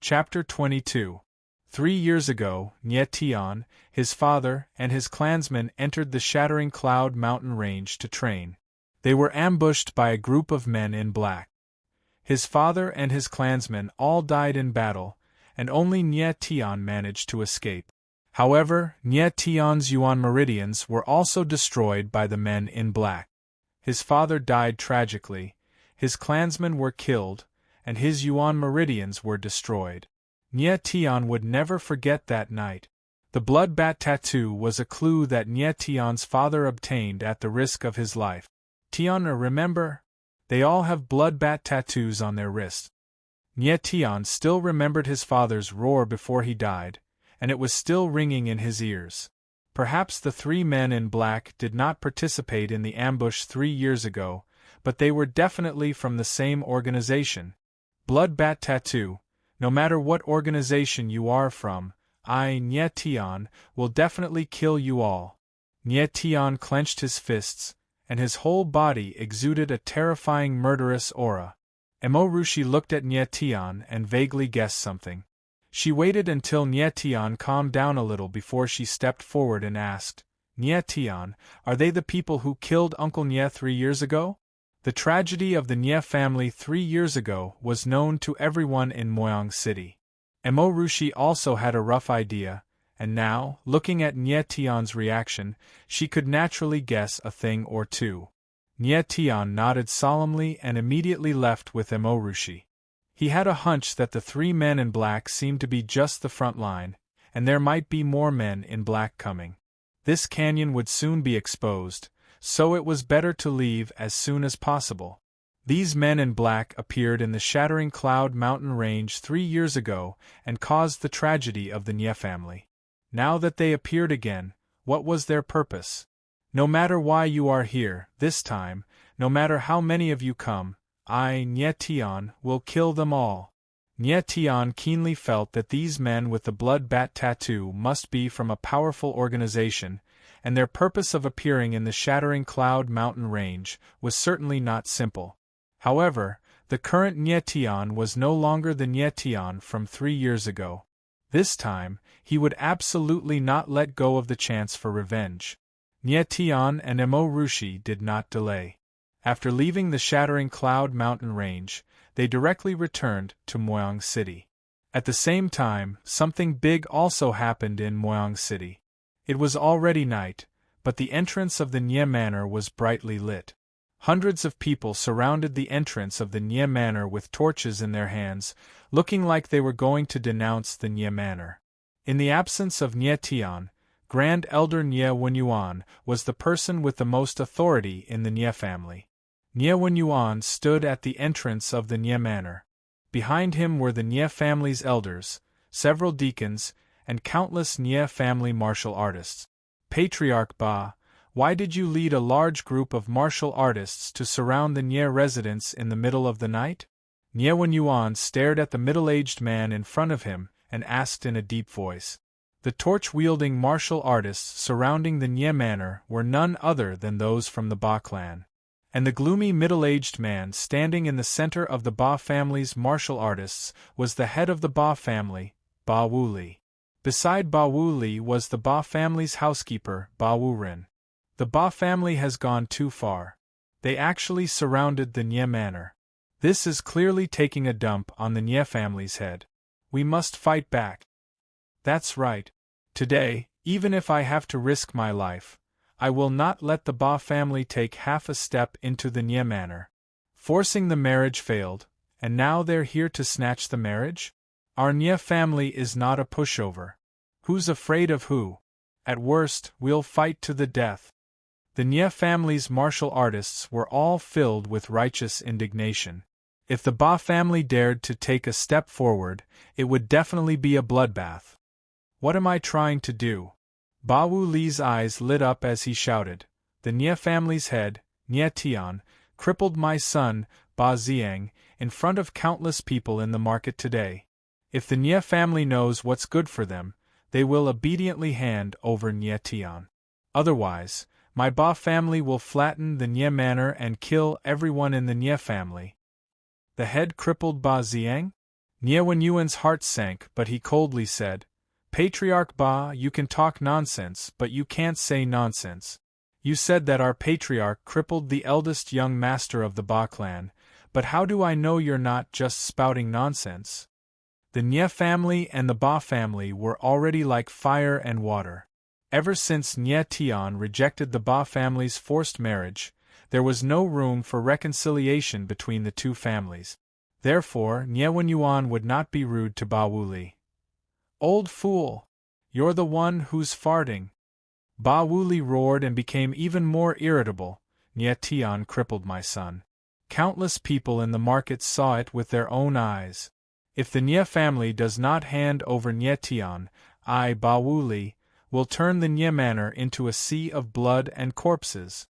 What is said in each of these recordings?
Chapter 22. 3 years ago, Nye Tian, his father, and his clansmen entered the Shattering Cloud mountain range to train. They were ambushed by a group of men in black. His father and his clansmen all died in battle, and only Nye Tian managed to escape. However, Nye Tian's Yuan meridians were also destroyed by the men in black. His father died tragically, his clansmen were killed, and his Yuan meridians were destroyed. Nye Tian would never forget that night. The bloodbath tattoo was a clue that Nye Tian's father obtained at the risk of his life. Tian, remember? They all have bloodbath tattoos on their wrists. Nye Tian still remembered his father's roar before he died, and it was still ringing in his ears. Perhaps the three men in black did not participate in the ambush 3 years ago, but they were definitely from the same organization. Bloodbath tattoo, no matter what organization you are from, Nye Tian will definitely kill you all. Nye Tian clenched his fists, and his whole body exuded a terrifying murderous aura. Emorushi looked at Nye Tian and vaguely guessed something. She waited until Nye Tian calmed down a little before she stepped forward and asked, Nye Tian, are they the people who killed Uncle Nye 3 years ago? The tragedy of the Nye family 3 years ago was known to everyone in Moyang City. Emorushi also had a rough idea, and now, looking at Nye Tian's reaction, she could naturally guess a thing or two. Nye Tian nodded solemnly and immediately left with Emorushi. He had a hunch that the three men in black seemed to be just the front line, and there might be more men in black coming. This canyon would soon be exposed, so it was better to leave as soon as possible. These men in black appeared in the Shattering Cloud mountain range 3 years ago and caused the tragedy of the Nye family. Now that they appeared again, what was their purpose? No matter why you are here, this time, no matter how many of you come, Nye Tian will kill them all. Nye Tian keenly felt that these men with the bloodbath tattoo must be from a powerful organization, and their purpose of appearing in the Shattering Cloud mountain range was certainly not simple. However, the current Nye Tian was no longer the Nye Tian from 3 years ago. This time, he would absolutely not let go of the chance for revenge. Nye Tian and Emorushi did not delay. After leaving the Shattering Cloud mountain range, they directly returned to Moyang City. At the same time, something big also happened in Moyang City. It was already night, but the entrance of the Nye Manor was brightly lit. Hundreds of people surrounded the entrance of the Nye Manor with torches in their hands, looking like they were going to denounce the Nye Manor. In the absence of Nye Tian, Grand Elder Nye Wenyuan was the person with the most authority in the Nye family. Nye Wenyuan stood at the entrance of the Nye Manor. Behind him were the Nye family's elders, several deacons, and countless Nye family martial artists. Patriarch Ba, why did you lead a large group of martial artists to surround the Nye residence in the middle of the night? Nye Wenyuan stared at the middle-aged man in front of him and asked in a deep voice. The torch-wielding martial artists surrounding the Nye Manor were none other than those from the Ba clan. And the gloomy middle-aged man standing in the center of the Ba family's martial artists was the head of the Ba family, Ba Wuli. Beside Ba Wuli was the Ba family's housekeeper, Ba Wuren. The Ba family has gone too far. They actually surrounded the Nye Manor. This is clearly taking a dump on the Nye family's head. We must fight back. That's right. Today, even if I have to risk my life, I will not let the Ba family take half a step into the Nye Manor. Forcing the marriage failed, and now they're here to snatch the marriage? Our Nye family is not a pushover. Who's afraid of who? At worst, we'll fight to the death. The Nye family's martial artists were all filled with righteous indignation. If the Ba family dared to take a step forward, it would definitely be a bloodbath. What am I trying to do? Ba Wuli's eyes lit up as he shouted. The Nye family's head, Nye Tian, crippled my son, Ba Ziang, in front of countless people in the market today. If the Nye family knows what's good for them, they will obediently hand over Nye Tian. Otherwise, my Ba family will flatten the Nye Manor and kill everyone in the Nye family. The head crippled Ba Ziang? Nye Yuan's heart sank, but he coldly said, Patriarch Ba, you can talk nonsense, but you can't say nonsense. You said that our patriarch crippled the eldest young master of the Ba clan, but how do I know you're not just spouting nonsense? The Nye family and the Ba family were already like fire and water. Ever since Nye Tian rejected the Ba family's forced marriage, there was no room for reconciliation between the two families. Therefore, Nye Yuan would not be rude to Ba Wuli. Old fool! You're the one who's farting. Ba Wuli roared and became even more irritable. Nye Tian crippled my son. Countless people in the market saw it with their own eyes. If the Nye family does not hand over Nye Tian, I, Ba Wuli, will turn the Nye manor into a sea of blood and corpses.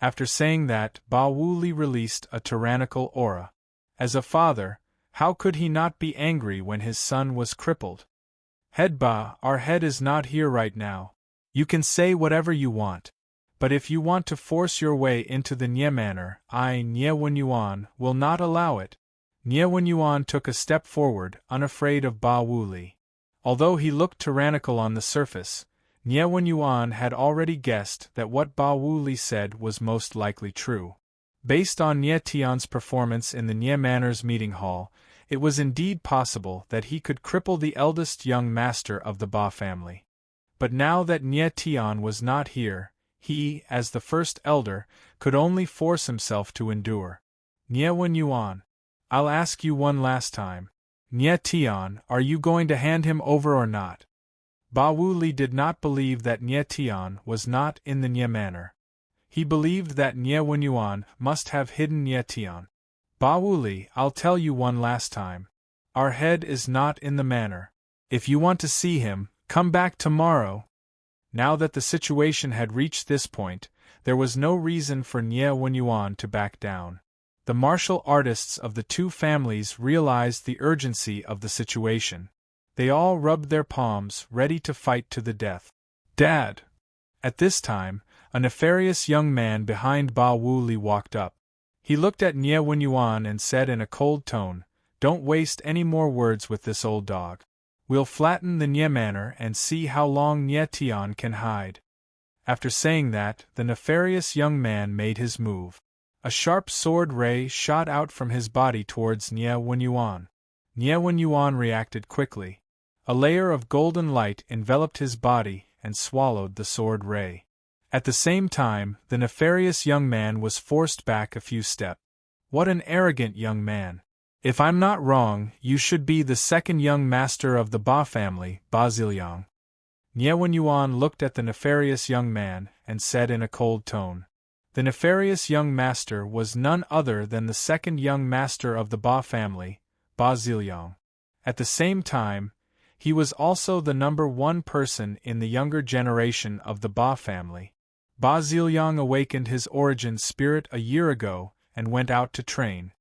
After saying that, Ba Wuli released a tyrannical aura. As a father, how could he not be angry when his son was crippled? Head Ba, our head is not here right now. You can say whatever you want. But if you want to force your way into the Nye manor, I, Nye Yuan, will not allow it. Nye Yuan took a step forward, unafraid of Ba Wuli. Although he looked tyrannical on the surface, Nye Yuan had already guessed that what Ba Wuli said was most likely true. Based on Nye Tian's performance in the Nye Manor's meeting hall, it was indeed possible that he could cripple the eldest young master of the Ba family. But now that Nye Tian was not here, he, as the first elder, could only force himself to endure. Nye Yuan, I'll ask you one last time. Nye Tian, are you going to hand him over or not? Ba Wuli did not believe that Nye Tian was not in the Nye manor. He believed that Nye Yuan must have hidden Nye Tian. Ba Wuli, I'll tell you one last time. Our head is not in the manor. If you want to see him, come back tomorrow. Now that the situation had reached this point, there was no reason for Nye Yuan to back down. The martial artists of the two families realized the urgency of the situation. They all rubbed their palms, ready to fight to the death. Dad! At this time, a nefarious young man behind Ba Wuli walked up. He looked at Nye Yuan and said in a cold tone, Don't waste any more words with this old dog. We'll flatten the Nye manor and see how long Nye Tian can hide. After saying that, the nefarious young man made his move. A sharp sword ray shot out from his body towards Nye Yuan. Nye Yuan reacted quickly. A layer of golden light enveloped his body and swallowed the sword ray. At the same time, the nefarious young man was forced back a few steps. What an arrogant young man! If I'm not wrong, you should be the second young master of the Ba family, Ba Ziliang. Nye Yuan looked at the nefarious young man and said in a cold tone. The nefarious young master was none other than the second young master of the Ba family, Ba Ziliang. At the same time, he was also the number one person in the younger generation of the Ba family. Ba Ziliang awakened his origin spirit a year ago and went out to train.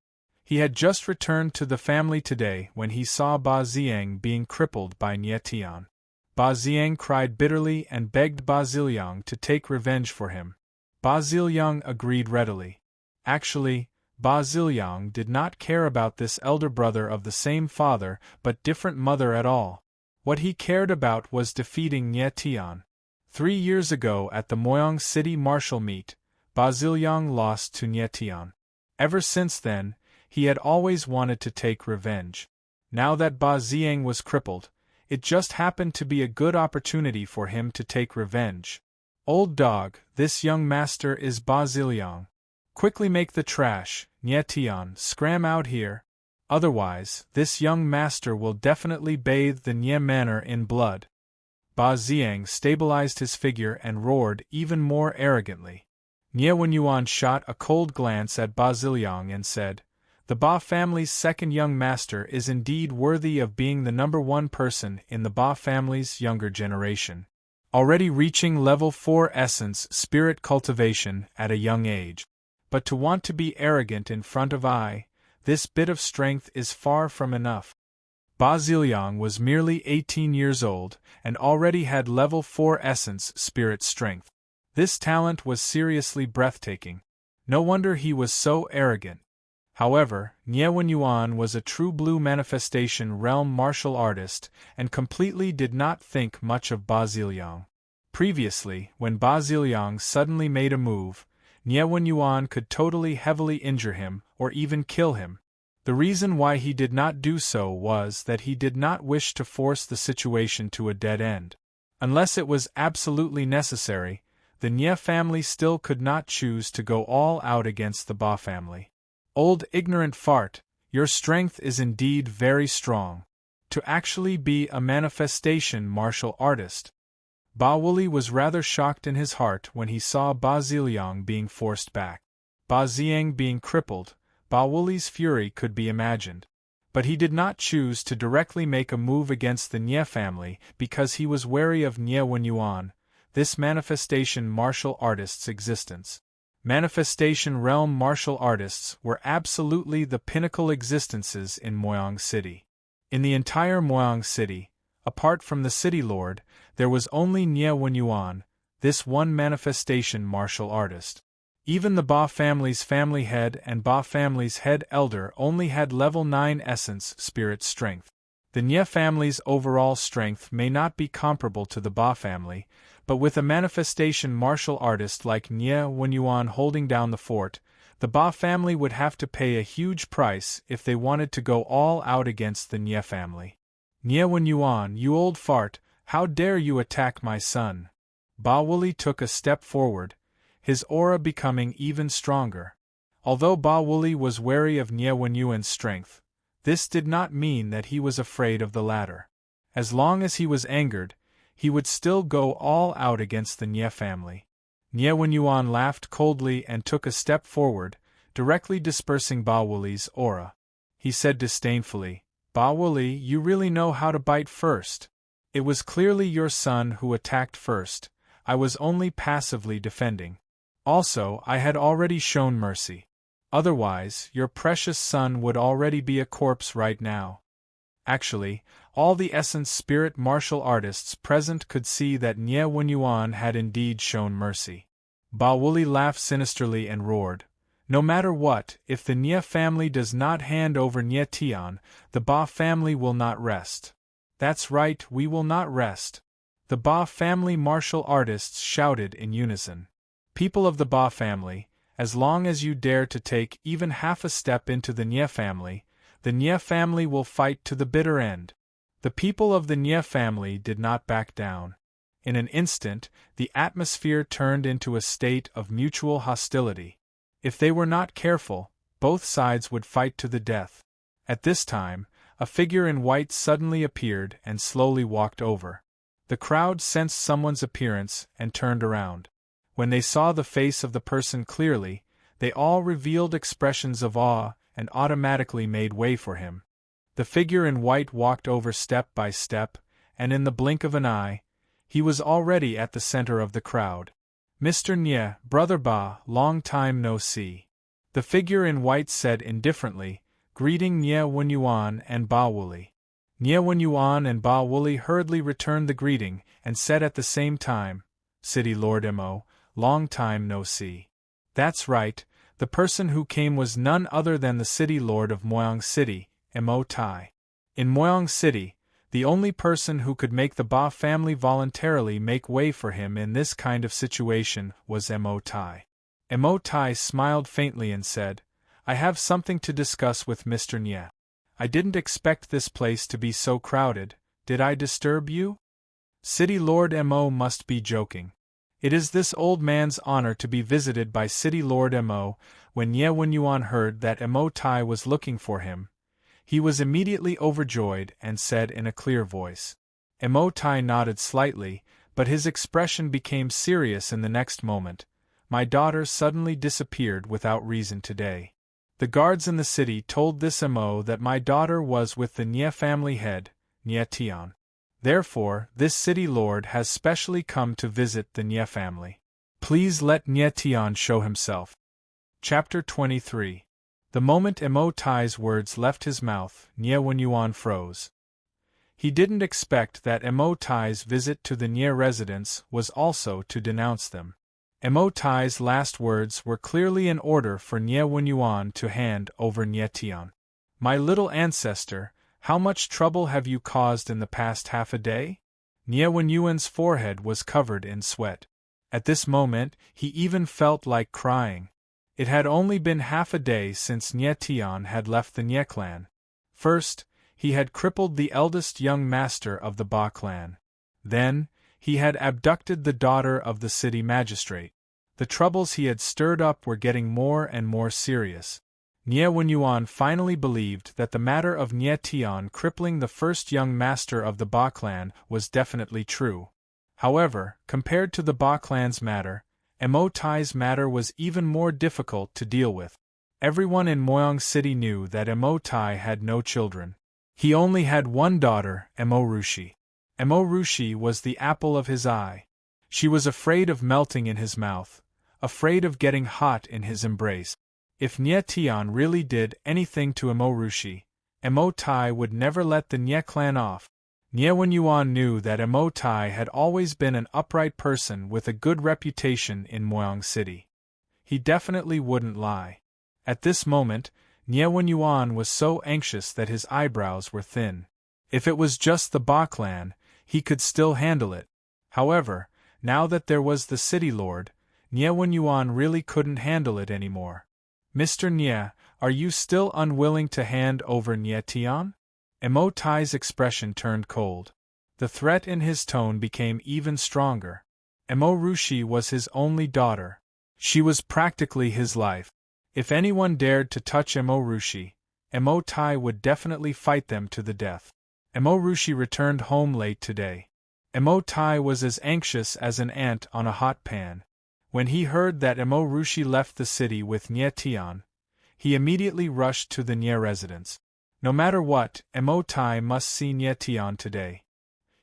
He had just returned to the family today when he saw Ba Ziang being crippled by Nye Tian. Ba Ziang cried bitterly and begged Ba Ziliang to take revenge for him. Ba Ziliang agreed readily. Actually, Ba Ziliang did not care about this elder brother of the same father but different mother at all. What he cared about was defeating Nye Tian. 3 years ago at the Moyang City martial meet, Ba Ziliang lost to Nye Tian. Ever since then, he had always wanted to take revenge. Now that Ba Ziang was crippled, it just happened to be a good opportunity for him to take revenge. Old dog, this young master is Ba Ziliang. Quickly make the trash, Nye Tian, scram out here. Otherwise, this young master will definitely bathe the Nye manor in blood. Ba Ziang stabilized his figure and roared even more arrogantly. Nye Yuan shot a cold glance at Ba Ziliang and said, The Ba family's second young master is indeed worthy of being the number one person in the Ba family's younger generation. Already reaching level 4 essence spirit cultivation at a young age. But to want to be arrogant in front of this bit of strength is far from enough. Ba Ziliang was merely 18 years old and already had level 4 essence spirit strength. This talent was seriously breathtaking. No wonder he was so arrogant. However, Nye Yuan was a true blue manifestation realm martial artist and completely did not think much of Ba Ziliang. Previously, when Ba Ziliang suddenly made a move, Nye Yuan could totally heavily injure him or even kill him. The reason why he did not do so was that he did not wish to force the situation to a dead end. Unless it was absolutely necessary, the Nye family still could not choose to go all out against the Ba family. Old ignorant fart, your strength is indeed very strong. To actually be a manifestation martial artist. Ba Wuli was rather shocked in his heart when he saw Ba Ziliang being forced back. Ba Ziang being crippled, Ba Wuli's fury could be imagined. But he did not choose to directly make a move against the Nye family because he was wary of Nye Yuan, this manifestation martial artist's existence. Manifestation realm martial artists were absolutely the pinnacle existences in Moyang City. In the entire Moyang City, apart from the city lord, there was only Nye Yuan, this one manifestation martial artist. Even the Ba family's family head and Ba family's head elder only had level 9 essence spirit strength. The Nye family's overall strength may not be comparable to the Ba family, but with a manifestation martial artist like Nye Yuan holding down the fort, the Ba family would have to pay a huge price if they wanted to go all out against the Nye family. Nye Yuan, you old fart, how dare you attack my son? Ba Wuli took a step forward, his aura becoming even stronger. Although Ba Wuli was wary of Nye Yuan's strength, this did not mean that he was afraid of the latter. As long as he was angered, he would still go all out against the Nye family. Nye Yuan laughed coldly and took a step forward, directly dispersing Ba Wuli's aura. He said disdainfully, Ba Wuli, you really know how to bite first. It was clearly your son who attacked first, I was only passively defending. Also, I had already shown mercy. Otherwise, your precious son would already be a corpse right now. Actually, all the essence spirit martial artists present could see that Nye Yuan had indeed shown mercy. Ba Wuli laughed sinisterly and roared, no matter what, if the Nye family does not hand over Nye Tian, the Ba family will not rest. That's right, we will not rest. The Ba family martial artists shouted in unison. People of the Ba family, as long as you dare to take even half a step into the Nye family, the Nye family will fight to the bitter end. The people of the Nye family did not back down. In an instant, the atmosphere turned into a state of mutual hostility. If they were not careful, both sides would fight to the death. At this time, a figure in white suddenly appeared and slowly walked over. The crowd sensed someone's appearance and turned around. When they saw the face of the person clearly, they all revealed expressions of awe and automatically made way for him. The figure in white walked over step by step, and in the blink of an eye, he was already at the center of the crowd. Mr. Nye, Brother Ba, long time no see. The figure in white said indifferently, greeting Nye Yuan and Ba Wuli. Nye Yuan and Ba Wuli hurriedly returned the greeting and said at the same time, City Lord Mo, long time no see. That's right, the person who came was none other than the City Lord of Moyang City, Mo Tai. In Moyang City, the only person who could make the Ba family voluntarily make way for him in this kind of situation was Mo Tai. Mo Tai smiled faintly and said, I have something to discuss with Mr. Nye. I didn't expect this place to be so crowded, did I disturb you? City Lord Mo must be joking. It is this old man's honor to be visited by City Lord Mo. When Nye Yuan heard that Mo Tai was looking for him, he was immediately overjoyed and said in a clear voice. Mo Tai nodded slightly, but his expression became serious in the next moment. My daughter suddenly disappeared without reason today. The guards in the city told this Mo that my daughter was with the Nye family head, Nye Tian. Therefore, this city lord has specially come to visit the Nye family. Please let Nye Tian show himself. Chapter 23. The moment Mo Tai's words left his mouth, Nye Yuan froze. He didn't expect that Mo Tai's visit to the Nye residence was also to denounce them. Tai's last words were clearly an order for Nye Wenyuan to hand over Nye Tian. My little ancestor, how much trouble have you caused in the past half a day? Nye Wenyuan's forehead was covered in sweat. At this moment, he even felt like crying. It had only been half a day since Nye Tian had left the Nye clan. First, he had crippled the eldest young master of the Ba clan. Then, he had abducted the daughter of the city magistrate. The troubles he had stirred up were getting more and more serious. Nye Wenyuan finally believed that the matter of Nye Tian crippling the first young master of the Ba clan was definitely true. However, compared to the Ba clan's matter, Tai's matter was even more difficult to deal with. Everyone in Moyang City knew that Tai had no children. He only had one daughter, Rushi. Rushi was the apple of his eye. She was afraid of melting in his mouth, afraid of getting hot in his embrace. If Nye Tian really did anything to Rushi, Tai would never let the Nye clan off. Nye Wenyuan knew that Tai had always been an upright person with a good reputation in Moyang City. He definitely wouldn't lie. At this moment, Nye Wenyuan was so anxious that his eyebrows were thin. If it was just the Ba clan, he could still handle it. However, now that there was the city lord, Nye Wenyuan really couldn't handle it anymore. Mr. Nye, are you still unwilling to hand over Nye Tian? Tai's expression turned cold. The threat in his tone became even stronger. Rushi was his only daughter. She was practically his life. If anyone dared to touch Rushi, Tai would definitely fight them to the death. Rushi returned home late today. Tai was as anxious as an ant on a hot pan. When he heard that Rushi left the city with Nye Tian, he immediately rushed to the Nye residence. No matter what, Tai must see Nye Tian today.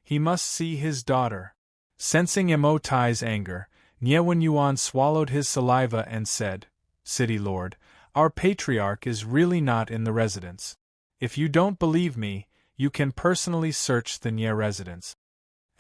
He must see his daughter. Sensing Tai's anger, Nye Wenyuan swallowed his saliva and said, City Lord, our patriarch is really not in the residence. If you don't believe me, you can personally search the Nye residence.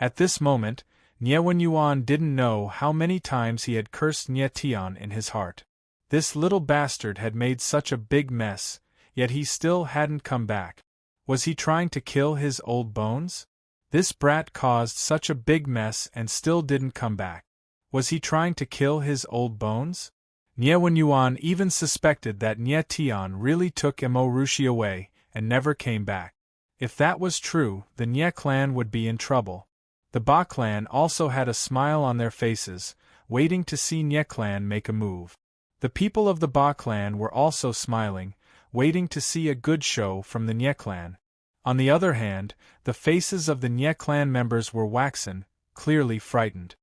At this moment, Nye Wenyuan didn't know how many times he had cursed Nye Tian in his heart. This little bastard had made such a big mess, yet he still hadn't come back. Was he trying to kill his old bones? This brat caused such a big mess and still didn't come back. Was he trying to kill his old bones? Nye Wenyuan even suspected that Nye Tian really took Rushi away and never came back. If that was true, the Nye clan would be in trouble. The Ba clan also had a smile on their faces, waiting to see Nye clan make a move. The people of the Ba clan were also smiling, waiting to see a good show from the Nye clan. On the other hand, the faces of the Nye clan members were waxen, clearly frightened.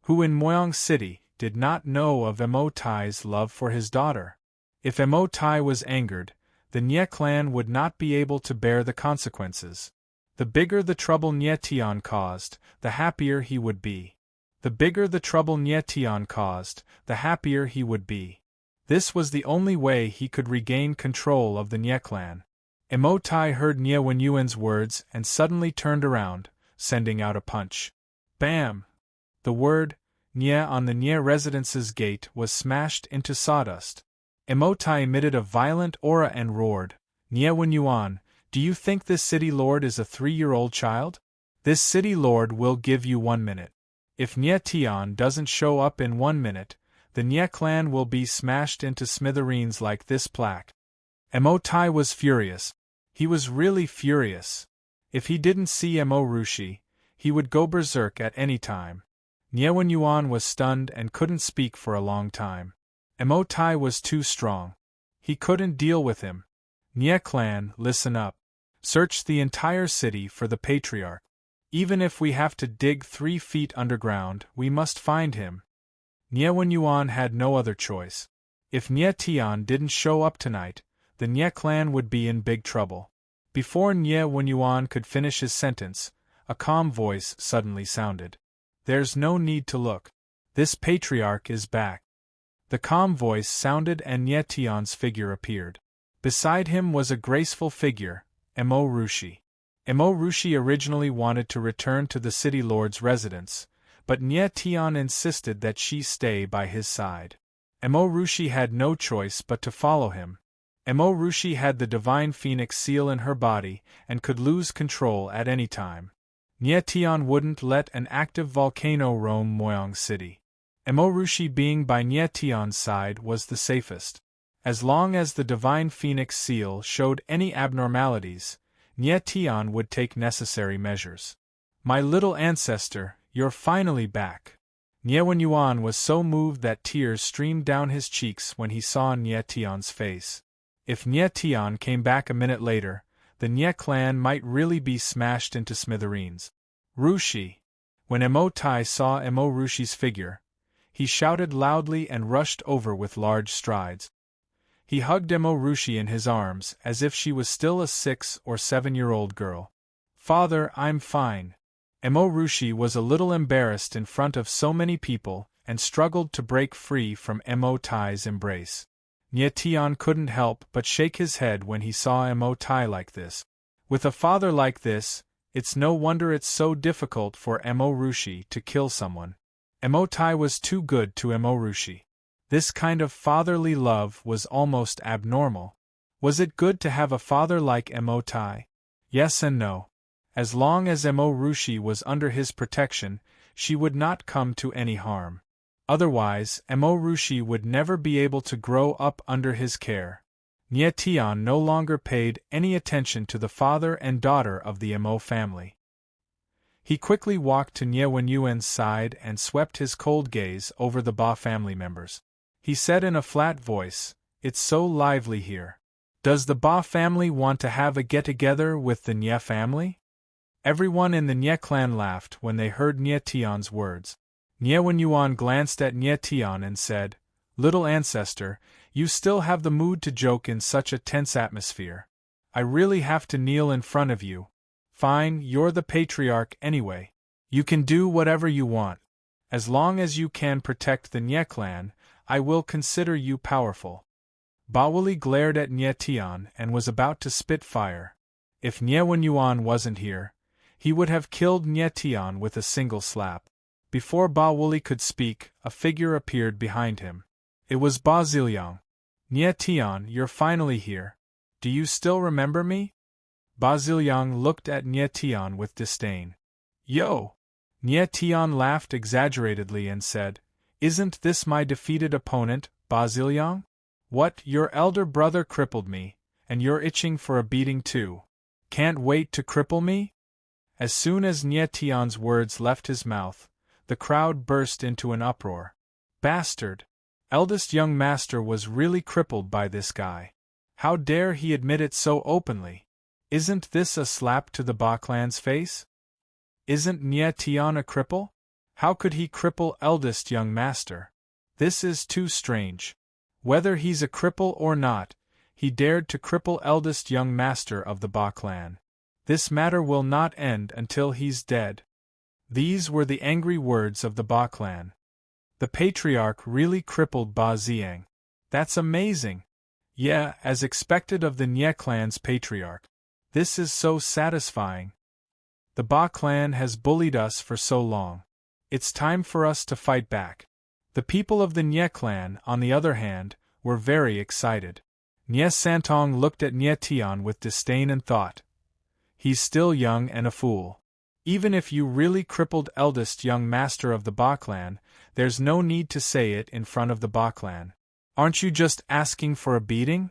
Who in Moyang City did not know of Tai's love for his daughter? If Tai was angered, the Nye clan would not be able to bear the consequences. The bigger the trouble Nye Tian caused, the happier he would be. The bigger the trouble Nye Tian caused, the happier he would be. This was the only way he could regain control of the Nye clan. Tai heard Nye Wenyuan's words and suddenly turned around, sending out a punch. Bam! The word Nye on the Nye residence's gate was smashed into sawdust. Tai emitted a violent aura and roared, Nye Wenyuan, do you think this city lord is a 3-year-old child? This city lord will give you 1 minute. If Nye Tian doesn't show up in 1 minute, the Nye clan will be smashed into smithereens like this plaque. Tai was furious. He was really furious. If he didn't see Rushi, he would go berserk at any time. Nye Wenyuan was stunned and couldn't speak for a long time. Tai was too strong. He couldn't deal with him. Nye clan, listen up. Search the entire city for the patriarch. Even if we have to dig 3 feet underground, we must find him. Nye Wenyuan had no other choice. If Nye Tian didn't show up tonight, the Nye clan would be in big trouble. Before Nye Wenyuan could finish his sentence, a calm voice suddenly sounded. There's no need to look. This patriarch is back. The calm voice sounded and Nye Tian's figure appeared. Beside him was a graceful figure, Rushi. Rushi originally wanted to return to the city lord's residence, but Nye Tian insisted that she stay by his side. Emo Rushi had no choice but to follow him. Emo Rushi had the divine phoenix seal in her body and could lose control at any time. Nye Tian wouldn't let an active volcano roam Moyang City. Emo Rushi being by Nye Tian's side was the safest. As long as the divine phoenix seal showed any abnormalities, Nye Tian would take necessary measures. My little ancestor, you're finally back. Nye Wenyuan was so moved that tears streamed down his cheeks when he saw Nye Tian's face. If Nye Tian came back a minute later, the Nye clan might really be smashed into smithereens. Rushi! When Emo Tai saw Emo Rushi's figure, he shouted loudly and rushed over with large strides. He hugged Emo Rushi in his arms as if she was still a 6 or 7-year-old girl. Father, I'm fine. Emo Rushi was a little embarrassed in front of so many people and struggled to break free from Emo Tai's embrace. Nye Tian couldn't help but shake his head when he saw Emo Tai like this. With a father like this, it's no wonder it's so difficult for Emo Rushi to kill someone. Emo Tai was too good to Emo Rushi. This kind of fatherly love was almost abnormal. Was it good to have a father like Emo Tai? Yes and no. As long as Emo Rushi was under his protection, she would not come to any harm. Otherwise, Emo Rushi would never be able to grow up under his care. Nye Tian no longer paid any attention to the father and daughter of the Emo family. He quickly walked to Nye Wenyuan's side and swept his cold gaze over the Ba family members. He said in a flat voice, "It's so lively here. Does the Ba family want to have a get-together with the Nye family?" Everyone in the Nye clan laughed when they heard Nye Tian's words. Nye Wenyuan glanced at Nye Tian and said, "Little ancestor, you still have the mood to joke in such a tense atmosphere. I really have to kneel in front of you. Fine, you're the patriarch anyway. You can do whatever you want. As long as you can protect the Nye clan, I will consider you powerful." Ba Wuli glared at Nye Tian and was about to spit fire. If Nye Wenyuan wasn't here, he would have killed Nye Tian with a single slap. Before Ba Wuli could speak, a figure appeared behind him. It was Ba Ziliang. "Nye Tian, you're finally here. Do you still remember me?" Ba Ziliang looked at Nye Tian with disdain. "Yo!" Nye Tian laughed exaggeratedly and said, "Isn't this my defeated opponent, Ba Ziliang? What, your elder brother crippled me, and you're itching for a beating too? Can't wait to cripple me?" As soon as Nye Tian's words left his mouth, the crowd burst into an uproar. Bastard! Eldest young master was really crippled by this guy. How dare he admit it so openly? Isn't this a slap to the Ba clan's face? Isn't Nye Tian a cripple? How could he cripple eldest young master? This is too strange. Whether he's a cripple or not, he dared to cripple eldest young master of the Ba clan. This matter will not end until he's dead. These were the angry words of the Ba clan. The patriarch really crippled Ba Ziyang. That's amazing. Yeah, as expected of the Nye clan's patriarch. This is so satisfying. The Ba clan has bullied us for so long. It's time for us to fight back. The people of the Nye clan, on the other hand, were very excited. Nye Santong looked at Nye Tian with disdain and thought, "He's still young and a fool. Even if you really crippled eldest young master of the Ba clan, there's no need to say it in front of the Ba clan. Aren't you just asking for a beating?"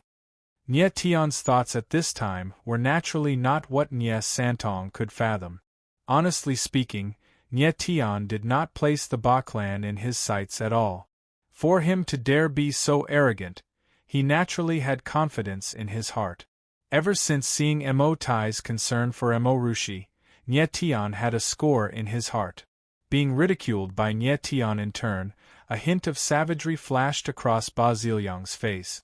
Nye Tian's thoughts at this time were naturally not what Nye Santong could fathom. Honestly speaking, Nye Tian did not place the Ba clan in his sights at all. For him to dare be so arrogant, he naturally had confidence in his heart. Ever since seeing Emo Tai's concern for Emo Rushi, Nye Tian had a score in his heart. Being ridiculed by Nye Tian in turn, a hint of savagery flashed across Ba Ziliang's face.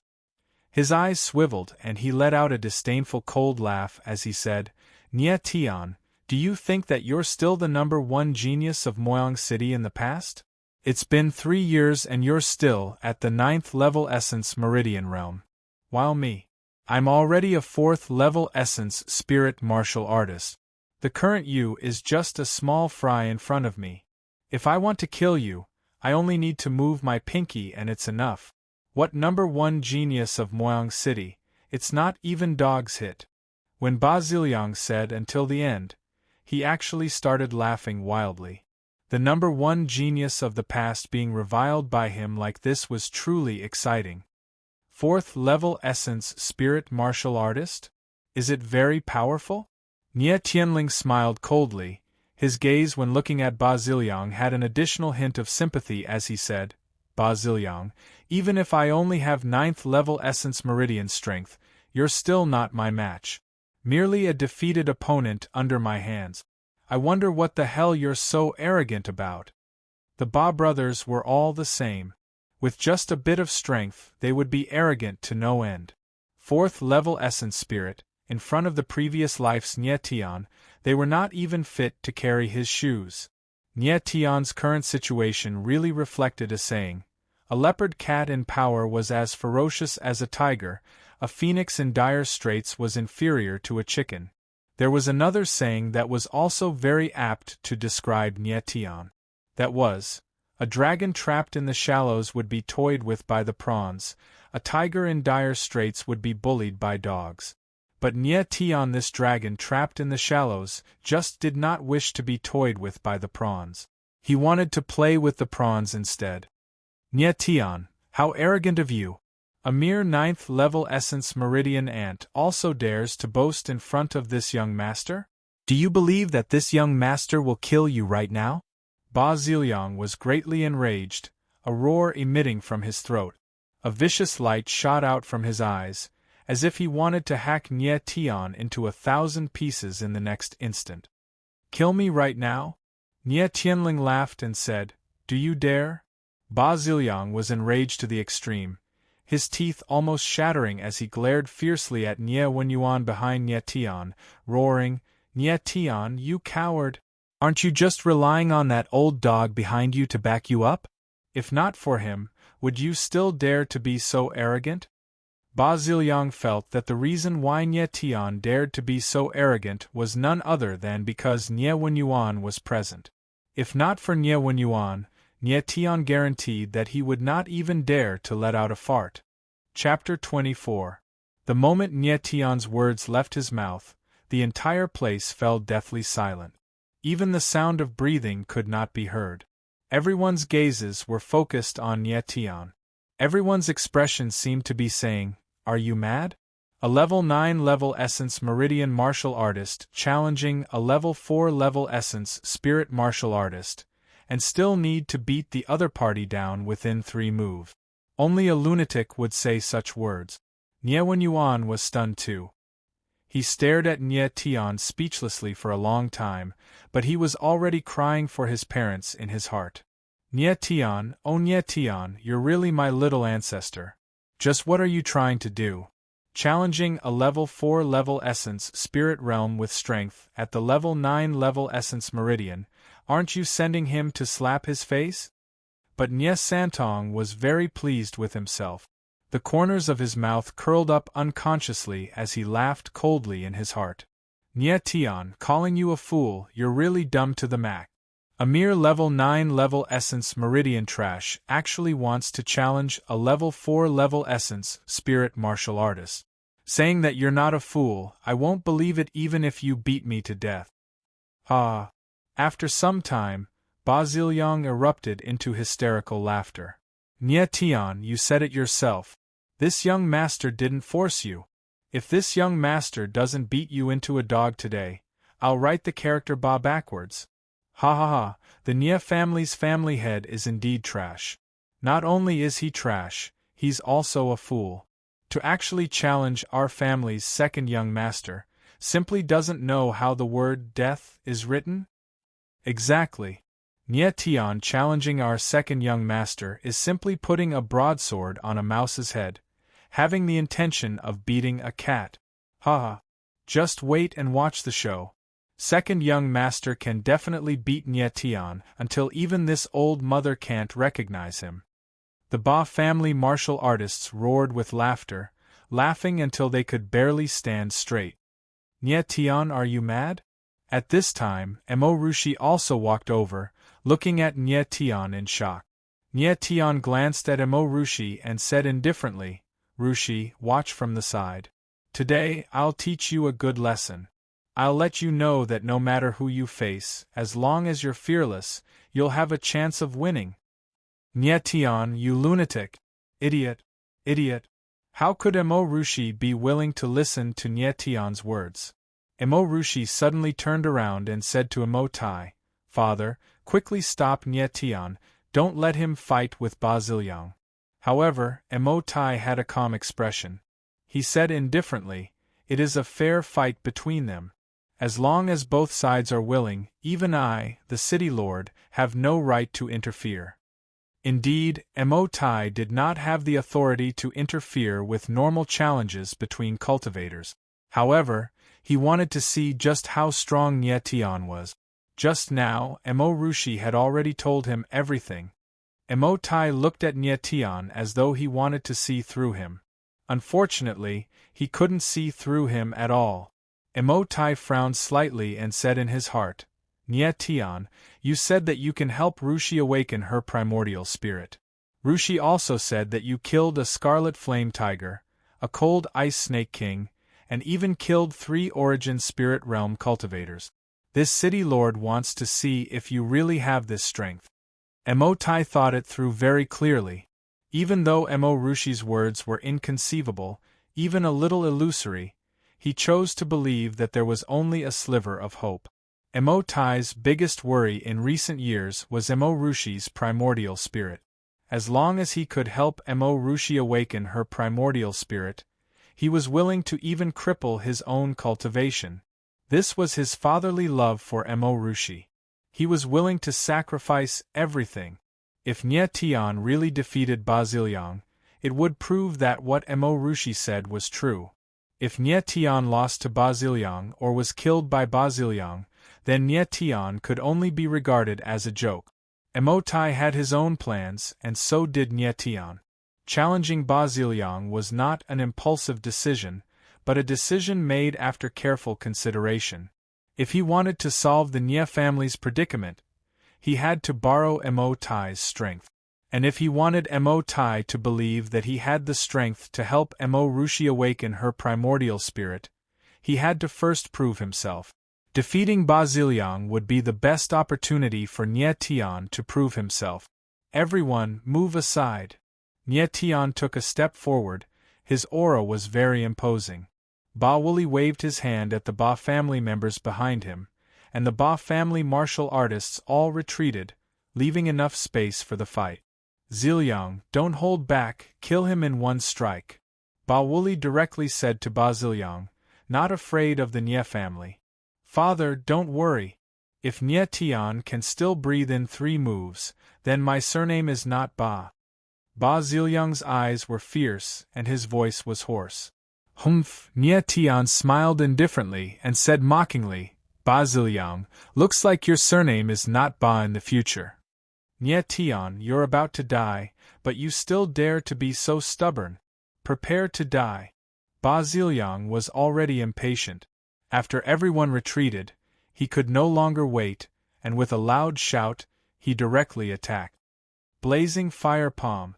His eyes swiveled and he let out a disdainful cold laugh as he said, "Nye Tian, do you think that you're still the #1 genius of Moyang City in the past? It's been 3 years and you're still at the 9th level Essence Meridian realm. While me, I'm already a 4th level Essence Spirit martial artist. The current you is just a small fry in front of me. If I want to kill you, I only need to move my pinky and it's enough. What #1 genius of Moyang City, it's not even dogs hit. When Ba Ziliang said until the end, he actually started laughing wildly. The #1 genius of the past being reviled by him like this was truly exciting. 4th level essence spirit martial artist? Is it very powerful? Nie Tianling smiled coldly. His gaze when looking at Ba Ziliang had an additional hint of sympathy as he said, Ba Ziliang, even if I only have 9th level essence meridian strength, you're still not my match. Merely a defeated opponent under my hands. I wonder what the hell you're so arrogant about. The Ba brothers were all the same. With just a bit of strength, they would be arrogant to no end. 4th level essence spirit, in front of the previous life's Nie Tian, they were not even fit to carry his shoes. Nie Tian's current situation really reflected a saying. A leopard cat in power was as ferocious as a tiger, a phoenix in dire straits was inferior to a chicken. There was another saying that was also very apt to describe Nie Tian. That was, a dragon trapped in the shallows would be toyed with by the prawns, a tiger in dire straits would be bullied by dogs. But Nie Tian, this dragon trapped in the shallows, just did not wish to be toyed with by the prawns. He wanted to play with the prawns instead. Nie Tian, how arrogant of you! A mere 9th level essence meridian ant also dares to boast in front of this young master? Do you believe that this young master will kill you right now? Ba Ziliang was greatly enraged, a roar emitting from his throat. A vicious light shot out from his eyes, as if he wanted to hack Nie Tian into 1,000 pieces in the next instant. Kill me right now? Nie Tianling laughed and said, Do you dare? Ba Ziliang was enraged to the extreme, his teeth almost shattering as he glared fiercely at Nie Wenyuan behind Nie Tian, roaring, Nie Tian, you coward! Aren't you just relying on that old dog behind you to back you up? If not for him, would you still dare to be so arrogant? Ba Ziliang felt that the reason why Nie Tian dared to be so arrogant was none other than because Nie Wenyuan was present. If not for Nie Wenyuan, Nie Tian guaranteed that he would not even dare to let out a fart. Chapter 24. The moment Nie Tian's words left his mouth, the entire place fell deathly silent. Even the sound of breathing could not be heard. Everyone's gazes were focused on Nie Tian. Everyone's expression seemed to be saying, Are you mad? A level 9 level essence meridian martial artist challenging a level 4 level essence spirit martial artist, and still need to beat the other party down within 3 moves. Only a lunatic would say such words. Nie Wenyuan was stunned too. He stared at Nie Tian speechlessly for a long time, but he was already crying for his parents in his heart. Nie Tian, oh Nie Tian, you're really my little ancestor. Just what are you trying to do? Challenging a level 4 level essence spirit realm with strength at the level 9 level essence meridian, aren't you sending him to slap his face? But Nie Santong was very pleased with himself. The corners of his mouth curled up unconsciously as he laughed coldly in his heart. Nie Tian, calling you a fool, you're really dumb to the max. A mere level 9 level essence meridian trash actually wants to challenge a level 4 level essence spirit martial artist. Saying that you're not a fool, I won't believe it even if you beat me to death. Ah. After some time, Ba Ziliang erupted into hysterical laughter. Nie Tian, you said it yourself. This young master didn't force you. If this young master doesn't beat you into a dog today, I'll write the character Ba backwards. Ha ha ha, the Nie family's family head is indeed trash. Not only is he trash, he's also a fool. To actually challenge our family's second young master, simply doesn't know how the word death is written? Exactly. Nie Tian challenging our second young master is simply putting a broadsword on a mouse's head, having the intention of beating a cat. Ha ha. Just wait and watch the show. Second young master can definitely beat Nie Tian until even this old mother can't recognize him. The Ba family martial artists roared with laughter, laughing until they could barely stand straight. Nie Tian, are you mad? At this time, Mo Rushi also walked over, looking at Nye Tian in shock. Nye Tian glanced at Emo Rushi and said indifferently, "Rushi, watch from the side. Today, I'll teach you a good lesson. I'll let you know that no matter who you face, as long as you're fearless, you'll have a chance of winning." Nye Tian, you lunatic! Idiot! Idiot! How could Emo Rushi be willing to listen to Nye Tian's words? Emo Rushi suddenly turned around and said to Emo Tai, "Father, quickly stop Nye Tian, don't let him fight with Ba Ziliang." However, Emo Tai had a calm expression. He said indifferently, "It is a fair fight between them. As long as both sides are willing, even I, the city lord, have no right to interfere." Indeed, Emo Tai did not have the authority to interfere with normal challenges between cultivators. However, he wanted to see just how strong Nye Tian was. Just now, Emo Rushi had already told him everything. Emo Tai looked at Nye Tian as though he wanted to see through him. Unfortunately, he couldn't see through him at all. Emo Tai frowned slightly and said in his heart, "Nye Tian, you said that you can help Rushi awaken her primordial spirit. Rushi also said that you killed a scarlet flame tiger, a cold ice snake king, and even killed 3 origin spirit realm cultivators. This city lord wants to see if you really have this strength." Emo Tai thought it through very clearly. Even though Emo Rushi's words were inconceivable, even a little illusory, he chose to believe that there was only a sliver of hope. Emo Tai's biggest worry in recent years was Emo Rushi's primordial spirit. As long as he could help Emo Rushi awaken her primordial spirit, he was willing to even cripple his own cultivation. This was his fatherly love for Emo Rushi. He was willing to sacrifice everything. If Nye Tian really defeated Ba Ziliang, it would prove that what Emo Rushi said was true. If Nye Tian lost to Ba Ziliang or was killed by Ba Ziliang, then Nye Tian could only be regarded as a joke. Emo Tai had his own plans, and so did Nye Tian. Challenging Ba Ziliang was not an impulsive decision, but a decision made after careful consideration. If he wanted to solve the Nye family's predicament, he had to borrow Emo Tai's strength. And if he wanted Emo Tai to believe that he had the strength to help Emo Rushi awaken her primordial spirit, he had to first prove himself. Defeating Ba Ziliang would be the best opportunity for Nye Tian to prove himself. "Everyone, move aside." Nye Tian took a step forward. His aura was very imposing. Ba Wooly waved his hand at the Ba family members behind him, and the Ba family martial artists all retreated, leaving enough space for the fight. "Ziliang, don't hold back, kill him in one strike," Ba Wooly directly said to Ba Ziliang, not afraid of the Nye family. "Father, don't worry. If Nye Tian can still breathe in 3 moves, then my surname is not Ba." Ba Ziliang's eyes were fierce and his voice was hoarse. "Humph!" Nye Tian smiled indifferently and said mockingly, "Ba Ziliang, looks like your surname is not Ba in the future. Nye Tian, you're about to die, but you still dare to be so stubborn. Prepare to die." Ba Ziliang was already impatient. After everyone retreated, he could no longer wait, and with a loud shout, he directly attacked. Blazing fire palm.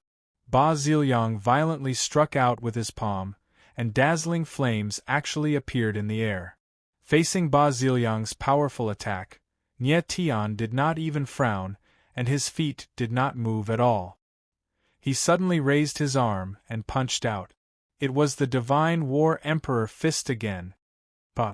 Ba Ziliang violently struck out with his palm, and dazzling flames actually appeared in the air. Facing Ba Ziliang's powerful attack, Nye Tian did not even frown, and his feet did not move at all. He suddenly raised his arm and punched out. It was the Divine War Emperor fist again. Bah!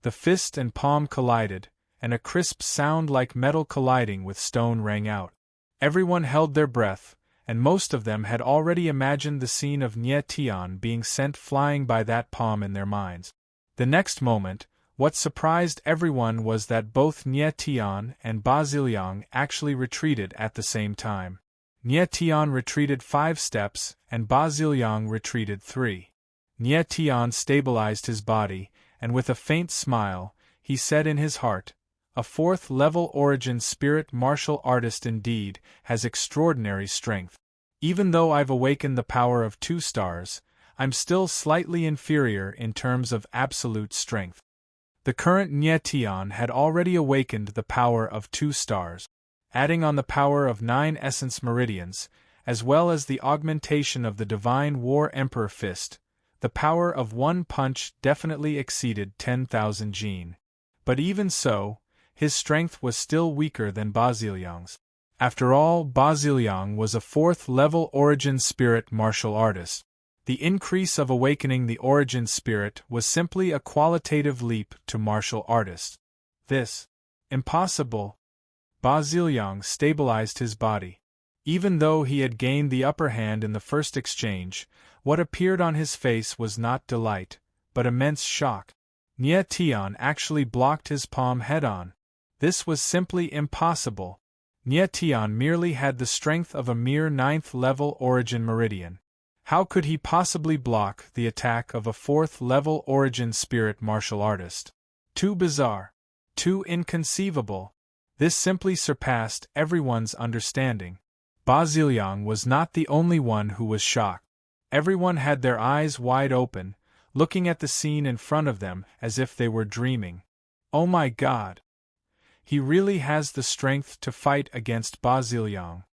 The fist and palm collided, and a crisp sound like metal colliding with stone rang out. Everyone held their breath, and most of them had already imagined the scene of Nye Tian being sent flying by that palm in their minds. The next moment, what surprised everyone was that both Nye Tian and Ba Ziliang actually retreated at the same time. Nye Tian retreated 5 steps, and Ba Ziliang retreated 3. Nye Tian stabilized his body, and with a faint smile, he said in his heart, "A 4th-level origin spirit martial artist indeed has extraordinary strength. Even though I've awakened the power of 2 stars, I'm still slightly inferior in terms of absolute strength." The current Nye Tian had already awakened the power of 2 stars. adding on the power of 9 essence meridians, as well as the augmentation of the divine War Emperor fist. The power of one punch definitely exceeded 10,000 jin. But even so, his strength was still weaker than Baziliang's. After all, Baziliang was a 4th-level origin spirit martial artist. The increase of awakening the origin spirit was simply a qualitative leap to martial artist. This impossible. Baziliang stabilized his body. Even though he had gained the upper hand in the first exchange, what appeared on his face was not delight, but immense shock. Nie Tian actually blocked his palm head-on. This was simply impossible. Nie Tian merely had the strength of a mere 9th-level origin meridian. How could he possibly block the attack of a 4th-level origin spirit martial artist? Too bizarre. Too inconceivable. This simply surpassed everyone's understanding. Baziliang was not the only one who was shocked. Everyone had their eyes wide open, looking at the scene in front of them as if they were dreaming. Oh my God! He really has the strength to fight against Baziliang.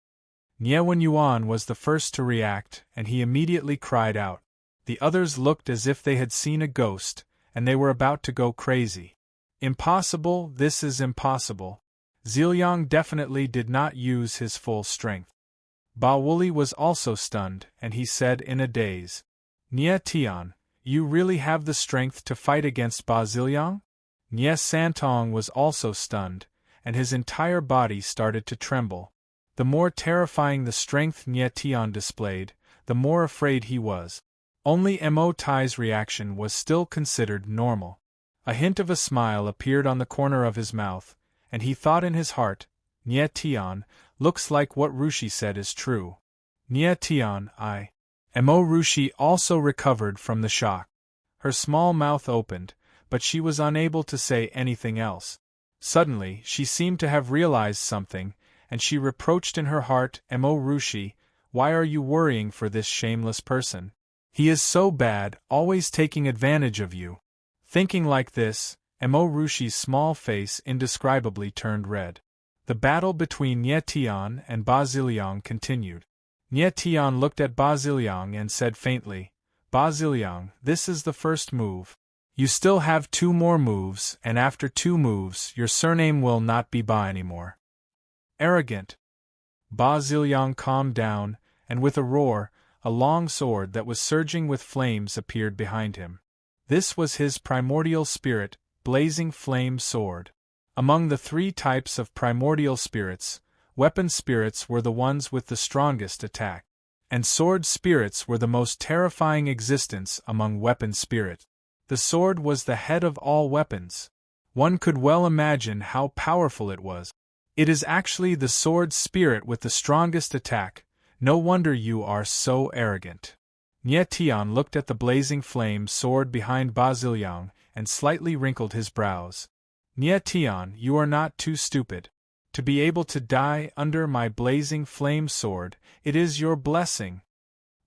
Nie Yuan was the first to react, and he immediately cried out. The others looked as if they had seen a ghost, and they were about to go crazy. Impossible, this is impossible. Ziliang definitely did not use his full strength. Ba Wuli was also stunned, and he said in a daze, Nie Tian, you really have the strength to fight against Baziliang? Nie Santong was also stunned, and his entire body started to tremble. The more terrifying the strength Nie Tian displayed, the more afraid he was. Only Mo Tai's reaction was still considered normal. A hint of a smile appeared on the corner of his mouth, and he thought in his heart, Nie Tian, looks like what Rushi said is true. Nie Tian, Mo Rushi also recovered from the shock. Her small mouth opened, but she was unable to say anything else. Suddenly, she seemed to have realized something, and she reproached in her heart, Mo Rushi, why are you worrying for this shameless person? He is so bad, always taking advantage of you. Thinking like this, Mo Rushi's small face indescribably turned red. The battle between Nie Tian and Baziliang continued. Nie Tian looked at Baziliang and said faintly, Baziliang, this is the first move. You still have 2 more moves, and after 2 moves, your surname will not be Ba anymore. Arrogant. Baziliang calmed down, and with a roar, a long sword that was surging with flames appeared behind him. This was his primordial spirit, blazing flame sword. Among the 3 types of primordial spirits, weapon spirits were the ones with the strongest attack, and sword spirits were the most terrifying existence among weapon spirits. The sword was the head of all weapons. One could well imagine how powerful it was. It is actually the sword spirit with the strongest attack. No wonder you are so arrogant. Nie Tian looked at the blazing flame sword behind Baziliang and slightly wrinkled his brows. Nie Tian, you are not too stupid. To be able to die under my blazing flame sword, it is your blessing.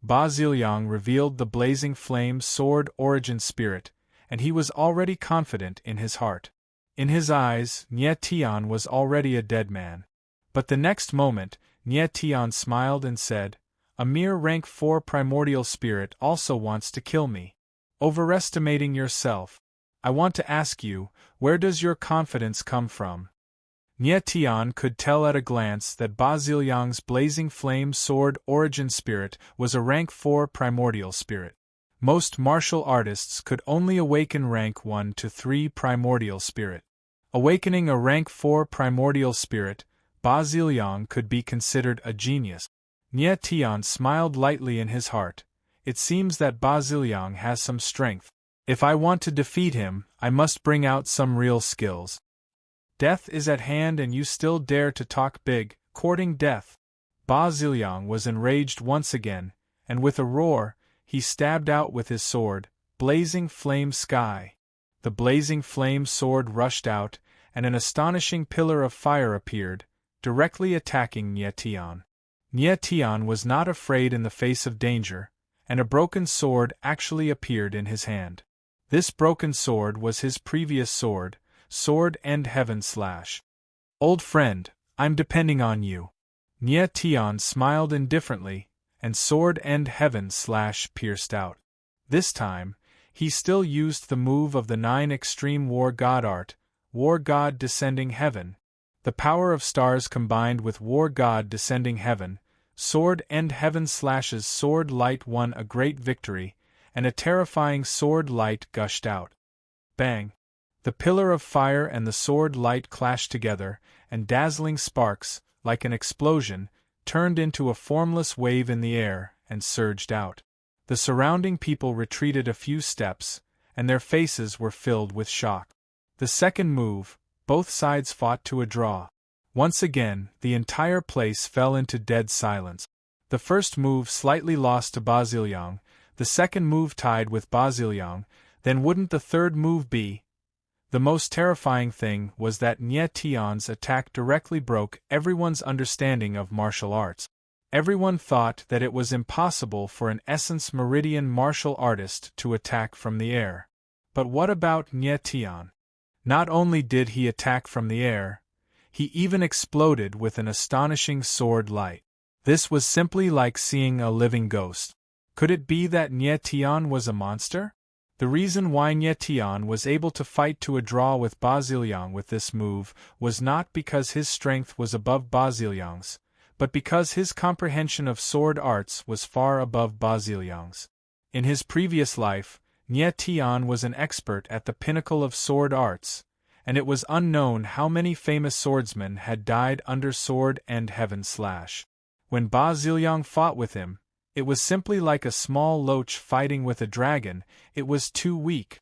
Baziliang revealed the blazing flame sword origin spirit, and he was already confident in his heart. In his eyes, Nie Tian was already a dead man. But the next moment, Nie Tian smiled and said, a mere rank 4 primordial spirit also wants to kill me. Overestimating yourself. I want to ask you, where does your confidence come from? Nie Tian could tell at a glance that Baziliang's blazing flame sword origin spirit was a rank 4 primordial spirit. Most martial artists could only awaken rank 1 to 3 primordial spirit. Awakening a rank 4 primordial spirit, Baziliang could be considered a genius. Nie Tian smiled lightly in his heart. It seems that Baziliang has some strength. If I want to defeat him, I must bring out some real skills. Death is at hand and you still dare to talk big, courting death. Baziliang was enraged once again, and with a roar, he stabbed out with his sword, blazing flame sky. The blazing flame sword rushed out, and an astonishing pillar of fire appeared, directly attacking Nie Tian. Nie Tian was not afraid in the face of danger, and a broken sword actually appeared in his hand. This broken sword was his previous sword, Sword End Heaven Slash. Old friend, I'm depending on you. Nye Tian smiled indifferently, and sword end heaven slash pierced out. This time, he still used the move of the 9 extreme war god art, war god descending heaven. The power of stars combined with war god descending heaven, sword end heaven slashes sword light won a great victory, and a terrifying sword light gushed out. Bang! The pillar of fire and the sword light clashed together, and dazzling sparks, like an explosion, turned into a formless wave in the air and surged out. The surrounding people retreated a few steps, and their faces were filled with shock. The second move, both sides fought to a draw. Once again, the entire place fell into dead silence. The first move slightly lost to Ba Ziliang, the second move tied with Ba Ziliang, then wouldn't the third move be? The most terrifying thing was that Nye Tian's attack directly broke everyone's understanding of martial arts. Everyone thought that it was impossible for an essence meridian martial artist to attack from the air. But what about Nye Tian? Not only did he attack from the air, he even exploded with an astonishing sword light. This was simply like seeing a living ghost. Could it be that Nye Tian was a monster? The reason why Nye Tian was able to fight to a draw with Ba Ziliang with this move was not because his strength was above Ba Ziliang's, but because his comprehension of sword arts was far above Ba Ziliang's. In his previous life, Nye Tian was an expert at the pinnacle of sword arts, and it was unknown how many famous swordsmen had died under sword and heaven slash. When Ba Ziliang fought with him, it was simply like a small loach fighting with a dragon. It was too weak.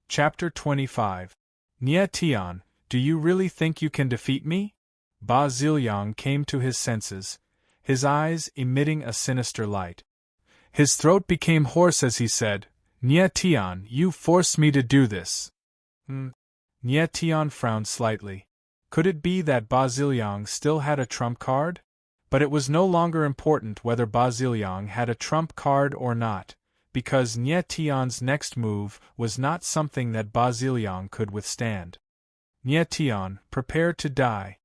Chapter 25. Nye Tian, do you really think you can defeat me? Ba Ziliang came to his senses, his eyes emitting a sinister light. His throat became hoarse as he said, Nye Tian, you forced me to do this. Nye Tian frowned slightly. Could it be that Ba Ziliang still had a trump card? But it was no longer important whether Ba Ziliang had a trump card or not, because Nye Tian's next move was not something that Ba Ziliang could withstand. Nye Tian, prepare to die.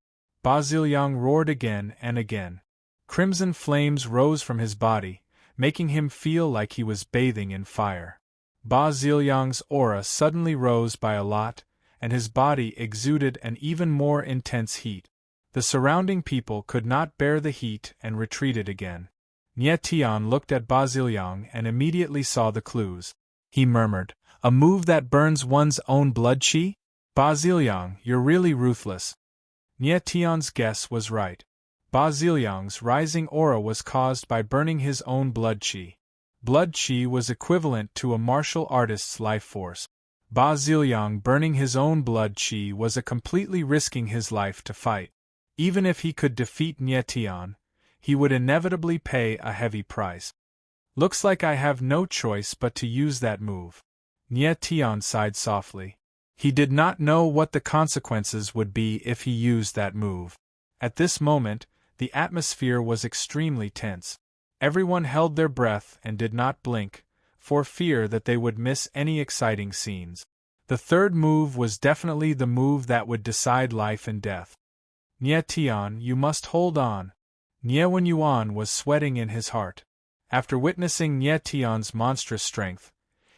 Ba Ziliang roared again and again. Crimson flames rose from his body, making him feel like he was bathing in fire. Ba Ziliang's aura suddenly rose by a lot, and his body exuded an even more intense heat. The surrounding people could not bear the heat and retreated again. Nye Tian looked at Ba Ziliang and immediately saw the clues. He murmured, a move that burns one's own blood qi? Ba Ziliang, you're really ruthless. Nye Tian's guess was right. Ba Ziliang's rising aura was caused by burning his own blood qi. Blood qi was equivalent to a martial artist's life force. Ba Ziliang burning his own blood qi was a completely risking his life to fight. Even if he could defeat Nye Tian, he would inevitably pay a heavy price. Looks like I have no choice but to use that move. Nye Tian sighed softly. He did not know what the consequences would be if he used that move. At this moment, the atmosphere was extremely tense. Everyone held their breath and did not blink, for fear that they would miss any exciting scenes. The third move was definitely the move that would decide life and death. Nye Tian, you must hold on. Nye Yuan was sweating in his heart. After witnessing Nye Tian's monstrous strength,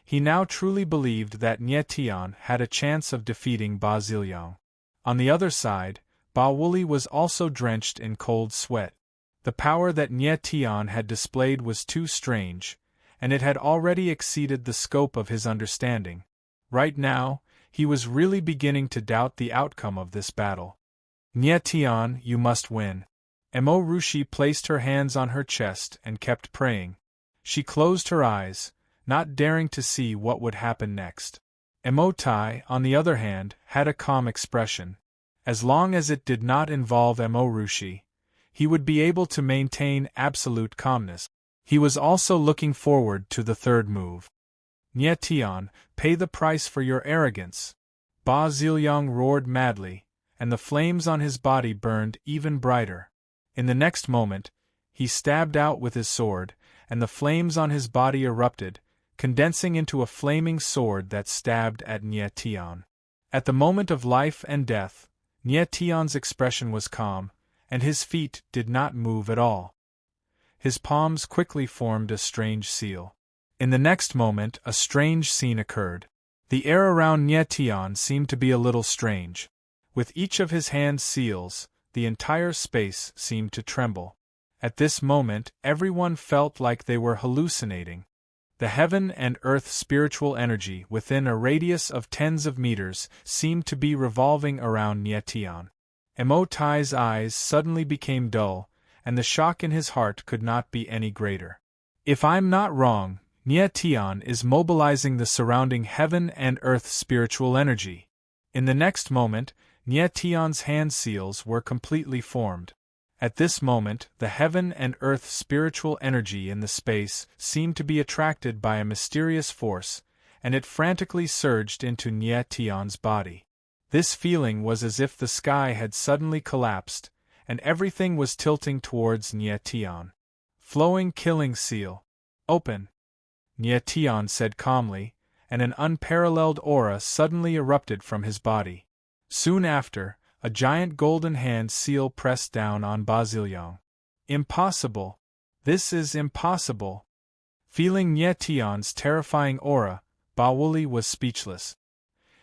he now truly believed that Nye Tian had a chance of defeating Ba Ziliang. On the other side, Ba Wuli was also drenched in cold sweat. The power that Nye Tian had displayed was too strange, and it had already exceeded the scope of his understanding. Right now, he was really beginning to doubt the outcome of this battle. Nye Tian, you must win. Emo Rushi placed her hands on her chest and kept praying. She closed her eyes, not daring to see what would happen next. Emo Tai, on the other hand, had a calm expression. As long as it did not involve Emo Rushi, he would be able to maintain absolute calmness. He was also looking forward to the third move. Nye Tian, pay the price for your arrogance. Ba Ziliang roared madly, and the flames on his body burned even brighter. In the next moment, he stabbed out with his sword, and the flames on his body erupted, condensing into a flaming sword that stabbed at Nye Tian. At the moment of life and death, Nye Tian's expression was calm, and his feet did not move at all. His palms quickly formed a strange seal. In the next moment, a strange scene occurred. The air around Nietion seemed to be a little strange. With each of his hand seals, the entire space seemed to tremble. At this moment, everyone felt like they were hallucinating. The heaven and earth spiritual energy within a radius of tens of meters seemed to be revolving around Nietion. Emotai's eyes suddenly became dull, and the shock in his heart could not be any greater. If I'm not wrong, Nietion is mobilizing the surrounding heaven and earth spiritual energy. In the next moment, Nietion's hand seals were completely formed. At this moment, the heaven and earth spiritual energy in the space seemed to be attracted by a mysterious force, and it frantically surged into Nietion's body. This feeling was as if the sky had suddenly collapsed, and everything was tilting towards Nietion. Flowing killing seal. Open. Nietion said calmly, and an unparalleled aura suddenly erupted from his body. Soon after, a giant golden hand seal pressed down on Baziliang. Impossible! This is impossible! Feeling Nietion's terrifying aura, Bawuli was speechless.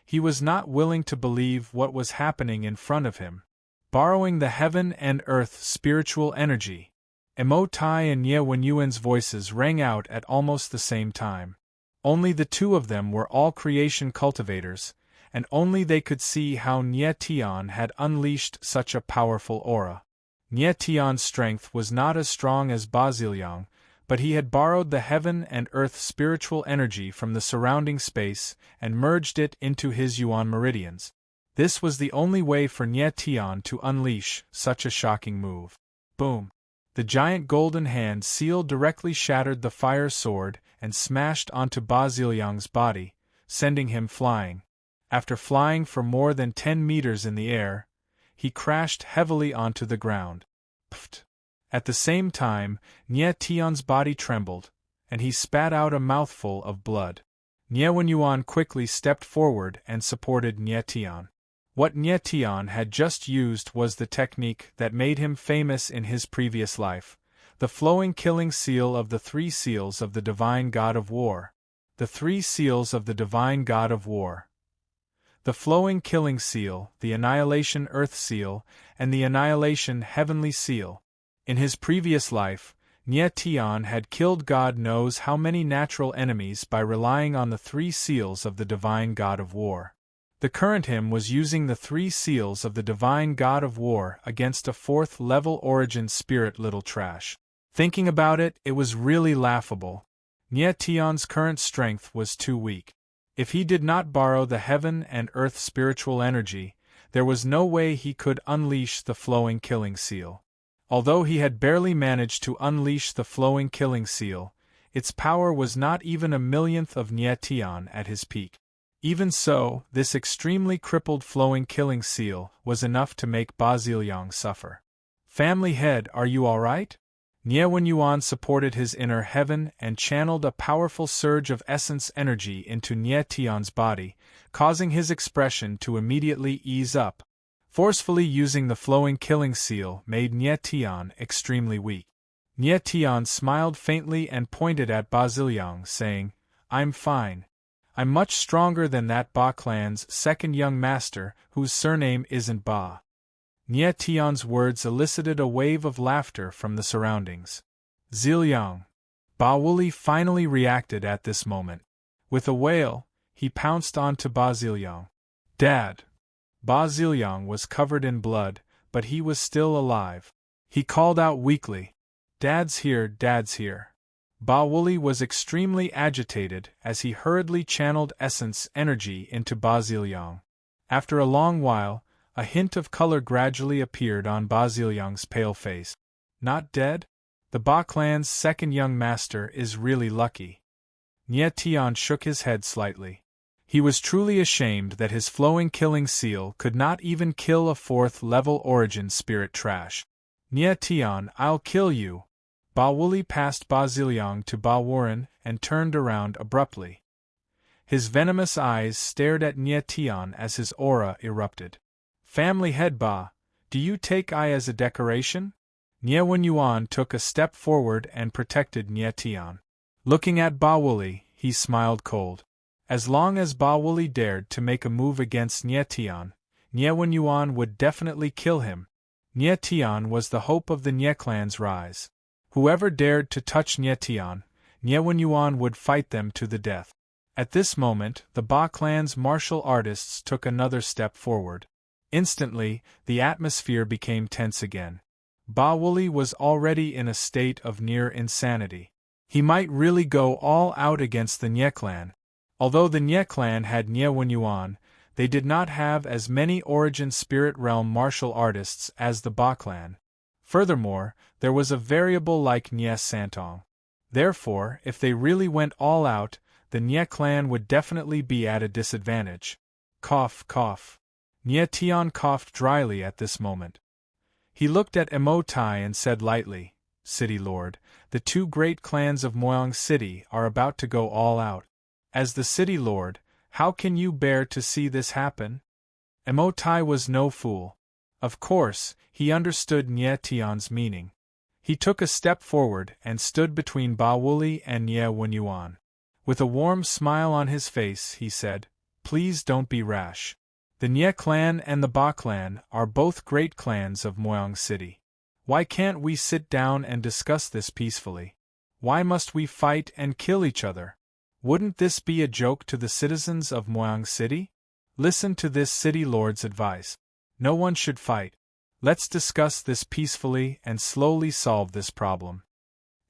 He was not willing to believe what was happening in front of him. Borrowing the heaven and earth spiritual energy, Emotai and Ye Wenyuan's voices rang out at almost the same time. Only the two of them were all creation cultivators, and only they could see how Nietion had unleashed such a powerful aura. Nietion's strength was not as strong as Baziliang, but he had borrowed the heaven and earth spiritual energy from the surrounding space and merged it into his Yuan meridians. This was the only way for Nietion to unleash such a shocking move. Boom! The giant golden hand seal directly shattered the fire sword and smashed onto Baziliang's body, sending him flying. After flying for more than 10 meters in the air, he crashed heavily onto the ground. Pft! At the same time, Nietion's body trembled, and he spat out a mouthful of blood. Nie Wenyuan quickly stepped forward and supported Nietion. What Nietion had just used was the technique that made him famous in his previous life, the flowing killing seal of the 3 seals of the divine god of war. The 3 seals of the divine god of war. The flowing killing seal, the annihilation earth seal, and the annihilation heavenly seal. In his previous life, Nietion had killed God knows how many natural enemies by relying on the 3 seals of the divine god of war. The current him was using the 3 seals of the divine god of war against a 4th-level origin spirit little trash. Thinking about it, it was really laughable. Nietion's current strength was too weak. If he did not borrow the heaven and earth spiritual energy, there was no way he could unleash the flowing killing seal. Although he had barely managed to unleash the flowing killing seal, its power was not even a millionth of Nietion at his peak. Even so, this extremely crippled flowing killing seal was enough to make Baziliang suffer. Family head, are you alright? Nie Wenyuan supported his inner heaven and channeled a powerful surge of essence energy into Nietion's body, causing his expression to immediately ease up. Forcefully using the flowing killing seal made Nietion extremely weak. Nietion smiled faintly and pointed at Baziliang, saying, "I'm fine. I'm much stronger than that Ba clan's second young master, whose surname isn't Ba." Nietion's words elicited a wave of laughter from the surroundings. Ziliang. Bawuli finally reacted at this moment. With a wail, he pounced onto Baziliang. "Dad!" Baziliang was covered in blood, but he was still alive. He called out weakly, "Dad's here, Dad's here." Bawuli was extremely agitated as he hurriedly channeled essence energy into Baziliang. After a long while, a hint of color gradually appeared on Baziliang's pale face. "Not dead? The Ba clan's second young master is really lucky." Nietion shook his head slightly. He was truly ashamed that his flowing killing seal could not even kill a 4th-level origin spirit trash. "Nietion, I'll kill you!" Bawuli passed Baziliang to Baworan and turned around abruptly. His venomous eyes stared at Nietion as his aura erupted. "Family head Ba, Do you take I as a decoration? Nye Wen Yuan took a step forward and protected Nye Tian. Looking at Ba Wuli, he smiled cold. As long as Ba Wuli dared to make a move against Nye Tian, Nye Wen Yuan would definitely kill him. Nye Tian was the hope of the Nye clan's rise. Whoever dared to touch Nye Tian, Nye Wen Yuan would fight them to the death. At this moment, the Ba clan's martial artists took another step forward. Instantly, the atmosphere became tense again. Ba Wuli was already in a state of near insanity. He might really go all out against the Nye clan. Although the Nye clan had Nye Wen Yuan, they did not have as many Origin Spirit Realm martial artists as the Ba clan. Furthermore, there was a variable like Nye Santong. Therefore, if they really went all out, the Nye clan would definitely be at a disadvantage. Cough, cough. Nye Tian coughed dryly at this moment. He looked at Emo Tai and said lightly, City Lord, the two great clans of Moyang City are about to go all out. As the City Lord, how can you bear to see this happen? Emo Tai was no fool. Of course, he understood Nye Tian's meaning. He took a step forward and stood between Ba Wuli and Nye Wen Yuan. With a warm smile on his face, he said, Please don't be rash. The Nye clan and the Ba clan are both great clans of Moyang City. Why can't we sit down and discuss this peacefully? Why must we fight and kill each other? Wouldn't this be a joke to the citizens of Moyang City? Listen to this city lord's advice. No one should fight. Let's discuss this peacefully and slowly solve this problem.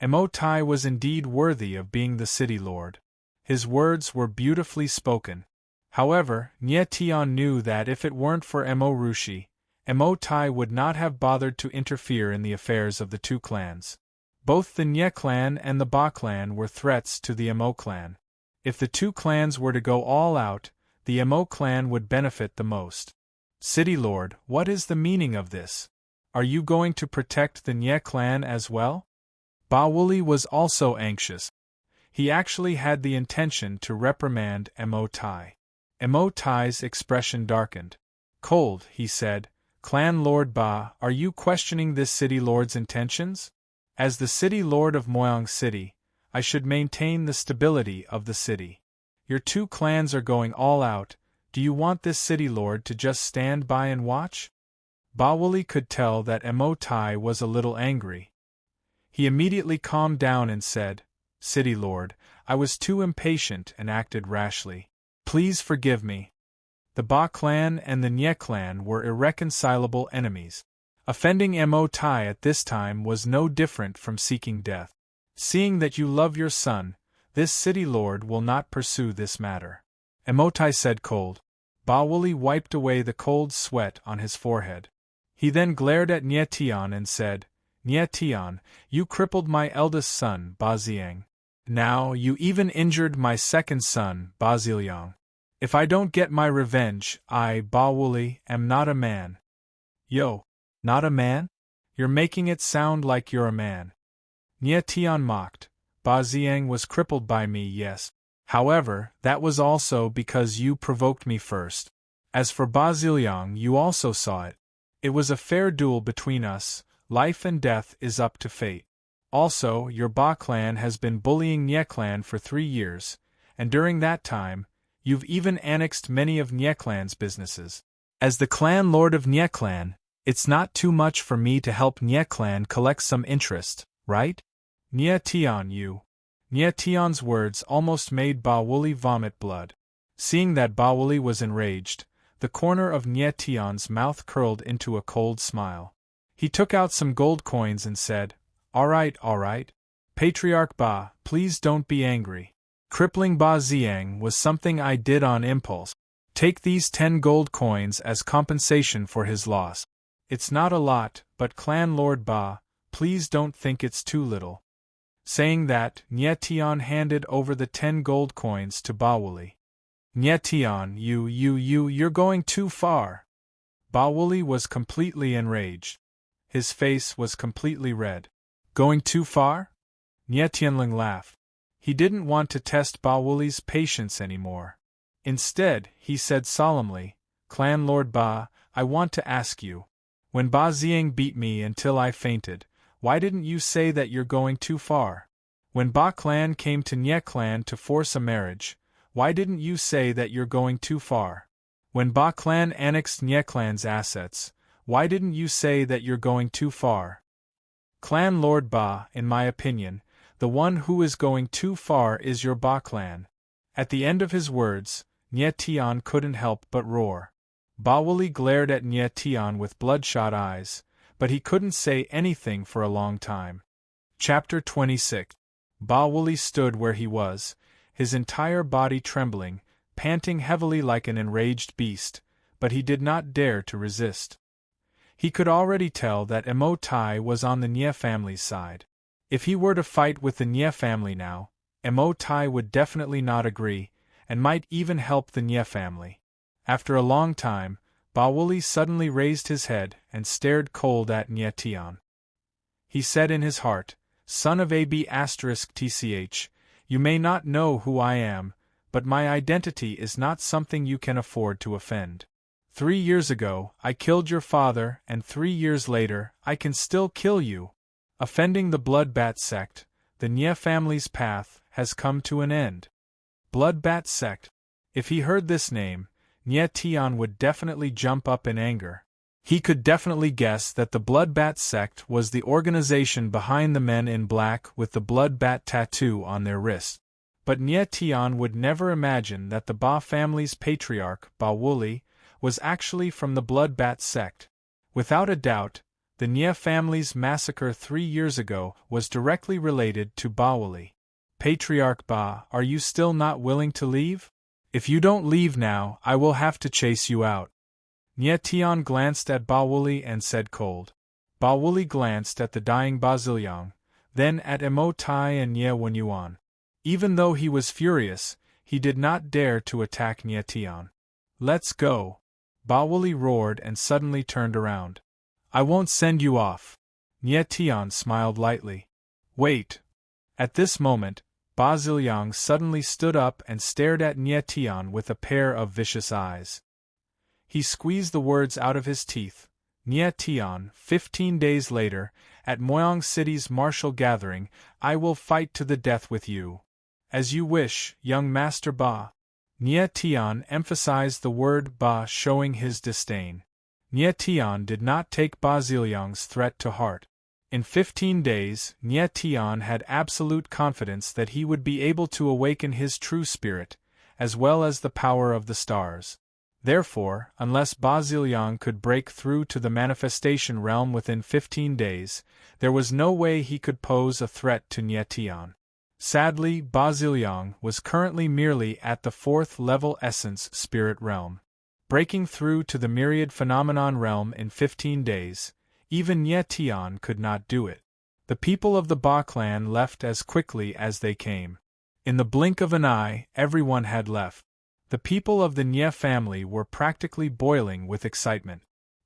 Emo Tai was indeed worthy of being the city lord. His words were beautifully spoken. However, Nye Tian knew that if it weren't for Emo Rushi, Emo Tai would not have bothered to interfere in the affairs of the two clans. Both the Nye clan and the Ba clan were threats to the Emo clan. If the two clans were to go all out, the Emo clan would benefit the most. City Lord, what is the meaning of this? Are you going to protect the Nye clan as well? Ba Wuli was also anxious. He actually had the intention to reprimand Emo Tai. Emo Tai's expression darkened. Cold, he said, Clan Lord Ba, are you questioning this city lord's intentions? As the city lord of Moyang City, I should maintain the stability of the city. Your two clans are going all out. Do you want this city lord to just stand by and watch? Ba Wuli could tell that Emo Tai was a little angry. He immediately calmed down and said, City Lord, I was too impatient and acted rashly. Please forgive me. The Ba clan and the Nye clan were irreconcilable enemies. Offending Emo Tai at this time was no different from seeking death. Seeing that you love your son, this city lord will not pursue this matter. Emo Tai said cold. Ba Wuli wiped away the cold sweat on his forehead. He then glared at Nye Tian and said, Nye Tian, you crippled my eldest son, Ba Ziang. Now you even injured my second son, Ba Ziliang. If I don't get my revenge, I, Ba Wuli, am not a man. Yo, not a man? You're making it sound like you're a man. Nye Tian mocked. Ba Ziang was crippled by me, yes. However, that was also because you provoked me first. As for Ba Ziliang, you also saw it. It was a fair duel between us. Life and death is up to fate. Also, your Ba clan has been bullying Nye clan for 3 years, and during that time, you've even annexed many of Nye clan's businesses. As the clan lord of Nye clan, it's not too much for me to help Nye clan collect some interest, right? Nye Tian, you. Nye Tian's words almost made Ba Wuli vomit blood. Seeing that Ba Wuli was enraged, the corner of Nye Tian's mouth curled into a cold smile. He took out some gold coins and said, all right. Patriarch Ba, please don't be angry. Crippling Ba Ziang was something I did on impulse. Take these 10 gold coins as compensation for his loss. It's not a lot, but Clan Lord Ba, please don't think it's too little. Saying that, Nye Tian handed over the 10 gold coins to Ba Wuli. Nye Tian, you're going too far. Ba Wuli was completely enraged. His face was completely red. Going too far? Nye Tianling laughed. He didn't want to test Ba Wuli's patience anymore. Instead, he said solemnly, Clan Lord Ba, I want to ask you, When Ba Xiang beat me until I fainted, why didn't you say that you're going too far? When Ba Clan came to Nye Clan to force a marriage, why didn't you say that you're going too far? When Ba Clan annexed Nye Clan's assets, why didn't you say that you're going too far? Clan Lord Ba, in my opinion, the one who is going too far is your Ba Clan. At the end of his words, Nye Tian couldn't help but roar. Ba Wuli glared at Nye Tian with bloodshot eyes, but he couldn't say anything for a long time. Chapter 26. Ba Wuli stood where he was, his entire body trembling, panting heavily like an enraged beast, but he did not dare to resist. He could already tell that Emo Tai was on the Nye family's side. If he were to fight with the Nye family now, Emo Tai would definitely not agree, and might even help the Nye family. After a long time, Ba Wuli suddenly raised his head and stared cold at Nye Tian. He said in his heart, "Son of AB*TCH, you may not know who I am, but my identity is not something you can afford to offend. 3 years ago, I killed your father, and 3 years later, I can still kill you. Offending the Bloodbat sect, the Nye family's path has come to an end." Bloodbat sect. If he heard this name, Nye Tian would definitely jump up in anger. He could definitely guess that the Bloodbat sect was the organization behind the men in black with the Bloodbat tattoo on their wrist. But Nye Tian would never imagine that the Ba family's patriarch, Ba Wuli, was actually from the Bloodbat sect. Without a doubt, the Nye family's massacre 3 years ago was directly related to Ba Wuli. Patriarch Ba, are you still not willing to leave? If you don't leave now, I will have to chase you out. Nye Tian glanced at Ba Wuli and said cold. Ba Wuli glanced at the dying Ba Ziliang, then at Emo Tai and Nye Wenyuan. Even though he was furious, he did not dare to attack Nye Tian. Let's go. Ba Wuli roared and suddenly turned around. I won't send you off. Nye Tian smiled lightly. Wait. At this moment, Ba Ziliang suddenly stood up and stared at Nye Tian with a pair of vicious eyes. He squeezed the words out of his teeth. Nye Tian, 15 days later, at Moyang City's martial gathering, I will fight to the death with you. As you wish, young Master Ba. Nye Tian emphasized the word Ba, showing his disdain. Nye Tian did not take Ba Ziliang's threat to heart. In 15 days, Nye Tian had absolute confidence that he would be able to awaken his true spirit, as well as the power of the stars. Therefore, unless Ba Ziliang could break through to the manifestation realm within 15 days, there was no way he could pose a threat to Nye Tian. Sadly, Ba Ziliang was currently merely at the 4th level essence spirit realm. Breaking through to the myriad phenomenon realm in 15 days, even Nye Tian could not do it. The people of the Ba clan left as quickly as they came. In the blink of an eye, everyone had left. The people of the Nye family were practically boiling with excitement.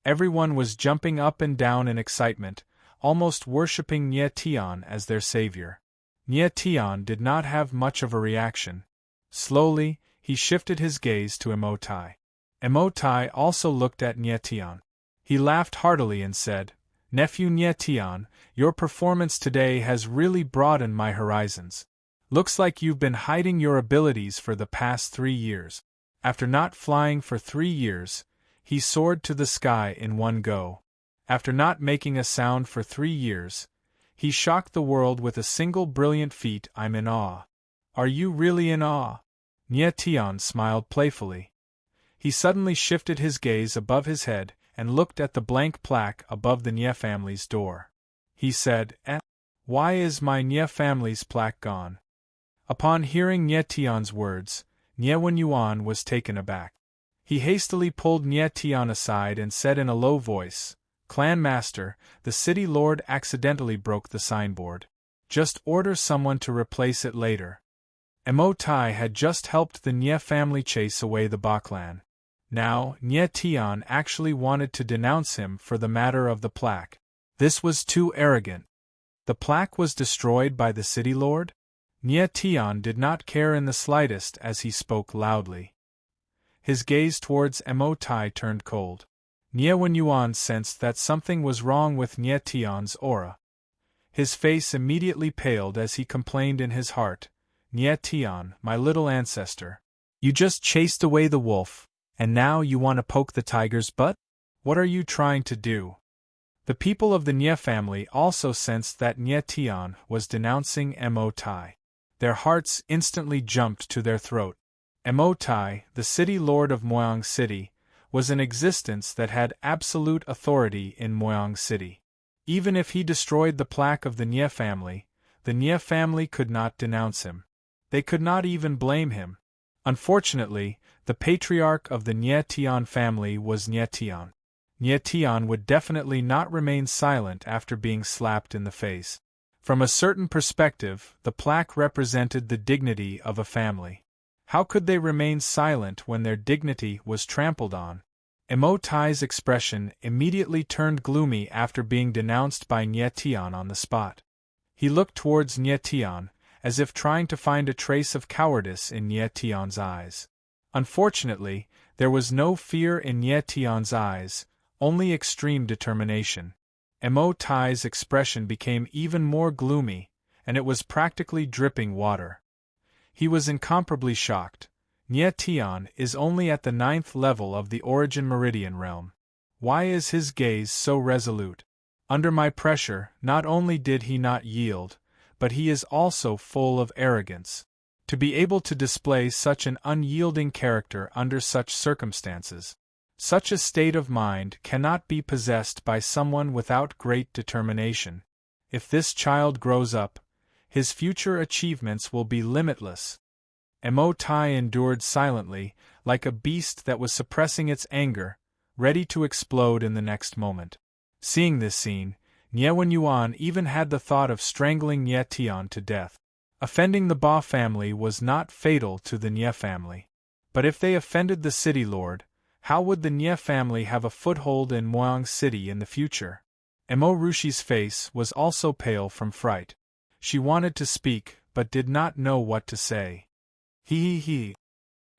Everyone was jumping up and down in excitement, almost worshipping Nye Tian as their savior. Nye Tian did not have much of a reaction. Slowly, he shifted his gaze to Emo Tai. Emo Tai also looked at Nye Tian. He laughed heartily and said, "Nephew Nye Tian, your performance today has really broadened my horizons. Looks like you've been hiding your abilities for the past 3 years." After not flying for 3 years, he soared to the sky in one go. After not making a sound for 3 years, he shocked the world with a single brilliant feat. I'm in awe. Are you really in awe? Nye Tian smiled playfully. He suddenly shifted his gaze above his head and looked at the blank plaque above the Nye family's door. He said, Why is my Nye family's plaque gone?" Upon hearing Nye Tian's words, Nye Wenyuan was taken aback. He hastily pulled Nye Tian aside and said in a low voice, "Clan Master, the city lord accidentally broke the signboard. Just order someone to replace it later." Emo Tai had just helped the Nye family chase away the Ba clan. Now, Nye Tian actually wanted to denounce him for the matter of the plaque. This was too arrogant. The plaque was destroyed by the city lord? Nye Tian did not care in the slightest as he spoke loudly. His gaze towards Emo Tai turned cold. Nie Yuan sensed that something was wrong with Nie Tian's aura. His face immediately paled as he complained in his heart, Nie Tian, my little ancestor. You just chased away the wolf, and now you want to poke the tiger's butt? What are you trying to do? The people of the Nie family also sensed that Nie Tian was denouncing Mo Tai. Their hearts instantly jumped to their throat. Mo Tai, the city lord of Moyang City, was an existence that had absolute authority in Moyang City. Even if he destroyed the plaque of the Nie family could not denounce him. They could not even blame him. Unfortunately, the patriarch of the Nie Tian family was Nie Tian. Nie Tian would definitely not remain silent after being slapped in the face. From a certain perspective, the plaque represented the dignity of a family. How could they remain silent when their dignity was trampled on? Mo Tai's expression immediately turned gloomy after being denounced by Nie Tian on the spot. He looked towards Nie Tian, as if trying to find a trace of cowardice in Nie Tian's eyes. Unfortunately, there was no fear in Nie Tian's eyes, only extreme determination. Mo Tai's expression became even more gloomy, and it was practically dripping water. He was incomparably shocked. Nie Tian is only at the 9th level of the Origin Meridian realm. Why is his gaze so resolute? Under my pressure, not only did he not yield, but he is also full of arrogance. To be able to display such an unyielding character under such circumstances. Such a state of mind cannot be possessed by someone without great determination. If this child grows up, his future achievements will be limitless. Mo Tai endured silently, like a beast that was suppressing its anger, ready to explode in the next moment. Seeing this scene, Nie Yuan even had the thought of strangling Nie Tian to death. Offending the Ba family was not fatal to the Nie family. But if they offended the city lord, how would the Nie family have a foothold in Moyang City in the future? Mo Rushi's face was also pale from fright. She wanted to speak, but did not know what to say. He.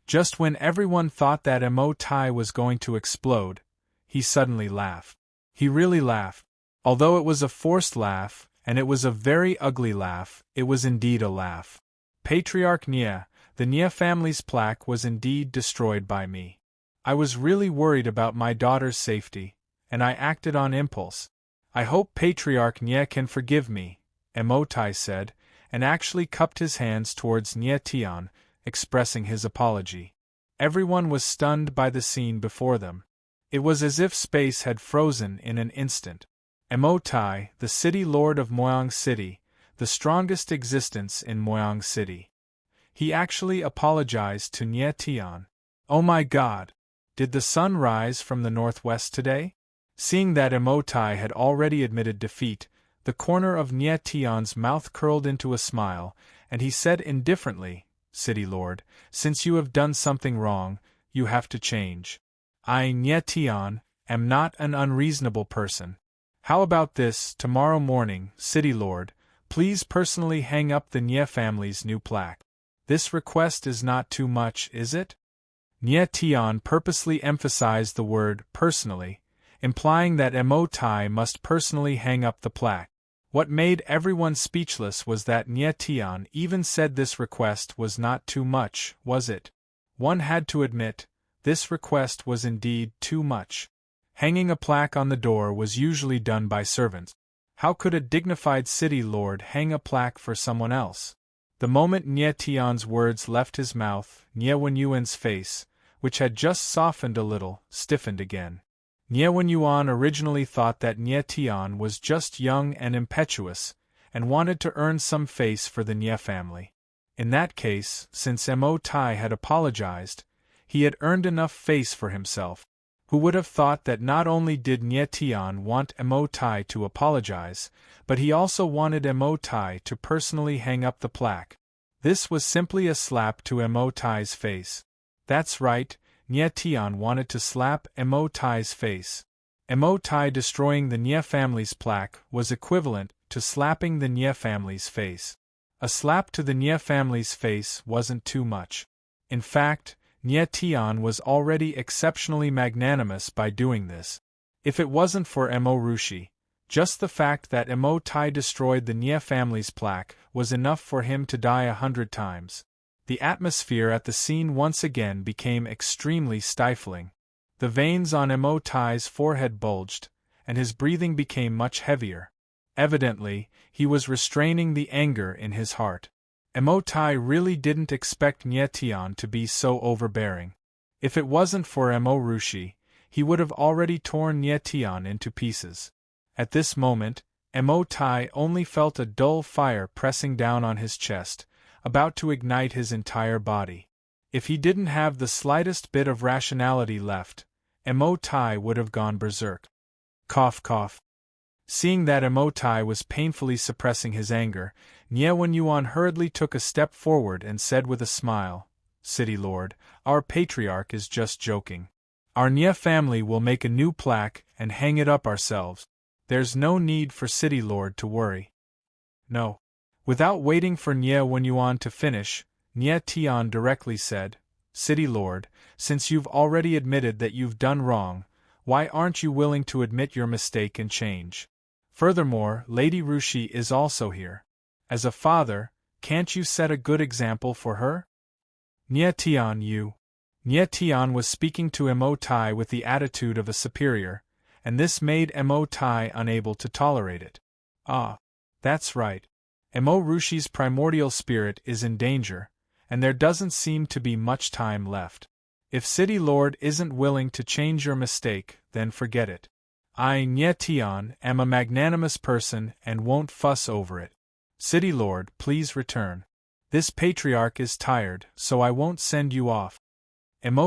Just when everyone thought that Mo Tai was going to explode, he suddenly laughed. He really laughed. Although it was a forced laugh, and it was a very ugly laugh, it was indeed a laugh. Patriarch Nie, the Nie family's plaque was indeed destroyed by me. I was really worried about my daughter's safety, and I acted on impulse. I hope Patriarch Nie can forgive me, Mo Tai said, and actually cupped his hands towards Nie Tian, expressing his apology. Everyone was stunned by the scene before them. It was as if space had frozen in an instant. Mo Tai, the city lord of Moyang City, the strongest existence in Moyang City. He actually apologized to Nie Tian. Oh my God! Did the sun rise from the northwest today? Seeing that Mo Tai had already admitted defeat, the corner of Nie Tian's mouth curled into a smile, and he said indifferently, City Lord, since you have done something wrong, you have to change. I, Nie Tian, am not an unreasonable person. How about this, tomorrow morning, City Lord, please personally hang up the Nie family's new plaque. This request is not too much, is it? Nie Tian purposely emphasized the word personally, implying that Mo Tai must personally hang up the plaque. What made everyone speechless was that Nie Tian even said this request was not too much, was it? One had to admit, this request was indeed too much. Hanging a plaque on the door was usually done by servants. How could a dignified city lord hang a plaque for someone else? The moment Nie Tian's words left his mouth, Nie Yuan's face, which had just softened a little, stiffened again. Nie Yuan originally thought that Nie Tian was just young and impetuous, and wanted to earn some face for the Nie family. In that case, since Mo Tai had apologized, he had earned enough face for himself. Who would have thought that not only did Nie Tian want Mo Tai to apologize, but he also wanted Mo Tai to personally hang up the plaque. This was simply a slap to Mo Tai's face. That's right, Nie Tian wanted to slap Mo Tai's face. Mo Tai destroying the Nie family's plaque was equivalent to slapping the Nie family's face. A slap to the Nie family's face wasn't too much. In fact, Nie Tian was already exceptionally magnanimous by doing this. If it wasn't for Rushi, just the fact that Tai destroyed the Nia family's plaque was enough for him to die 100 times. The atmosphere at the scene once again became extremely stifling. The veins on Tai's forehead bulged, and his breathing became much heavier. Evidently, he was restraining the anger in his heart. Tai really didn't expect Nye Tian to be so overbearing. If it wasn't for Rushi, he would have already torn Nye Tian into pieces. At this moment, Tai only felt a dull fire pressing down on his chest, about to ignite his entire body. If he didn't have the slightest bit of rationality left, Tai would have gone berserk. Cough cough. Seeing that Tai was painfully suppressing his anger, Nye Yuan hurriedly took a step forward and said with a smile, "City Lord, our patriarch is just joking. Our Nye family will make a new plaque and hang it up ourselves. There's no need for City Lord to worry." No. Without waiting for Nye Yuan to finish, Nye Tian directly said, "City Lord, since you've already admitted that you've done wrong, why aren't you willing to admit your mistake and change? Furthermore, Lady Rushi is also here. As a father, can't you set a good example for her?" Nye Tian Nye Tian was speaking to Tai with the attitude of a superior, and this made Tai unable to tolerate it. Ah, that's right. Rushi's primordial spirit is in danger, and there doesn't seem to be much time left. If City Lord isn't willing to change your mistake, then forget it. I, Nye Tian, am a magnanimous person and won't fuss over it. City Lord, please return. This patriarch is tired, so I won't send you off.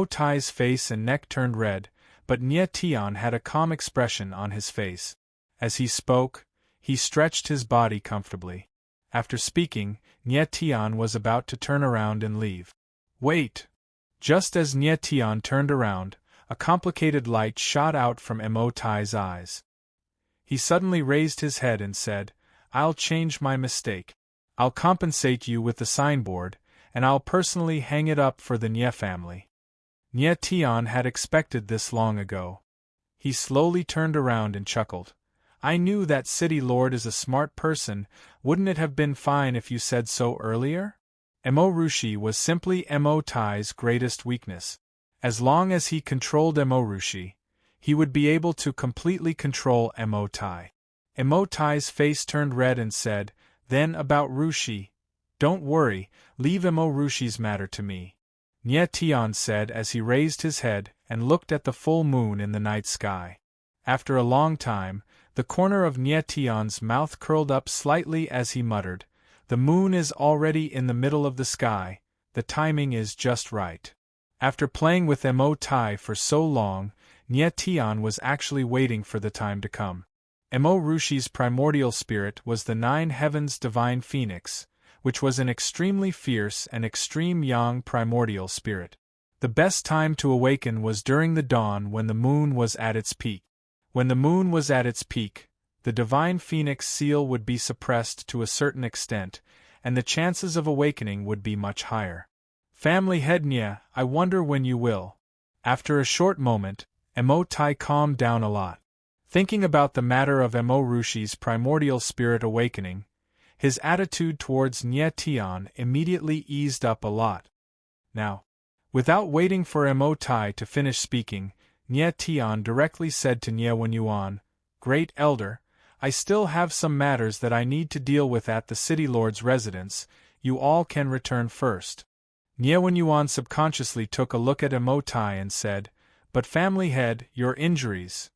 Tai's face and neck turned red, but Nye Tian had a calm expression on his face. As he spoke, he stretched his body comfortably. After speaking, Nye Tian was about to turn around and leave. Wait! Just as Nye Tian turned around, a complicated light shot out from Tai's eyes. He suddenly raised his head and said, "I'll change my mistake. I'll compensate you with the signboard, and I'll personally hang it up for the Nye family." Nye Tian had expected this long ago. He slowly turned around and chuckled. "I knew that City Lord is a smart person. Wouldn't it have been fine if you said so earlier?" Rushi was simply Tai's greatest weakness. As long as he controlled Rushi, he would be able to completely control Tai. Tai's face turned red and said, "Then about Rushi, don't worry, leave Rushi's matter to me," Nye Tian said as he raised his head and looked at the full moon in the night sky. After a long time, the corner of Nye Tian's mouth curled up slightly as he muttered, "The moon is already in the middle of the sky, the timing is just right." After playing with Tai for so long, Nye Tian was actually waiting for the time to come. Rushi's primordial spirit was the 9 heavens divine phoenix, which was an extremely fierce and extreme yang primordial spirit. The best time to awaken was during the dawn when the moon was at its peak. When the moon was at its peak, the divine phoenix seal would be suppressed to a certain extent, and the chances of awakening would be much higher. Family head Nye, I wonder when you will. After a short moment, Tai calmed down a lot. Thinking about the matter of Rushi's primordial spirit awakening, his attitude towards Nye Tian immediately eased up a lot. Now, without waiting for Tai to finish speaking, Nye Tian directly said to Nye Yuan, "Great Elder, I still have some matters that I need to deal with at the City Lord's residence. You all can return first." Nye Yuan subconsciously took a look at Tai and said, "But family head, your injuries."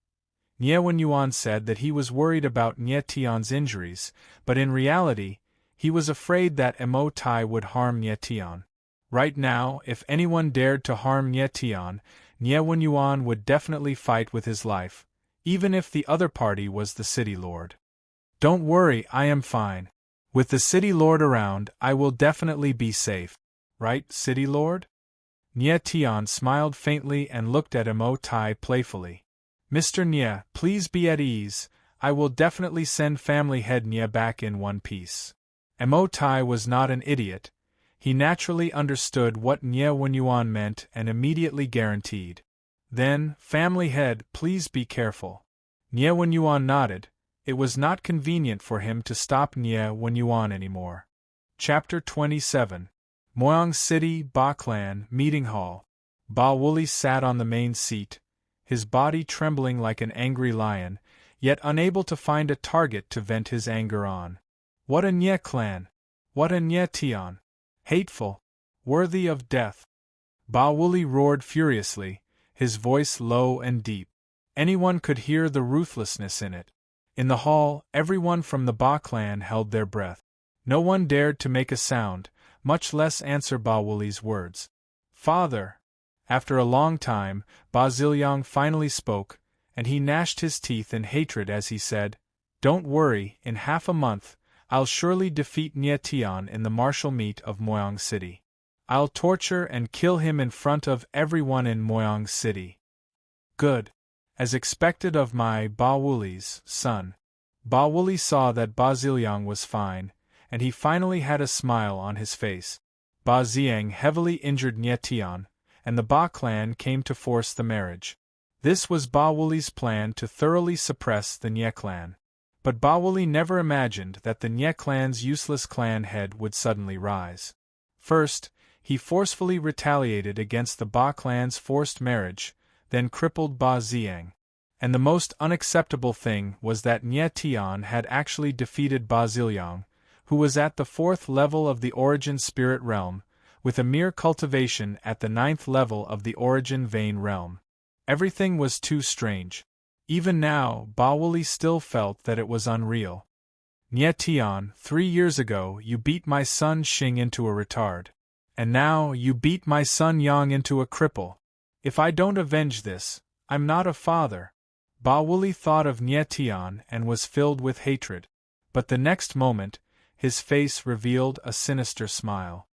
Nye Yuan said that he was worried about Nye Tian's injuries, but in reality, he was afraid that Tai would harm Nye Tian. Right now, if anyone dared to harm Nye Tian, Nye Yuan would definitely fight with his life, even if the other party was the City Lord. "Don't worry, I am fine. With the City Lord around, I will definitely be safe. Right, City Lord?" Nye Tian smiled faintly and looked at Tai playfully. "Mr. Nye, please be at ease, I will definitely send family head Nye back in one piece." Tai was not an idiot. He naturally understood what Nye Yuan meant and immediately guaranteed. "Then, family head, please be careful. Nye Wenyuan nodded. It was not convenient for him to stop Nye Wenyuan anymore. Chapter 27. Moyang City Ba Clan Meeting Hall. Ba Wooly sat on the main seat, his body trembling like an angry lion, yet unable to find a target to vent his anger on. What a Nye clan! What a Nye Tian! Hateful! Worthy of death! Ba Wooly roared furiously, his voice low and deep. Anyone could hear the ruthlessness in it. In the hall, everyone from the Ba clan held their breath. No one dared to make a sound, much less answer Ba Wooly's words. Father! After a long time, Ba Ziliang finally spoke, and he gnashed his teeth in hatred as he said, "Don't worry, in half a month, I'll surely defeat Nye Tian in the martial meet of Moyang City. I'll torture and kill him in front of everyone in Moyang City." Good. As expected of my Ba Wooly's son. Ba Wooly saw that Ba Ziliang was fine, and he finally had a smile on his face. Ba Ziang heavily injured Nye Tian, and the Ba clan came to force the marriage. This was Ba Wooly's plan to thoroughly suppress the Nye clan. But Ba Wooly never imagined that the Nye clan's useless clan head would suddenly rise. First, he forcefully retaliated against the Ba clan's forced marriage, then crippled Ba Ziang. And the most unacceptable thing was that Nye Tian had actually defeated Ba Ziliang, who was at the 4th level of the Origin Spirit Realm, with a mere cultivation at the 9th level of the Origin Vein Realm. Everything was too strange. Even now, Ba Wooly still felt that it was unreal. Nye Tian, 3 years ago you beat my son Xing into a retard. And now you beat my son Yang into a cripple. If I don't avenge this, I'm not a father. Ba Wooly thought of Nye Tian and was filled with hatred. But the next moment, his face revealed a sinister smile.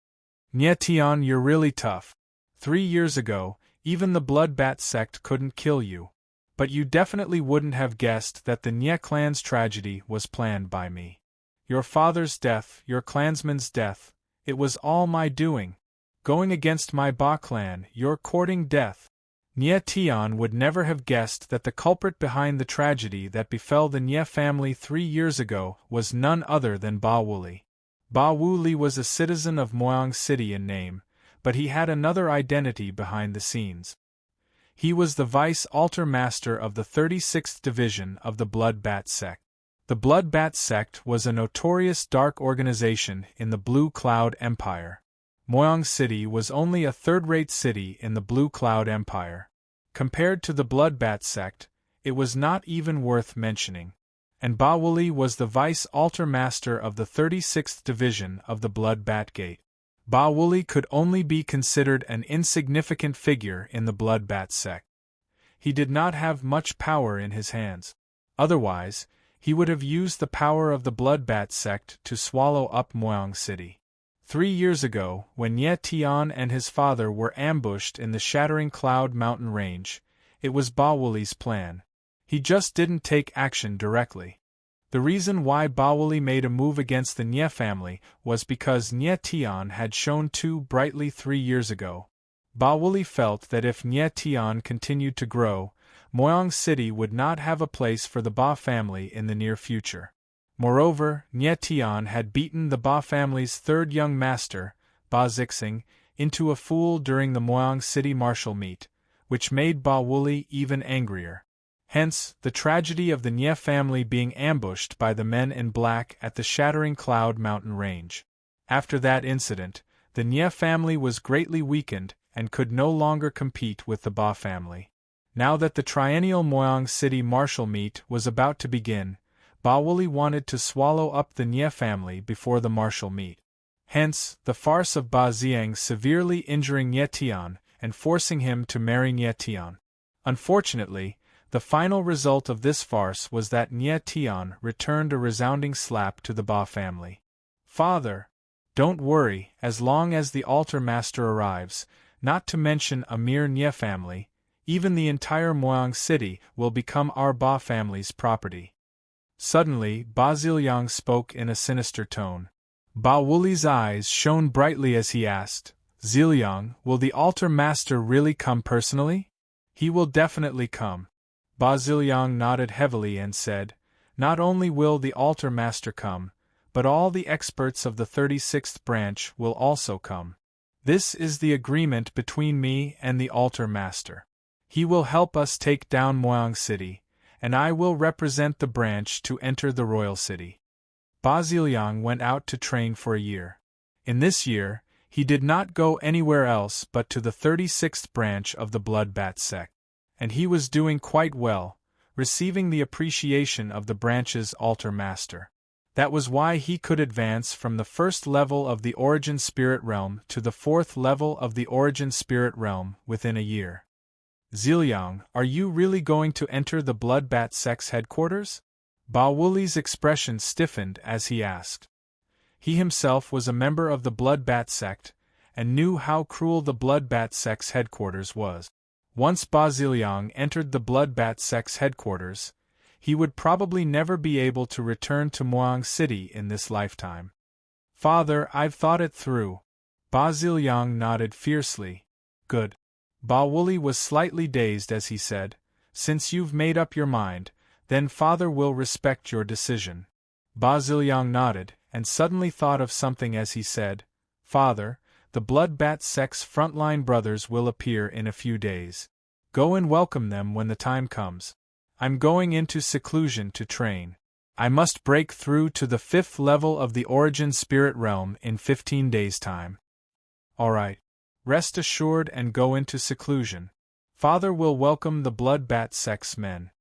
Nye Tian, you're really tough. 3 years ago, even the Bloodbat sect couldn't kill you. But you definitely wouldn't have guessed that the Nye clan's tragedy was planned by me. Your father's death, your clansman's death, it was all my doing. Going against my Ba clan, you're courting death. Nye Tian would never have guessed that the culprit behind the tragedy that befell the Nye family 3 years ago was none other than Ba Wooly. Ba Wooly was a citizen of Moyang City in name, but he had another identity behind the scenes. He was the Vice-Altar Master of the 36th Division of the Bloodbat sect. The Bloodbat sect was a notorious dark organization in the Blue Cloud Empire. Moyang City was only a third-rate city in the Blue Cloud Empire. Compared to the Bloodbat sect, it was not even worth mentioning. And Ba Wooly was the Vice-Altar Master of the 36th Division of the Bloodbat Gate. Ba Wooly could only be considered an insignificant figure in the Bloodbat sect. He did not have much power in his hands. Otherwise, he would have used the power of the Bloodbat sect to swallow up Moyang City. 3 years ago, when Nye Tian and his father were ambushed in the Shattering Cloud mountain range, it was Ba Wooly's plan. He just didn't take action directly. The reason why Ba Wooly made a move against the Nye family was because Nye Tian had shone too brightly 3 years ago. Ba Wooly felt that if Nye Tian continued to grow, Moyang City would not have a place for the Ba family in the near future. Moreover, Nye Tian had beaten the Ba family's third young master, Ba Zixing, into a fool during the Moyang City martial meet, which made Ba Wooly even angrier. Hence, the tragedy of the Nye family being ambushed by the men in black at the Shattering Cloud mountain range. After that incident, the Nye family was greatly weakened and could no longer compete with the Ba family. Now that the triennial Moyang City martial meet was about to begin, Ba Wooly wanted to swallow up the Nye family before the martial meet. Hence, the farce of Ba Ziang severely injuring Nye Tian and forcing him to marry Nye Tian. Unfortunately, the final result of this farce was that Nye Tian returned a resounding slap to the Ba family. Father, don't worry, as long as the altar master arrives, not to mention a mere Nye family, even the entire Moyang City will become our Ba family's property. Suddenly, Ba Ziliang spoke in a sinister tone. Ba Wooly's eyes shone brightly as he asked, Ziliang, will the altar master really come personally? He will definitely come. Ba Ziliang nodded heavily and said, "Not only will the altar master come, but all the experts of the 36th branch will also come. This is the agreement between me and the altar master. He will help us take down Moyang City, and I will represent the branch to enter the royal city." Ba Ziliang went out to train for a year. In this year, he did not go anywhere else but to the 36th branch of the Blood Bat sect. And he was doing quite well, receiving the appreciation of the branch's altar master. That was why he could advance from the first level of the Origin Spirit Realm to the fourth level of the Origin Spirit Realm within a year. "Ziliang, are you really going to enter the Blood Bat sect's headquarters?" Ba Wuli's expression stiffened as he asked. He himself was a member of the Blood Bat sect, and knew how cruel the Blood Bat sect's headquarters was. Once Ba Ziliang entered the Blood Bat sect's headquarters, he would probably never be able to return to Moyang City in this lifetime. "Father, I've thought it through." Ba Ziliang nodded fiercely. "Good." Ba Wuli was slightly dazed as he said, "Since you've made up your mind, then Father will respect your decision." Ba Ziliang nodded, and suddenly thought of something as he said, "Father, the Blood Bat sect's frontline brothers will appear in a few days. Go and welcome them when the time comes. I'm going into seclusion to train. I must break through to the 5th level of the Origin Spirit Realm in 15 days' time." "All right. Rest assured and go into seclusion. Father will welcome the Blood Bat sect's men."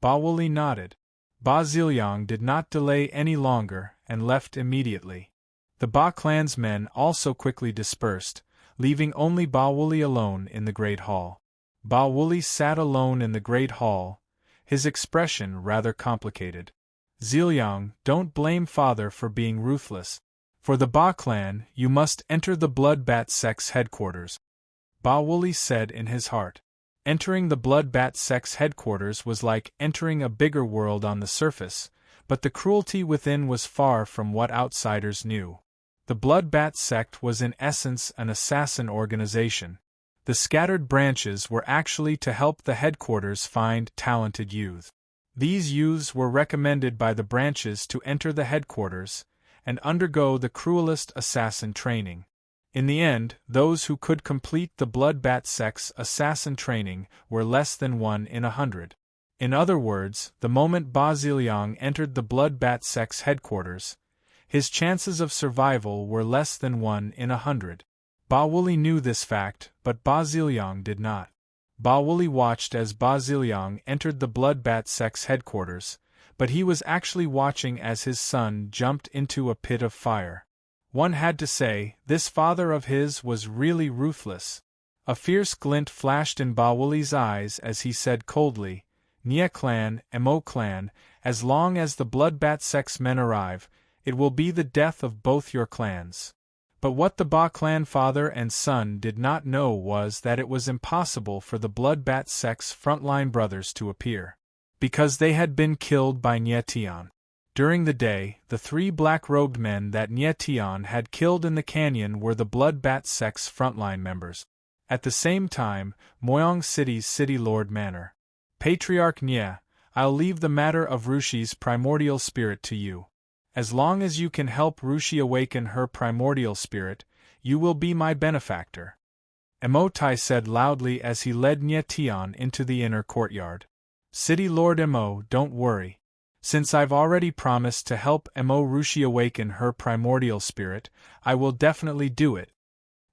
Ba Wuli nodded. Ba Ziliang did not delay any longer and left immediately. The Ba clan's men also quickly dispersed, leaving only Ba Wuli alone in the Great Hall. Ba Wuli sat alone in the Great Hall, his expression rather complicated. "Ziliang, don't blame Father for being ruthless. For the Ba clan, you must enter the Blood Bat sect's headquarters," Ba Wuli said in his heart. Entering the Blood Bat sect's headquarters was like entering a bigger world on the surface, but the cruelty within was far from what outsiders knew. The Blood Bat sect was in essence an assassin organization. The scattered branches were actually to help the headquarters find talented youth. These youths were recommended by the branches to enter the headquarters and undergo the cruelest assassin training. In the end, those who could complete the Blood Bat sect's assassin training were less than 1 in 100. In other words, the moment Ba Ziliang entered the Blood Bat sect's headquarters, his chances of survival were less than 1 in 100. Ba Wuli knew this fact, but Ba Ziliang did not. Ba Wuli watched as Ba Ziliang entered the Blood Bat sect's headquarters, but he was actually watching as his son jumped into a pit of fire. One had to say, this father of his was really ruthless. A fierce glint flashed in Ba Wuli's eyes as he said coldly, "Nye clan, Mo clan, as long as the Blood Bat sect's men arrive, it will be the death of both your clans." But what the Ba clan father and son did not know was that it was impossible for the Blood Bat sect's frontline brothers to appear, because they had been killed by Nye Tian. During the day, the 3 black-robed men that Nye Tian had killed in the canyon were the Blood Bat sect's frontline members. At the same time, Moyang City's City Lord Manor. "Patriarch Nye, I'll leave the matter of Rushi's primordial spirit to you. As long as you can help Rushi awaken her primordial spirit, you will be my benefactor," Emotai said loudly as he led Nye Tian into the inner courtyard. "City Lord Emo, don't worry. Since I've already promised to help Emo Rushi awaken her primordial spirit, I will definitely do it."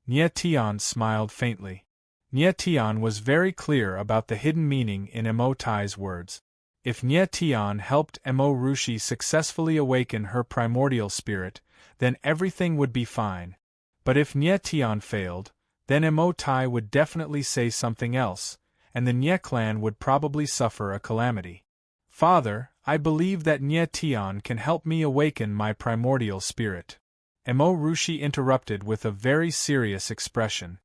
Nye Tian smiled faintly. Nye Tian was very clear about the hidden meaning in Emotai's words. If Nye Tian helped Emo Rushi successfully awaken her primordial spirit, then everything would be fine. But if Nye Tian failed, then Emotai would definitely say something else, and the Nye clan would probably suffer a calamity. "Father, I believe that Nye Tian can help me awaken my primordial spirit," Emo Rushi interrupted with a very serious expression.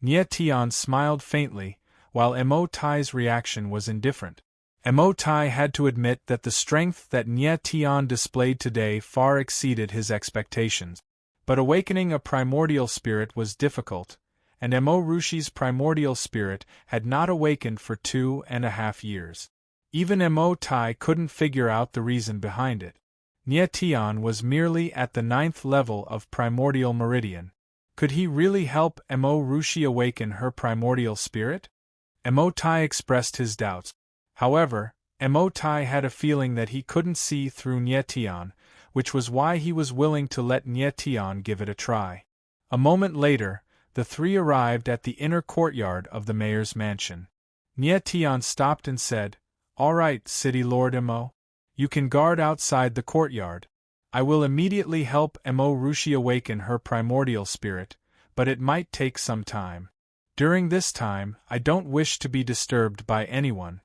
Nye Tian smiled faintly, while Emotai's reaction was indifferent. Emotai had to admit that the strength that Nye Tian displayed today far exceeded his expectations. But awakening a primordial spirit was difficult, and Emo Rushi's primordial spirit had not awakened for 2.5 years. Even Mo Tai couldn't figure out the reason behind it. Nye Tian was merely at the 9th level of primordial meridian. Could he really help Mo Rushi awaken her primordial spirit? Mo Tai expressed his doubts. However, Mo Tai had a feeling that he couldn't see through Nye Tian, which was why he was willing to let Nye Tian give it a try. A moment later, the three arrived at the inner courtyard of the mayor's mansion. Nye Tian stopped and said, "All right, City Lord Mo. You can guard outside the courtyard. I will immediately help Mo Rushi awaken her primordial spirit, but it might take some time. During this time, I don't wish to be disturbed by anyone."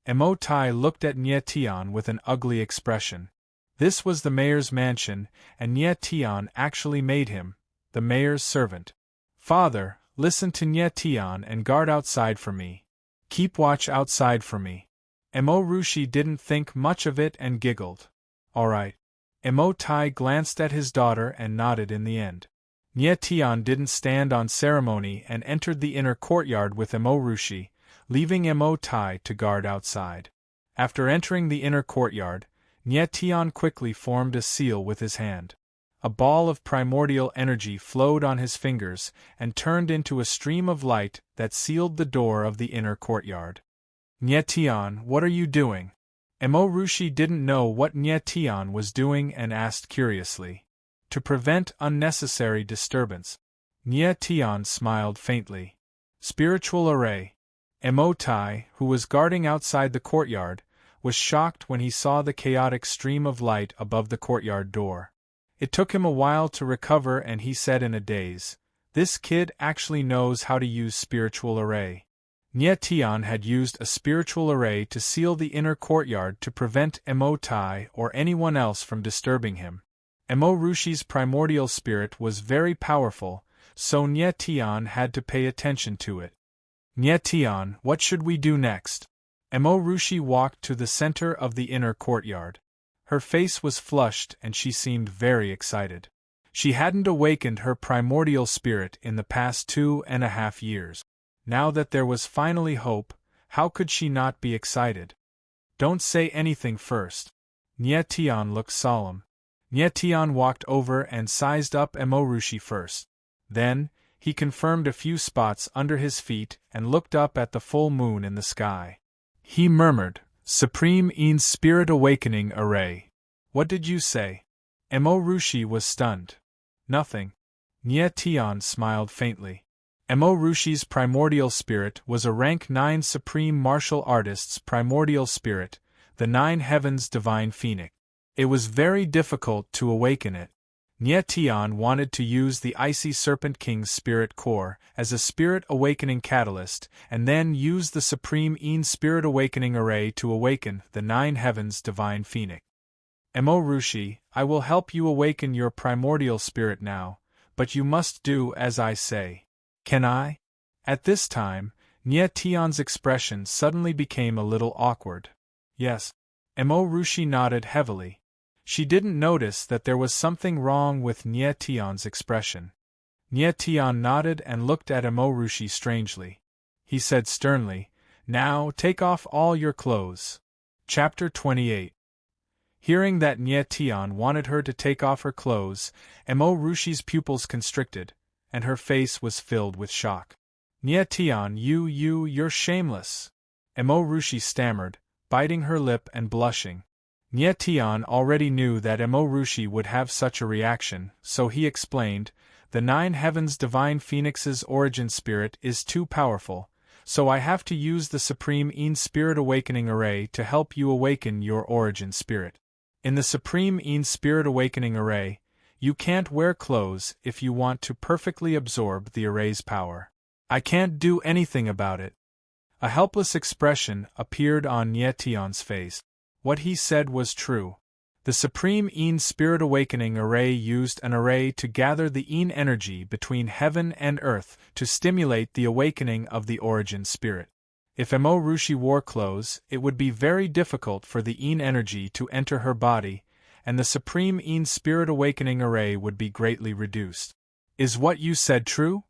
Mo Tai looked at Nye Tian with an ugly expression. This was the mayor's mansion, and Nye Tian actually made him the mayor's servant. "Father, listen to Nye Tian and guard outside for me. Keep watch outside for me." Mo Rushi didn't think much of it and giggled. "All right." Mo Tai glanced at his daughter and nodded in the end. Nye Tian didn't stand on ceremony and entered the inner courtyard with Mo Rushi, leaving Mo Tai to guard outside. After entering the inner courtyard, Nye Tian quickly formed a seal with his hand. A ball of primordial energy flowed on his fingers and turned into a stream of light that sealed the door of the inner courtyard. "Nye Tian, what are you doing?" Mo Rushi didn't know what Nye Tian was doing and asked curiously. "To prevent unnecessary disturbance." Nye Tian smiled faintly. "Spiritual array." Mo Tai, who was guarding outside the courtyard, was shocked when he saw the chaotic stream of light above the courtyard door. It took him a while to recover and he said in a daze, "This kid actually knows how to use spiritual array." Nye Tian had used a spiritual array to seal the inner courtyard to prevent Mo Tai or anyone else from disturbing him. Mo Rushi's primordial spirit was very powerful, so Nye Tian had to pay attention to it. "Nye Tian, what should we do next?" Mo Rushi walked to the center of the inner courtyard. Her face was flushed and she seemed very excited. She hadn't awakened her primordial spirit in the past 2.5 years. Now that there was finally hope, how could she not be excited? "Don't say anything first." Nye Tian looked solemn. Nye Tian walked over and sized up Mo Rushi first. Then, he confirmed a few spots under his feet and looked up at the full moon in the sky. He murmured, "Supreme Een Spirit Awakening Array." "What did you say?" Mo Rushi was stunned. "Nothing." Nye Tian smiled faintly. Mo Rushi's primordial spirit was a rank 9 supreme martial artist's primordial spirit, the 9 heavens divine phoenix. It was very difficult to awaken it. Nye Tian wanted to use the Icy Serpent King's spirit core as a spirit awakening catalyst and then use the Supreme Een Spirit Awakening Array to awaken the 9 heavens divine phoenix. "Mo Rushi, I will help you awaken your primordial spirit now, but you must do as I say." "Can I?" At this time, Nye Tian's expression suddenly became a little awkward. "Yes." Mo Rushi nodded heavily. She didn't notice that there was something wrong with Nye Tian's expression. Nye Tian nodded and looked at Mo Rushi strangely. He said sternly, "Now take off all your clothes." Chapter 28. Hearing that Nye Tian wanted her to take off her clothes, Mo Rushi's pupils constricted, and her face was filled with shock. "Nye Tian, you're shameless." Mo Rushi stammered, biting her lip and blushing. Nye Tian already knew that Mo Rushi would have such a reaction, so he explained, "The 9 heavens divine phoenix's origin spirit is too powerful, so I have to use the Supreme Een Spirit Awakening Array to help you awaken your origin spirit. In the Supreme Een Spirit Awakening Array, you can't wear clothes if you want to perfectly absorb the array's power. I can't do anything about it." A helpless expression appeared on Nye Tian's face. What he said was true. The Supreme Een Spirit Awakening Array used an array to gather the Een energy between heaven and earth to stimulate the awakening of the origin spirit. If Mo Rushi wore clothes, it would be very difficult for the Een energy to enter her body, and the Supreme Een Spirit Awakening Array would be greatly reduced. "Is what you said true?"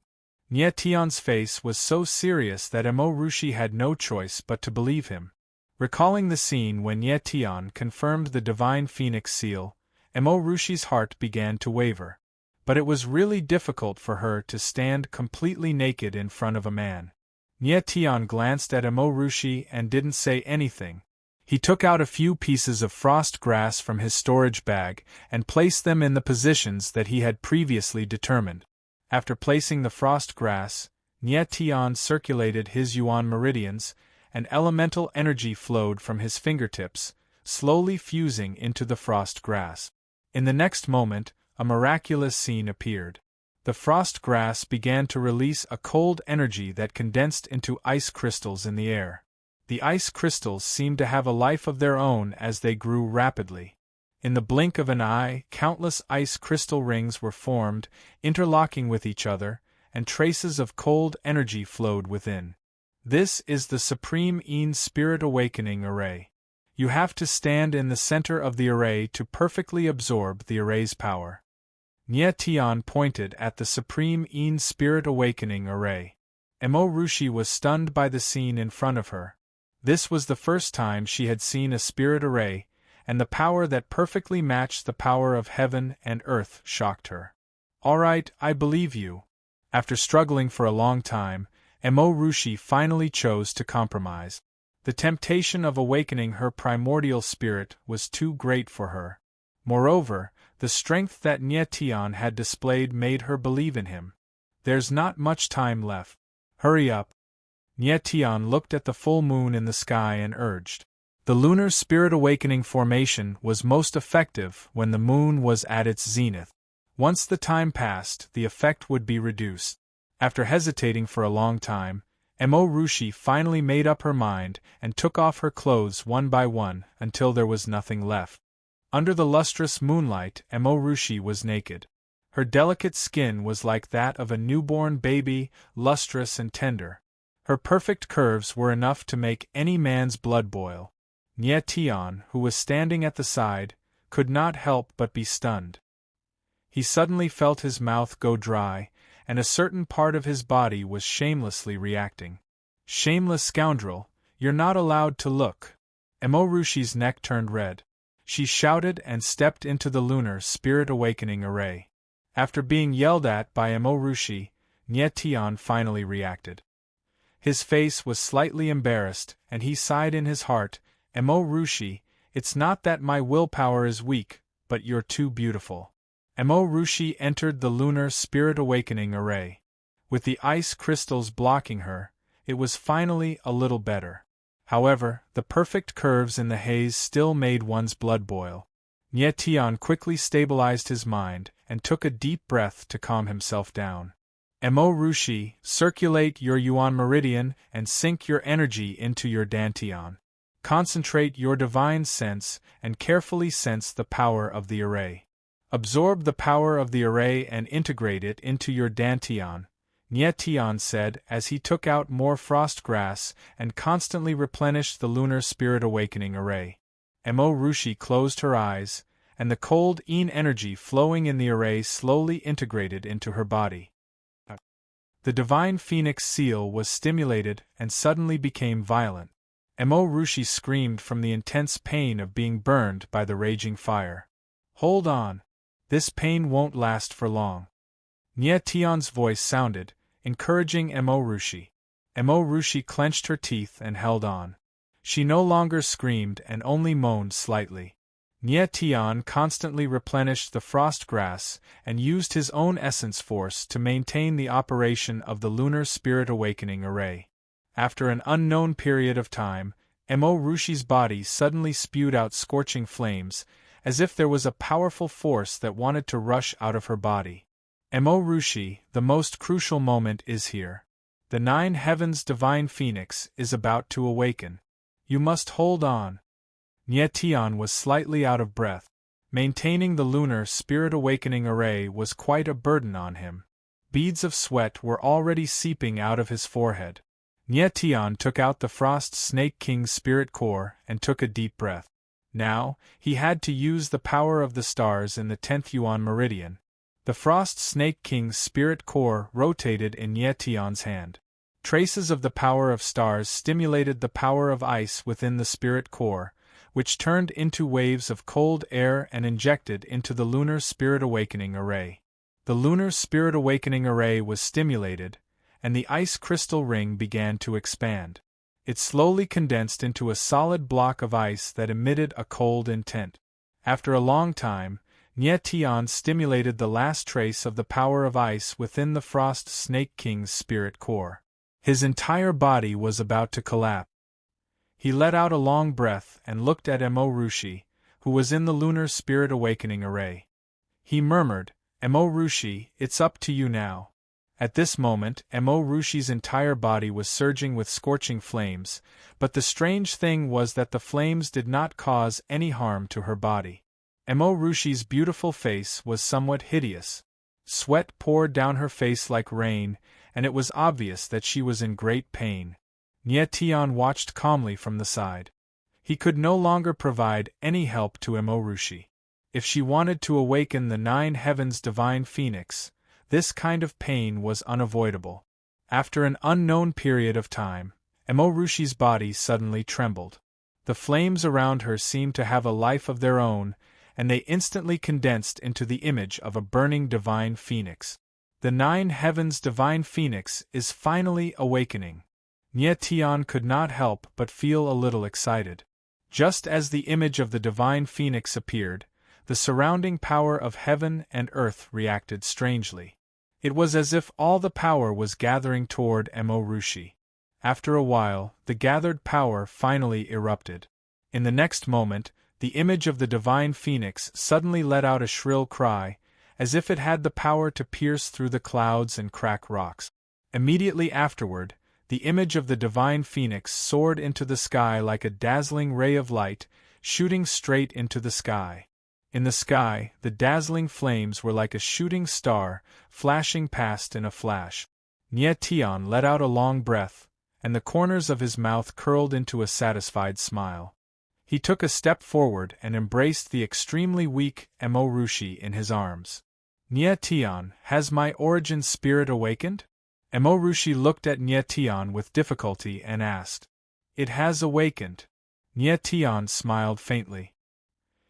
Nye Tian's face was so serious that Mo Rushi had no choice but to believe him. Recalling the scene when Nye Tian confirmed the divine phoenix seal, Emo Rushi's heart began to waver. But it was really difficult for her to stand completely naked in front of a man. Nye Tian glanced at Emo Rushi and didn't say anything. He took out a few pieces of frost grass from his storage bag and placed them in the positions that he had previously determined. After placing the frost grass, Nye Tian circulated his yuan meridians, and elemental energy flowed from his fingertips, slowly fusing into the frost grass. In the next moment, a miraculous scene appeared. The frost grass began to release a cold energy that condensed into ice crystals in the air. The ice crystals seemed to have a life of their own as they grew rapidly. In the blink of an eye, countless ice crystal rings were formed, interlocking with each other, and traces of cold energy flowed within. This is the Supreme Een Spirit Awakening Array. You have to stand in the center of the array to perfectly absorb the array's power. Nye Tian pointed at the Supreme Een Spirit Awakening Array. Emo Rushi was stunned by the scene in front of her. This was the first time she had seen a spirit array, and the power that perfectly matched the power of heaven and earth shocked her. "All right, I believe you." After struggling for a long time, Emo Rushi finally chose to compromise. The temptation of awakening her primordial spirit was too great for her. Moreover, the strength that Nye Tian had displayed made her believe in him. "There's not much time left. Hurry up." Nye Tian looked at the full moon in the sky and urged. The lunar spirit awakening formation was most effective when the moon was at its zenith. Once the time passed, the effect would be reduced. After hesitating for a long time, Emo Rushi finally made up her mind and took off her clothes one by one until there was nothing left. Under the lustrous moonlight, Emo Rushi was naked. Her delicate skin was like that of a newborn baby, lustrous and tender. Her perfect curves were enough to make any man's blood boil. Nye Tian, who was standing at the side, could not help but be stunned. He suddenly felt his mouth go dry, and a certain part of his body was shamelessly reacting. "Shameless scoundrel, you're not allowed to look." Emo Rushi's neck turned red. She shouted and stepped into the lunar spirit awakening array. After being yelled at by Emo Rushi, Nye Tian finally reacted. His face was slightly embarrassed, and he sighed in his heart, "Emo Rushi, it's not that my willpower is weak, but you're too beautiful." Emo Rushi entered the lunar spirit awakening array. With the ice crystals blocking her, it was finally a little better. However, the perfect curves in the haze still made one's blood boil. Nye Tian quickly stabilized his mind and took a deep breath to calm himself down. "Emo Rushi, circulate your yuan meridian and sink your energy into your dantian. Concentrate your divine sense and carefully sense the power of the array. Absorb the power of the array and integrate it into your dantian," Nye Tian said as he took out more frost grass and constantly replenished the lunar spirit awakening array. Emo Rushi closed her eyes, and the cold Een energy flowing in the array slowly integrated into her body. The divine phoenix seal was stimulated and suddenly became violent. Emo Rushi screamed from the intense pain of being burned by the raging fire. "Hold on. This pain won't last for long." Nye Tian's voice sounded, encouraging Emo Rushi. Emo Rushi clenched her teeth and held on. She no longer screamed and only moaned slightly. Nye Tian constantly replenished the frost grass and used his own essence force to maintain the operation of the lunar spirit awakening array. After an unknown period of time, Emo Rushi's body suddenly spewed out scorching flames, as if there was a powerful force that wanted to rush out of her body. "Emo Rushi, the most crucial moment is here. The 9 Heavens Divine Phoenix is about to awaken. You must hold on." Nye Tian was slightly out of breath. Maintaining the lunar spirit awakening array was quite a burden on him. Beads of sweat were already seeping out of his forehead. Nye Tian took out the Frost Snake King's spirit core and took a deep breath. Now, he had to use the power of the stars in the 10th Yuan Meridian. The Frost Snake King's spirit core rotated in Nye Tian's hand. Traces of the power of stars stimulated the power of ice within the spirit core, which turned into waves of cold air and injected into the lunar spirit awakening array. The lunar spirit awakening array was stimulated, and the ice crystal ring began to expand. It slowly condensed into a solid block of ice that emitted a cold intent. After a long time, Nye Tian stimulated the last trace of the power of ice within the Frost Snake King's spirit core. His entire body was about to collapse. He let out a long breath and looked at Emo Rushi, who was in the lunar spirit awakening array. He murmured, "Emo Rushi, it's up to you now." At this moment, Emo Rushi's entire body was surging with scorching flames, but the strange thing was that the flames did not cause any harm to her body. Emo Rushi's beautiful face was somewhat hideous. Sweat poured down her face like rain, and it was obvious that she was in great pain. Nye Tian watched calmly from the side. He could no longer provide any help to Emo Rushi. If she wanted to awaken the 9 heavens divine phoenix, this kind of pain was unavoidable. After an unknown period of time, Emo Rushi's body suddenly trembled. The flames around her seemed to have a life of their own, and they instantly condensed into the image of a burning divine phoenix. The 9 heavens divine phoenix is finally awakening. Nye Tian could not help but feel a little excited. Just as the image of the divine phoenix appeared, the surrounding power of heaven and earth reacted strangely. It was as if all the power was gathering toward Emo Rushi. After a while, the gathered power finally erupted. In the next moment, the image of the divine phoenix suddenly let out a shrill cry, as if it had the power to pierce through the clouds and crack rocks. Immediately afterward, the image of the divine phoenix soared into the sky like a dazzling ray of light, shooting straight into the sky. In the sky, the dazzling flames were like a shooting star, flashing past in a flash. Nye Tian let out a long breath, and the corners of his mouth curled into a satisfied smile. He took a step forward and embraced the extremely weak Emo Rushi in his arms. "Nye Tian, has my origin spirit awakened?" Emo Rushi looked at Nye Tian with difficulty and asked. "It has awakened." Nye Tian smiled faintly.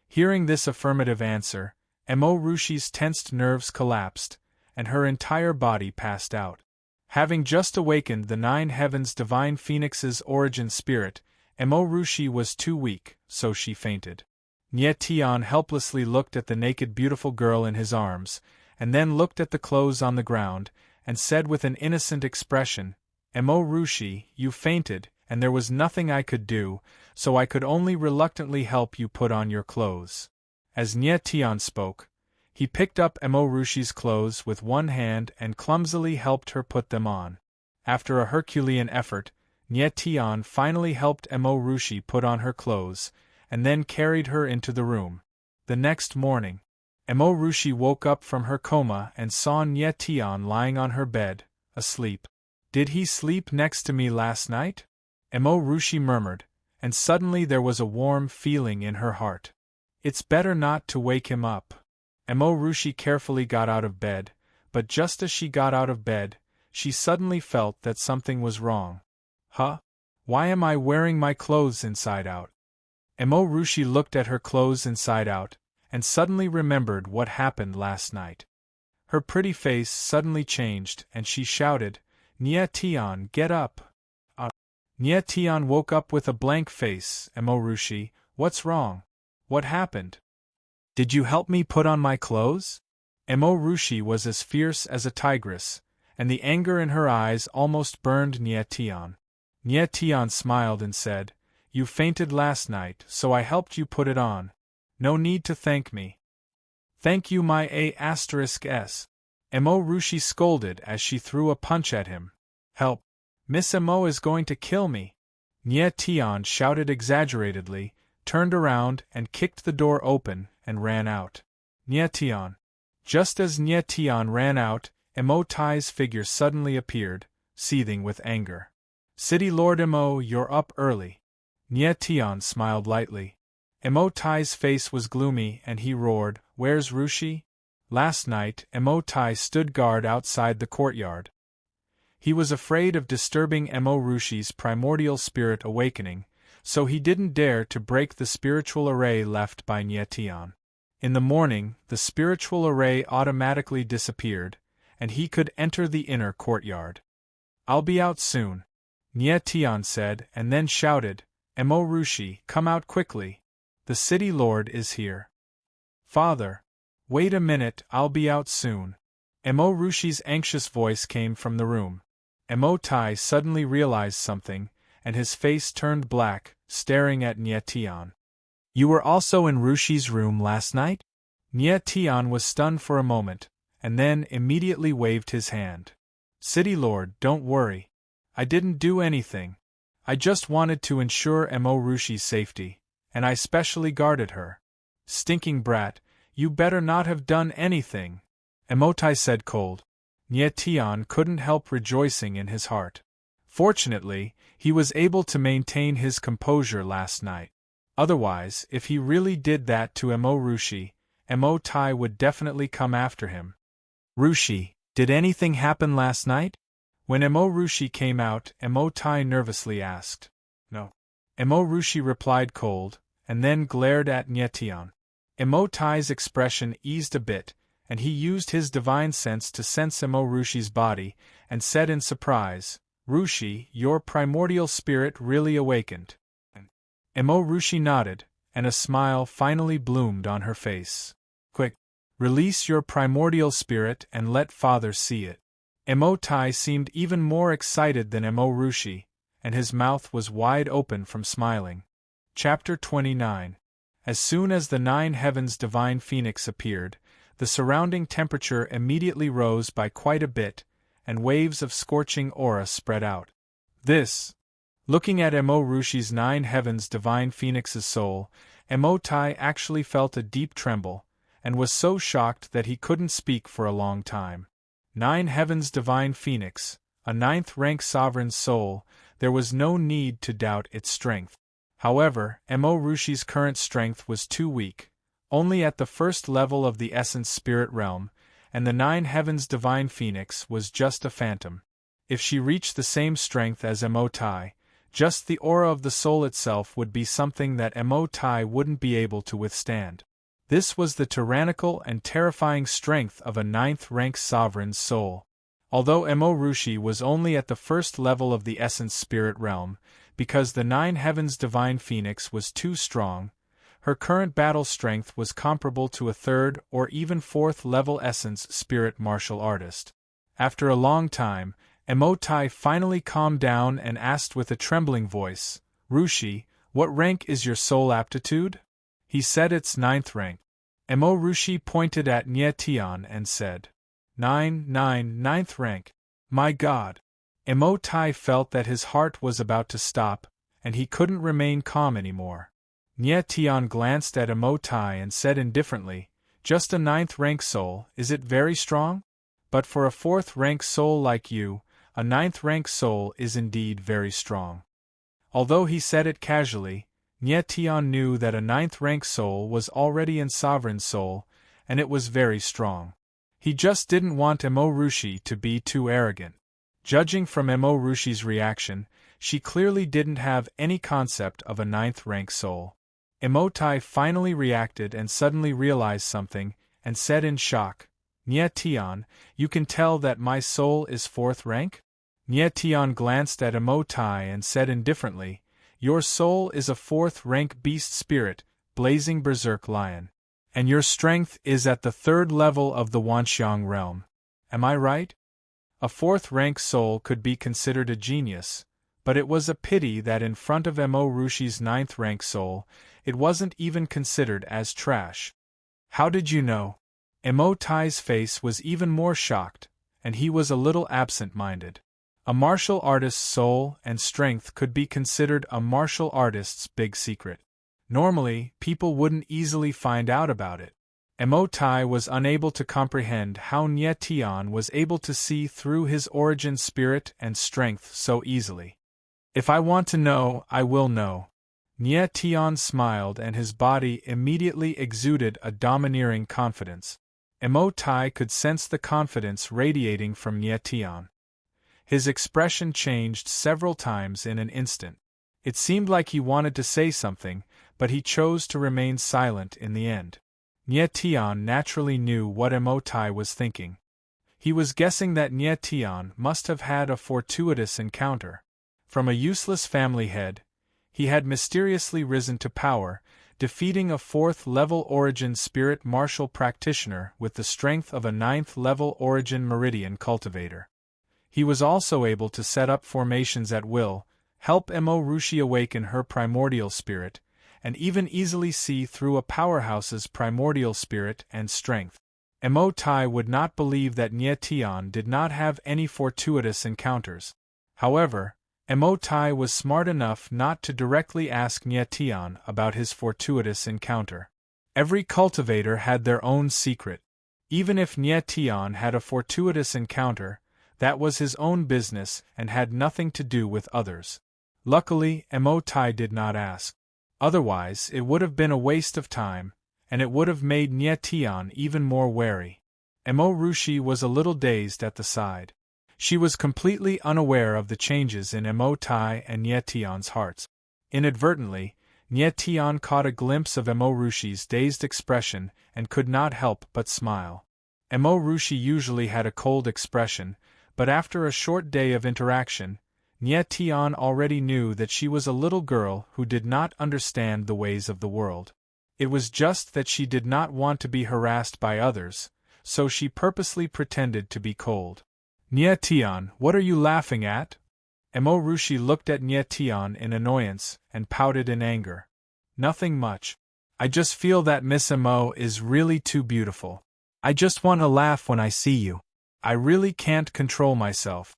Hearing this affirmative answer, Emo Rushi's tensed nerves collapsed, and her entire body passed out. Having just awakened the 9 heavens divine phoenix's origin spirit, Emo Rushi was too weak, so she fainted. Nye Tian helplessly looked at the naked beautiful girl in his arms, and then looked at the clothes on the ground, and said with an innocent expression, "Emo Rushi, you fainted, and there was nothing I could do, so I could only reluctantly help you put on your clothes." As Nye Tian spoke, he picked up Emo Rushi's clothes with one hand and clumsily helped her put them on. After a Herculean effort, Nye Tian finally helped Emo Rushi put on her clothes, and then carried her into the room. The next morning, Emo Rushi woke up from her coma and saw Nye Tian lying on her bed, asleep. "Did he sleep next to me last night?" Emo Rushi murmured, and suddenly there was a warm feeling in her heart. It's better not to wake him up. Emo Rushi carefully got out of bed, but just as she got out of bed, she suddenly felt that something was wrong. "Huh? Why am I wearing my clothes inside out?" Emo Rushi looked at her clothes inside out, and suddenly remembered what happened last night. Her pretty face suddenly changed, and she shouted, "Nye Tian, get up!" Nye Tian woke up with a blank face. "Emo Rushi, what's wrong? What happened? Did you help me put on my clothes?" Emo Rushi was as fierce as a tigress, and the anger in her eyes almost burned Nye Tian. Nye Tian smiled and said, "You fainted last night, so I helped you put it on. No need to thank me." "Thank you my A**s." Emo Rushi scolded as she threw a punch at him. "Help! Miss Emo is going to kill me!" Nye Tian shouted exaggeratedly, turned around and kicked the door open and ran out. Nye Tian. Just as Nye Tian ran out, Emo Tai's figure suddenly appeared, seething with anger. "City Lord Emo, you're up early." Nye Tian smiled lightly. Emo Tai's face was gloomy and he roared, "Where's Rushi?" Last night, Emo Tai stood guard outside the courtyard. He was afraid of disturbing Mo Rushi's primordial spirit awakening, so he didn't dare to break the spiritual array left by Nyetian. In the morning, the spiritual array automatically disappeared, and he could enter the inner courtyard. "I'll be out soon," Nyetian said, and then shouted, "Mo Rushi, come out quickly. The city lord is here." "Father, wait a minute, I'll be out soon." Mo Rushi's anxious voice came from the room. Mo Tai suddenly realized something, and his face turned black, staring at Nyetian. "You were also in Rushi's room last night?" Nyetian was stunned for a moment, and then immediately waved his hand. "City Lord, don't worry. I didn't do anything. I just wanted to ensure Mo Rushi's safety, and I specially guarded her." "Stinking brat, you better not have done anything," Mo Tai said cold. Nyetian couldn't help rejoicing in his heart. Fortunately, he was able to maintain his composure last night. Otherwise, if he really did that to Mo Rushi, Mo Tai would definitely come after him. "Rushi, did anything happen last night?" When Mo Rushi came out, Mo Tai nervously asked. "No." Mo Rushi replied cold, and then glared at Nyetian. Mo Tai's expression eased a bit, and he used his divine sense to sense Mo Rushi's body, and said in surprise, "Rushi, your primordial spirit really awakened." Mo Rushi nodded, and a smile finally bloomed on her face. "Quick, release your primordial spirit and let father see it." Mo Tai seemed even more excited than Mo Rushi, and his mouth was wide open from smiling. Chapter 29. As soon as the 9 heavens divine phoenix appeared, the surrounding temperature immediately rose by quite a bit, and waves of scorching aura spread out. Looking at Mo Rushi's 9 heavens divine phoenix's soul, Mo Tai actually felt a deep tremble, and was so shocked that he couldn't speak for a long time. 9 heavens divine phoenix, a 9th rank sovereign's soul, there was no need to doubt its strength. However, Mo Rushi's current strength was too weak, only at the first level of the essence spirit realm, and the 9 heavens divine phoenix was just a phantom. If she reached the same strength as Mo Tai, just the aura of the soul itself would be something that Mo Tai wouldn't be able to withstand. This was the tyrannical and terrifying strength of a 9th rank sovereign's soul. Although Mo Rushi was only at the first level of the essence spirit realm, because the 9 heavens divine phoenix was too strong, her current battle strength was comparable to a 3rd or even 4th level essence spirit martial artist. After a long time, Mo Tai finally calmed down and asked with a trembling voice, "Rushi, what rank is your soul aptitude?" He said it's 9th rank. Mo Rushi pointed at Nyetian and said, "9th rank. My God." Mo Tai felt that his heart was about to stop, and he couldn't remain calm anymore. Nyetian glanced at Mo Tai and said indifferently, "Just a 9th rank soul, is it very strong? But for a 4th rank soul like you, a 9th rank soul is indeed very strong." Although he said it casually, Nyetian knew that a 9th rank soul was already in sovereign soul, and it was very strong. He just didn't want Mo Rushi to be too arrogant. Judging from Mo Rushi's reaction, she clearly didn't have any concept of a 9th rank soul. Mo Tai finally reacted and suddenly realized something, and said in shock, "Nyetian, you can tell that my soul is 4th rank?" Nyetian glanced at Mo Tai and said indifferently, "Your soul is a 4th rank beast spirit, blazing berserk lion. And your strength is at the 3rd level of the Wanxiang realm. Am I right?" A 4th rank soul could be considered a genius, but it was a pity that in front of Mo Rushi's 9th rank soul, it wasn't even considered as trash. "How did you know?" Mo Tai's face was even more shocked, and he was a little absent-minded. A martial artist's soul and strength could be considered a martial artist's big secret. Normally, people wouldn't easily find out about it. Mo Tai was unable to comprehend how Nyetian was able to see through his origin spirit and strength so easily. "If I want to know, I will know." Nyetian smiled and his body immediately exuded a domineering confidence. Mo Tai could sense the confidence radiating from Nyetian. His expression changed several times in an instant. It seemed like he wanted to say something, but he chose to remain silent in the end. Nye Tian naturally knew what Emotai was thinking. He was guessing that Nye Tian must have had a fortuitous encounter. From a useless family head, he had mysteriously risen to power, defeating a 4th-level Origin Spirit Martial practitioner with the strength of a 9th-level Origin Meridian cultivator. He was also able to set up formations at will, help Emo Rushi awaken her primordial spirit, and even easily see through a powerhouse's primordial spirit and strength. Emotai would not believe that Nye Tian did not have any fortuitous encounters. However, Emotai was smart enough not to directly ask Nye Tian about his fortuitous encounter. Every cultivator had their own secret. Even if Nye Tian had a fortuitous encounter, that was his own business and had nothing to do with others. Luckily, Emotai did not ask. Otherwise, it would have been a waste of time, and it would have made Nye Tian even more wary. Emo Rushi was a little dazed at the side. She was completely unaware of the changes in Emotai and Nye Tian's hearts. Inadvertently, Nye Tian caught a glimpse of Emo Rushi's dazed expression and could not help but smile. Emo Rushi usually had a cold expression, but after a short day of interaction, Nye Tian already knew that she was a little girl who did not understand the ways of the world. It was just that she did not want to be harassed by others, so she purposely pretended to be cold. Nye Tian, what are you laughing at? Emo Rushi looked at Nye Tian in annoyance and pouted in anger. Nothing much. I just feel that Miss Emo is really too beautiful. I just want to laugh when I see you. I really can't control myself.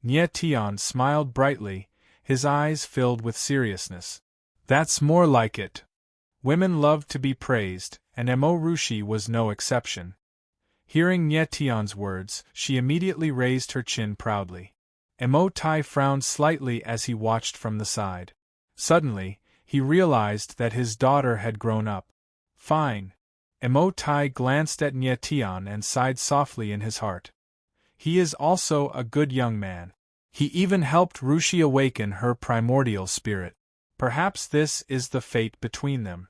Nye Tian smiled brightly, his eyes filled with seriousness. That's more like it. Women love to be praised, and Emo Rushi was no exception. Hearing Nye Tian's words, she immediately raised her chin proudly. Emotai frowned slightly as he watched from the side. Suddenly, he realized that his daughter had grown up. Fine. Emotai glanced at Nye Tian and sighed softly in his heart. He is also a good young man. He even helped Rushi awaken her primordial spirit. Perhaps this is the fate between them.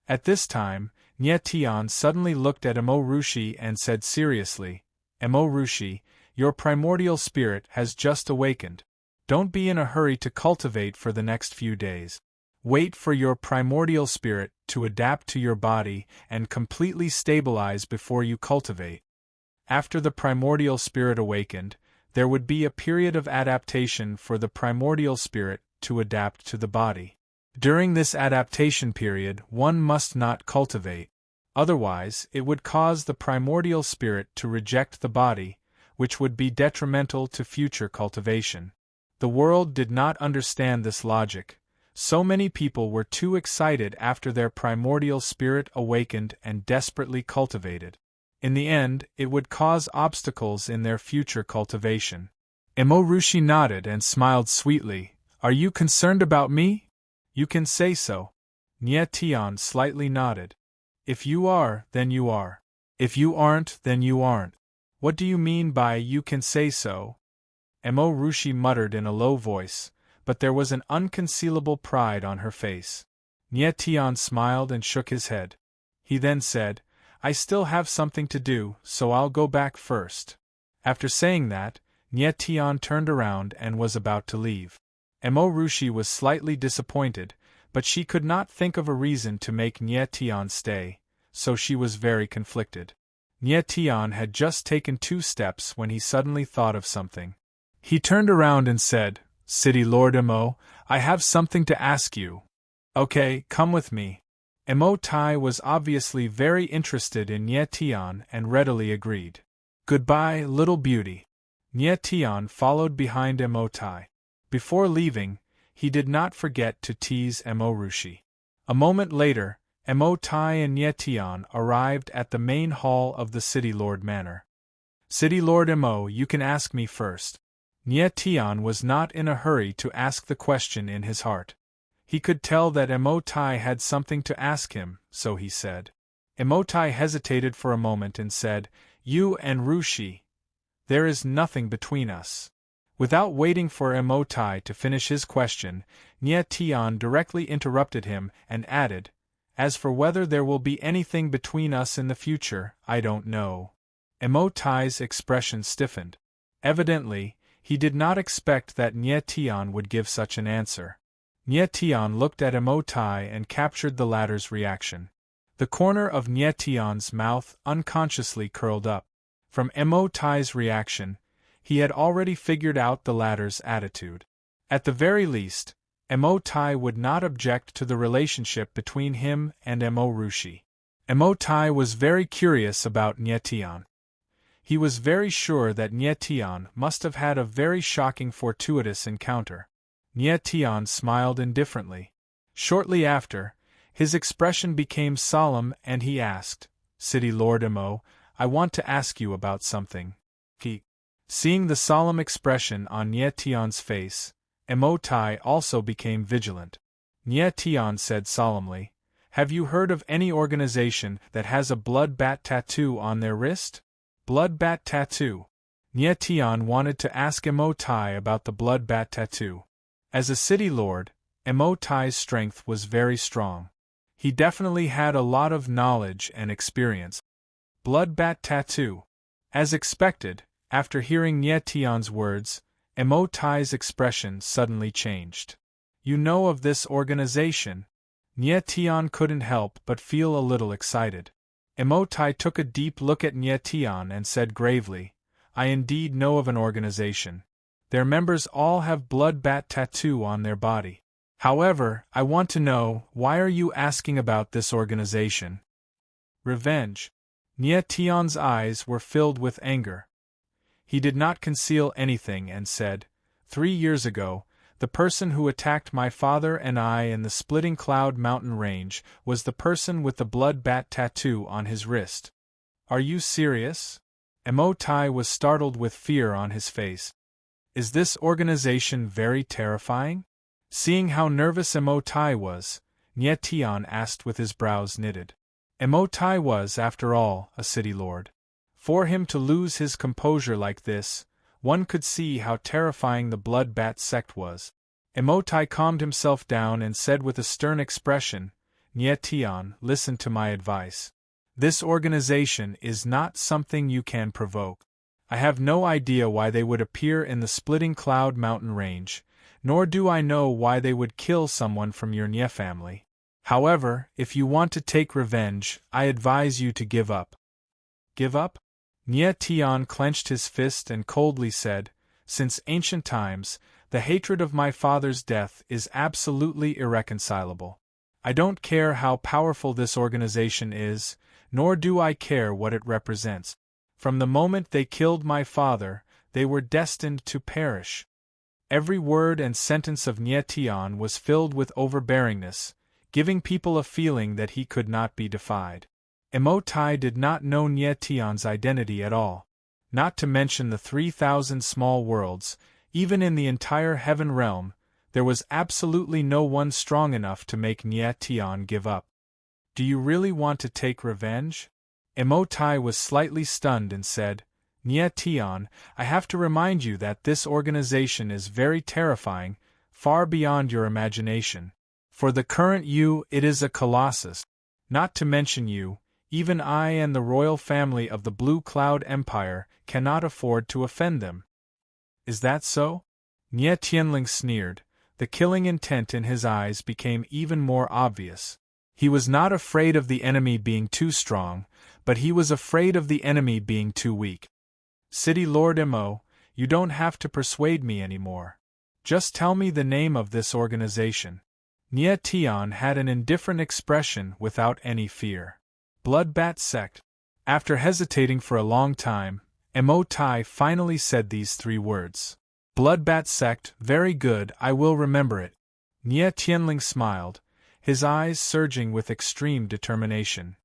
At this time, Nye Tian suddenly looked at Emo Rushi and said seriously, Emo Rushi, your primordial spirit has just awakened. Don't be in a hurry to cultivate for the next few days. Wait for your primordial spirit to adapt to your body and completely stabilize before you cultivate. After the primordial spirit awakened, there would be a period of adaptation for the primordial spirit to adapt to the body. During this adaptation period, one must not cultivate. Otherwise, it would cause the primordial spirit to reject the body, which would be detrimental to future cultivation. The world did not understand this logic. So many people were too excited after their primordial spirit awakened and desperately cultivated. In the end, it would cause obstacles in their future cultivation. Emo Rushi nodded and smiled sweetly. Are you concerned about me? You can say so. Nye Tian slightly nodded. If you are, then you are. If you aren't, then you aren't. What do you mean by you can say so? Emo Rushi muttered in a low voice, but there was an unconcealable pride on her face. Nye Tian smiled and shook his head. He then said, I still have something to do, so I'll go back first. After saying that, Nye Tian turned around and was about to leave. Emo Rushi was slightly disappointed, but she could not think of a reason to make Nye Tian stay, so she was very conflicted. Nye Tian had just taken 2 steps when he suddenly thought of something. He turned around and said, City Lord Emo, I have something to ask you. Okay, come with me. Emo Tai was obviously very interested in Nye Tian and readily agreed. Goodbye, little beauty. Nye Tian followed behind Emo Tai. Before leaving, he did not forget to tease Emo Rushi. A moment later, Emo Tai and Nye Tian arrived at the main hall of the City Lord Manor. City Lord Emo, you can ask me first. Nye Tian was not in a hurry to ask the question in his heart. He could tell that Emo Tai had something to ask him, so he said. Emo Tai hesitated for a moment and said, You and Rushi. There is nothing between us. Without waiting for Emotai to finish his question, Nye Tian directly interrupted him and added, "As for whether there will be anything between us in the future, I don't know." Emotai's expression stiffened. Evidently, he did not expect that Nye Tian would give such an answer. Nye Tian looked at Emotai and captured the latter's reaction. The corner of Nye Tian's mouth unconsciously curled up. From Emotai's reaction, he had already figured out the latter's attitude. At the very least, Emotai would not object to the relationship between him and Emorushi. Emotai was very curious about Nye Tian. He was very sure that Nye Tian must have had a very shocking fortuitous encounter. Nye Tian smiled indifferently. Shortly after, his expression became solemn and he asked, "City Lord Emo, I want to ask you about something." Seeing the solemn expression on Nye Tian's face, Emotai also became vigilant. Nye Tian said solemnly, "Have you heard of any organization that has a blood bat tattoo on their wrist?" Blood bat tattoo. Nye Tian wanted to ask Emotai about the blood bat tattoo. As a city lord, Emotai's strength was very strong. He definitely had a lot of knowledge and experience. Blood bat tattoo. As expected, after hearing Nye Tian's words, Emotai's expression suddenly changed. "You know of this organization?" Nye Tian couldn't help but feel a little excited. Emotai took a deep look at Nye Tian and said gravely, "I indeed know of an organization. Their members all have blood bat tattoo on their body. However, I want to know, why are you asking about this organization?" Revenge. Nye Tian's eyes were filled with anger. He did not conceal anything and said, 3 years ago, the person who attacked my father and I in the Splitting Cloud mountain range was the person with the blood bat tattoo on his wrist." "Are you serious?" Emotai was startled with fear on his face. "Is this organization very terrifying?" Seeing how nervous Emotai was, Nye Tian asked with his brows knitted. Emotai was, after all, a city lord. For him to lose his composure like this, one could see how terrifying the blood bat sect was. Emotai calmed himself down and said with a stern expression, "Nye Tian, listen to my advice. This organization is not something you can provoke. I have no idea why they would appear in the Splitting Cloud mountain range, nor do I know why they would kill someone from your Nye family. However, if you want to take revenge, I advise you to give up." "Give up?" Nye Tian clenched his fist and coldly said, "Since ancient times, the hatred of my father's death is absolutely irreconcilable. I don't care how powerful this organization is, nor do I care what it represents. From the moment they killed my father, they were destined to perish." Every word and sentence of Nye Tian was filled with overbearingness, giving people a feeling that he could not be defied. Emotai did not know Nye Tian's identity at all. Not to mention the 3,000 small worlds, even in the entire heaven realm, there was absolutely no one strong enough to make Nye Tian give up. "Do you really want to take revenge?" Emotai was slightly stunned and said, "Nye Tian, I have to remind you that this organization is very terrifying, far beyond your imagination. For the current you, it is a colossus. Not to mention you, even I and the royal family of the Blue Cloud Empire cannot afford to offend them." "Is that so?" Nye Tianling sneered. The killing intent in his eyes became even more obvious. He was not afraid of the enemy being too strong, but he was afraid of the enemy being too weak. "City Lord Emo, you don't have to persuade me anymore. Just tell me the name of this organization." Nye Tian had an indifferent expression without any fear. "Bloodbat Sect." After hesitating for a long time, Emotai finally said these 3 words. "Bloodbat Sect, very good, I will remember it." Nye Tianling smiled, his eyes surging with extreme determination.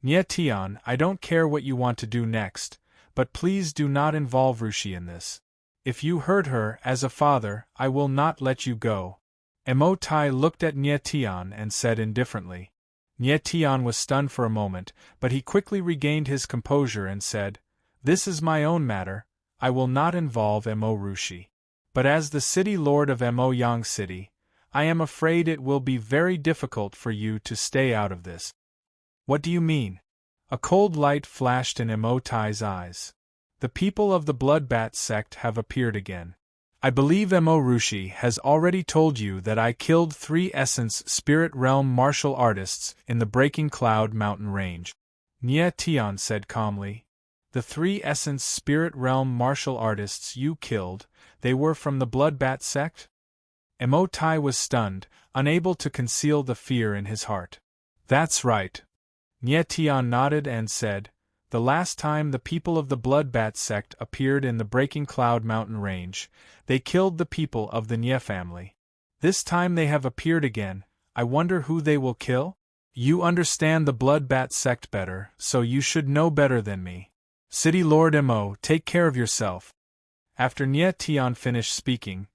"Nye Tian, I don't care what you want to do next, but please do not involve Rushi in this. If you hurt her as a father, I will not let you go." Emotai looked at Nye Tian and said indifferently. Nye Tian was stunned for a moment, but he quickly regained his composure and said, "This is my own matter, I will not involve Emorushi. But as the city lord of Mo Yang City, I am afraid it will be very difficult for you to stay out of this. What do you mean? A cold light flashed in Mo Tai's eyes. The people of the Bloodbat sect have appeared again. I believe Mo Rushi has already told you that I killed 3 Essence Spirit Realm martial artists in the Breaking Cloud mountain range. Nye Tian said calmly. The 3 Essence Spirit Realm martial artists you killed, they were from the Bloodbat sect? Mo Tai was stunned, unable to conceal the fear in his heart. That's right. Nye Tian nodded and said, the last time the people of the Bloodbat sect appeared in the Breaking Cloud mountain range, they killed the people of the Nye family. This time they have appeared again. I wonder who they will kill? You understand the Bloodbat sect better, so you should know better than me. City Lord Mo, take care of yourself. After Nye Tian finished speaking,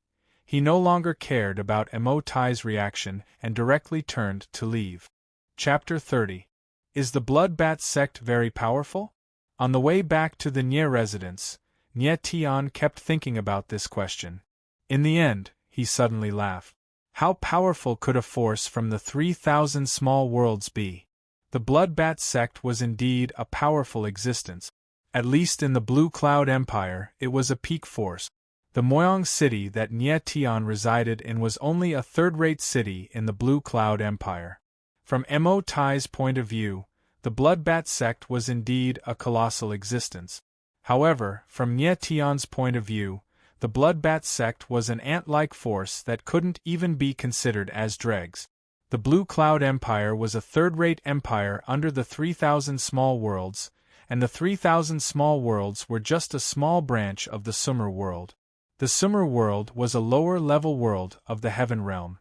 he no longer cared about Mo Tai's reaction and directly turned to leave. Chapter 30. Is the Bloodbat sect very powerful? On the way back to the Nye residence, Nye Tian kept thinking about this question. In the end, he suddenly laughed. How powerful could a force from the 3,000 small worlds be? The Bloodbat sect was indeed a powerful existence. At least in the Blue Cloud Empire, it was a peak force. The Moyang city that Nye Tian resided in was only a third-rate city in the Blue Cloud Empire. From Mo Tai's point of view, the Bloodbat sect was indeed a colossal existence. However, from Nye Tian's point of view, the Bloodbat sect was an ant-like force that couldn't even be considered as dregs. The Blue Cloud Empire was a third-rate empire under the 3,000 small worlds, and the 3,000 small worlds were just a small branch of the Sumer world. The Sumer world was a lower-level world of the Heaven realm.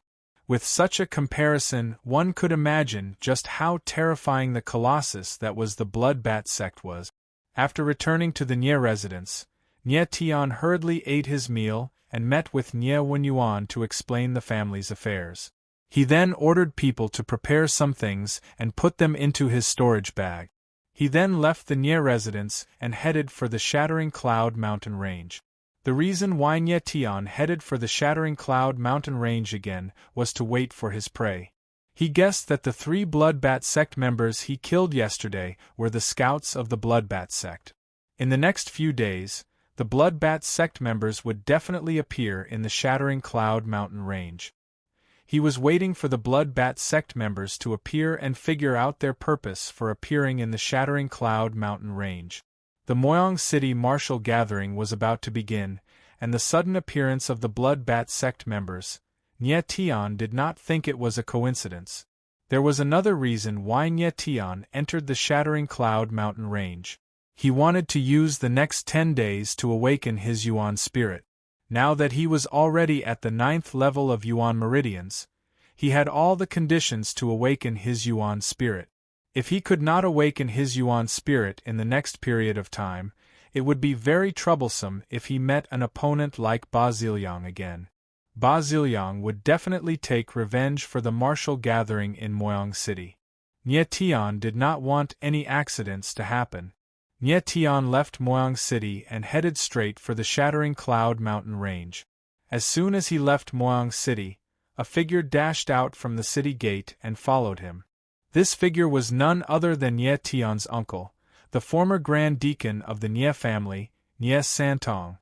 With such a comparison, one could imagine just how terrifying the colossus that was the Bloodbat sect was. After returning to the Nye residence, Nye Tian hurriedly ate his meal and met with Nye Wenyuan to explain the family's affairs. He then ordered people to prepare some things and put them into his storage bag. He then left the Nye residence and headed for the Shattering Cloud mountain range. The reason why Nye Tian headed for the Shattering Cloud mountain range again was to wait for his prey. He guessed that the 3 Bloodbat sect members he killed yesterday were the scouts of the Bloodbat sect. In the next few days, the Bloodbat sect members would definitely appear in the Shattering Cloud mountain range. He was waiting for the Bloodbat sect members to appear and figure out their purpose for appearing in the Shattering Cloud mountain range. The Moyang City martial gathering was about to begin, and the sudden appearance of the Bloodbat sect members, Nye Tian did not think it was a coincidence. There was another reason why Nye Tian entered the Shattering Cloud mountain range. He wanted to use the next 10 days to awaken his Yuan spirit. Now that he was already at the 9th level of Yuan meridians, he had all the conditions to awaken his Yuan spirit. If he could not awaken his Yuan spirit in the next period of time, it would be very troublesome if he met an opponent like Ba Ziliang again. Ba Ziliang would definitely take revenge for the martial gathering in Moyang City. Nye Tian did not want any accidents to happen. Nye Tian left Moyang City and headed straight for the Shattering Cloud mountain range. As soon as he left Moyang City, a figure dashed out from the city gate and followed him. This figure was none other than Nye Tian's uncle, the former Grand Deacon of the Nye family, Nye Santong.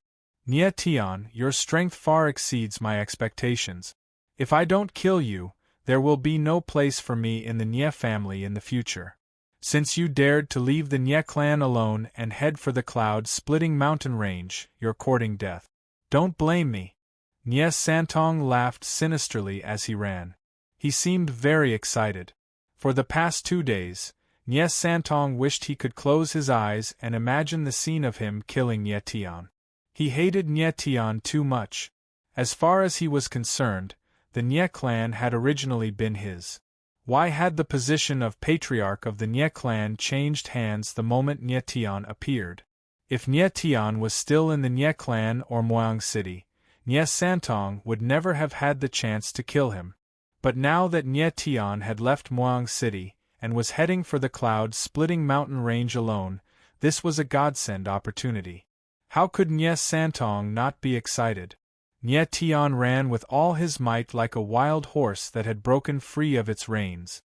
Nye Tian, your strength far exceeds my expectations. If I don't kill you, there will be no place for me in the Nye family in the future. Since you dared to leave the Nye clan alone and head for the cloud-splitting mountain range, you're courting death. Don't blame me. Nye Santong laughed sinisterly as he ran. He seemed very excited. For the past 2 days, Nye Santong wished he could close his eyes and imagine the scene of him killing Nye Tian. He hated Nye Tian too much. As far as he was concerned, the Nye clan had originally been his. Why had the position of patriarch of the Nye clan changed hands the moment Nye Tian appeared? If Nye Tian was still in the Nye clan or Moyang City, Nye Santong would never have had the chance to kill him. But now that Nye Tian had left Moyang City and was heading for the cloud-splitting mountain range alone, this was a godsend opportunity. How could Nye Santong not be excited? Nie Tian ran with all his might like a wild horse that had broken free of its reins.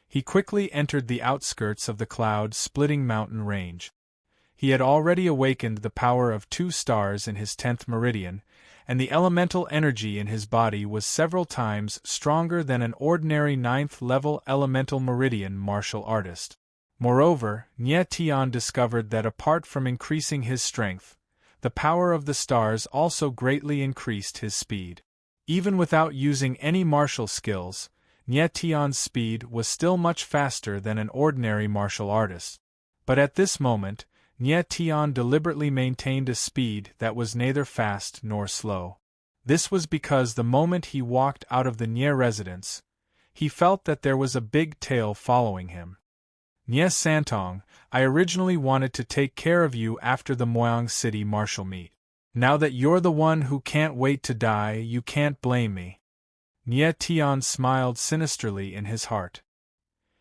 He quickly entered the outskirts of the cloud-splitting mountain range. He had already awakened the power of 2 stars in his 10th meridian, and the elemental energy in his body was several times stronger than an ordinary 9th-level elemental meridian martial artist. Moreover, Nie Tian discovered that apart from increasing his strength, the power of the stars also greatly increased his speed. Even without using any martial skills, Nie Tian's speed was still much faster than an ordinary martial artist. But at this moment, Nie Tian deliberately maintained a speed that was neither fast nor slow. This was because the moment he walked out of the Nie residence, he felt that there was a big tail following him. Nie Santong, I originally wanted to take care of you after the Moyang City martial meet. Now that you're the one who can't wait to die, you can't blame me. Nie Tian smiled sinisterly in his heart.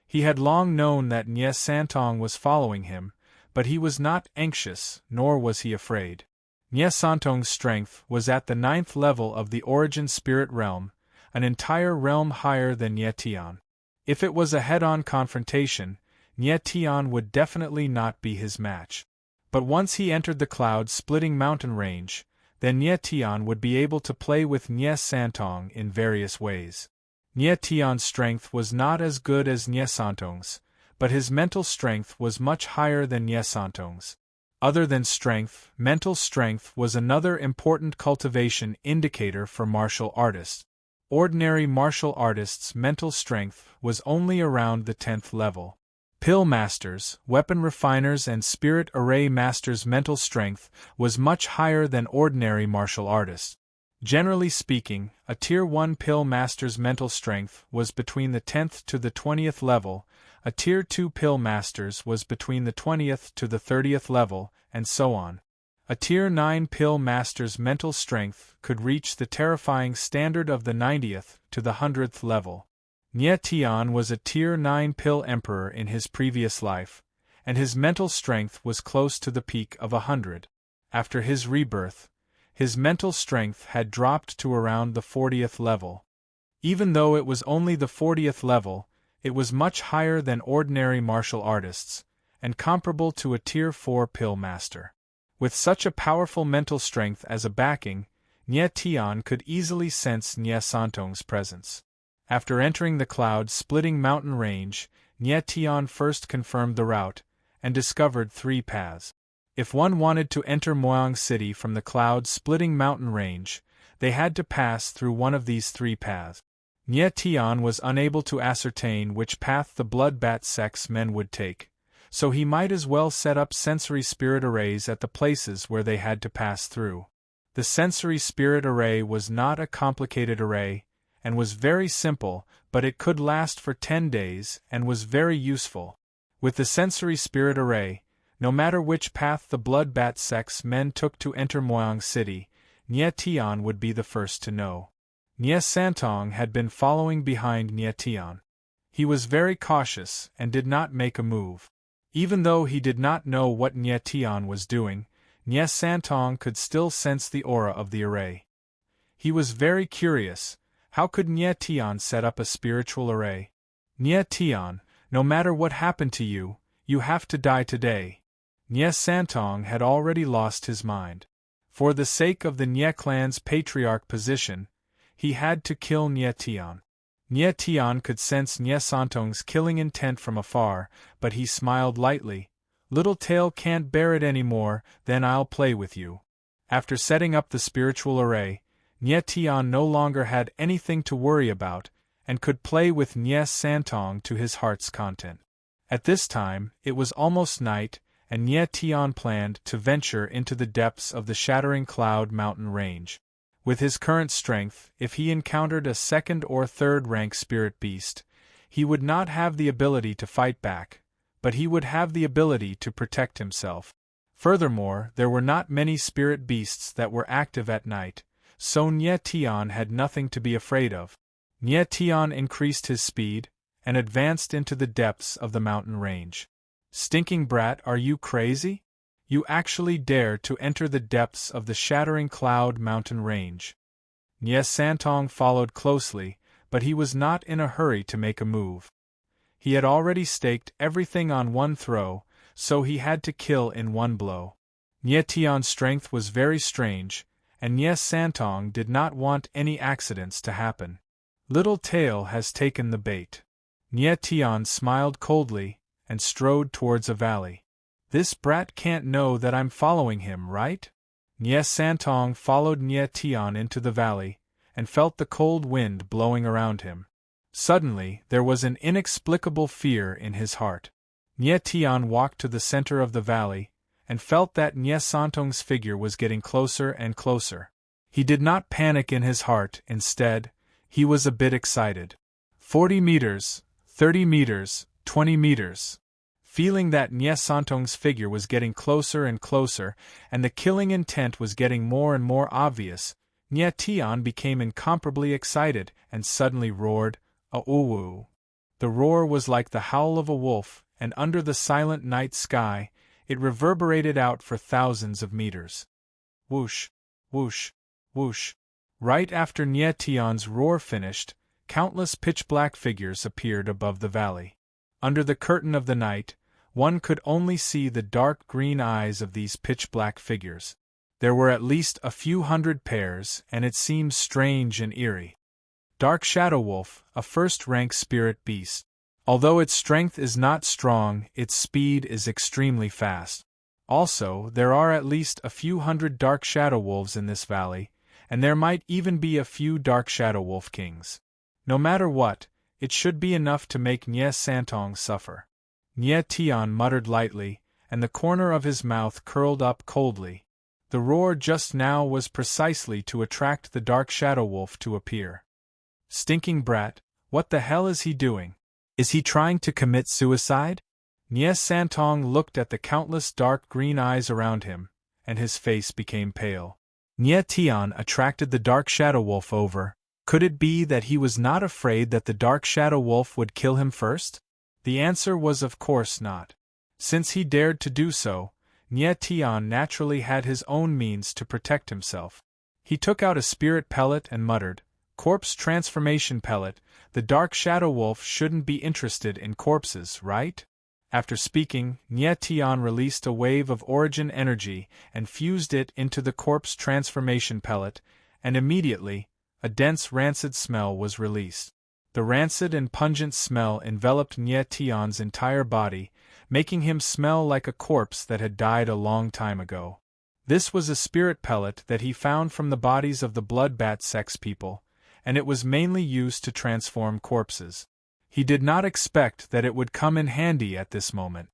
He had long known that Nie Santong was following him, but he was not anxious, nor was he afraid. Nie Santong's strength was at the 9th level of the origin spirit realm, an entire realm higher than Nie Tian. If it was a head-on confrontation, Nie Tian would definitely not be his match. But once he entered the cloud-splitting mountain range, then Nie Tian would be able to play with Nie Santong in various ways. Nie Tian's strength was not as good as Nie Santong's, but his mental strength was much higher than Nie Santong's. Other than strength, mental strength was another important cultivation indicator for martial artists. Ordinary martial artists' mental strength was only around the 10th level. Pill Masters, Weapon Refiners and Spirit Array Masters' mental strength was much higher than ordinary martial artists. Generally speaking, a Tier 1 Pill Master's mental strength was between the 10th to the 20th level, a Tier 2 Pill Master's was between the 20th to the 30th level, and so on. A Tier 9 Pill Master's mental strength could reach the terrifying standard of the 90th to the 100th level. Nie Tian was a Tier 9 Pill Emperor in his previous life, and his mental strength was close to the peak of 100. After his rebirth, his mental strength had dropped to around the 40th level. Even though it was only the 40th level, it was much higher than ordinary martial artists, and comparable to a Tier 4 Pill Master. With such a powerful mental strength as a backing, Nie Tian could easily sense Nie Santong's presence. After entering the cloud-splitting mountain range, Nie Tian first confirmed the route, and discovered 3 paths. If one wanted to enter Moyang City from the cloud-splitting mountain range, they had to pass through one of these 3 paths. Nie Tian was unable to ascertain which path the blood-bat sex men would take, so he might as well set up sensory spirit arrays at the places where they had to pass through. The sensory spirit array was not a complicated array, and was very simple, but it could last for 10 days and was very useful. With the sensory spirit array, no matter which path the blood-bat sex men took to enter Moyang City, Nie Tian would be the first to know. Nie Santong had been following behind Nie Tian. He was very cautious and did not make a move. Even though he did not know what Nie Tian was doing, Nie Santong could still sense the aura of the array. He was very curious. How could Nie Tian set up a spiritual array? Nie Tian, no matter what happened to you, you have to die today. Nie Santong had already lost his mind. For the sake of the Nie clan's patriarch position, he had to kill Nie Tian. Nie Tian could sense Nie Santong's killing intent from afar, but he smiled lightly. Little tail can't bear it anymore, then I'll play with you. After setting up the spiritual array, Nie Tian no longer had anything to worry about, and could play with Nie Santong to his heart's content. At this time, it was almost night, and Nie Tian planned to venture into the depths of the shattering cloud mountain range. With his current strength, if he encountered a 2nd or 3rd rank spirit beast, he would not have the ability to fight back, but he would have the ability to protect himself. Furthermore, there were not many spirit beasts that were active at night, so Nie Tian had nothing to be afraid of. Nie Tian increased his speed, and advanced into the depths of the mountain range. Stinking brat, are you crazy? You actually dare to enter the depths of the shattering cloud mountain range. Nye Santong followed closely, but he was not in a hurry to make a move. He had already staked everything on one throw, so he had to kill in one blow. Nye Tian's strength was very strange, and Nye Santong did not want any accidents to happen. Little Tail has taken the bait. Nye Tian smiled coldly, and strode towards a valley. This brat can't know that I'm following him, right? Nye Santong followed Nye Tian into the valley, and felt the cold wind blowing around him. Suddenly, there was an inexplicable fear in his heart. Nye Tian walked to the center of the valley, and felt that Nye Santong's figure was getting closer and closer. He did not panic in his heart, instead, he was a bit excited. 40 meters, 30 meters, 20 meters. Feeling that Nye Santong's figure was getting closer and closer, and the killing intent was getting more and more obvious, Nye Tian became incomparably excited and suddenly roared, "A-oo-woo." The roar was like the howl of a wolf, and under the silent night sky, it reverberated out for thousands of meters. Whoosh, whoosh, whoosh. Right after Nye Tian's roar finished, countless pitch-black figures appeared above the valley. Under the curtain of the night, one could only see the dark green eyes of these pitch-black figures. There were at least a few hundred pairs, and it seemed strange and eerie. Dark Shadow Wolf, a first-rank spirit beast. Although its strength is not strong, its speed is extremely fast. Also, there are at least a few hundred Dark Shadow Wolves in this valley, and there might even be a few Dark Shadow Wolf kings. No matter what, it should be enough to make Nye Santong suffer. Nye Tian muttered lightly, and the corner of his mouth curled up coldly. The roar just now was precisely to attract the Dark Shadow Wolf to appear. Stinking brat, what the hell is he doing? Is he trying to commit suicide? Nye Santong looked at the countless dark green eyes around him, and his face became pale. Nye Tian attracted the Dark Shadow Wolf over. Could it be that he was not afraid that the Dark Shadow Wolf would kill him first? The answer was of course not. Since he dared to do so, Nye Tian naturally had his own means to protect himself. He took out a spirit pellet and muttered, "Corpse transformation pellet, the Dark Shadow Wolf shouldn't be interested in corpses, right?" After speaking, Nye Tian released a wave of origin energy and fused it into the corpse transformation pellet, and immediately, a dense rancid smell was released. The rancid and pungent smell enveloped Nye Tian's entire body, making him smell like a corpse that had died a long time ago. This was a spirit pellet that he found from the bodies of the bloodbat sex people, and it was mainly used to transform corpses. He did not expect that it would come in handy at this moment.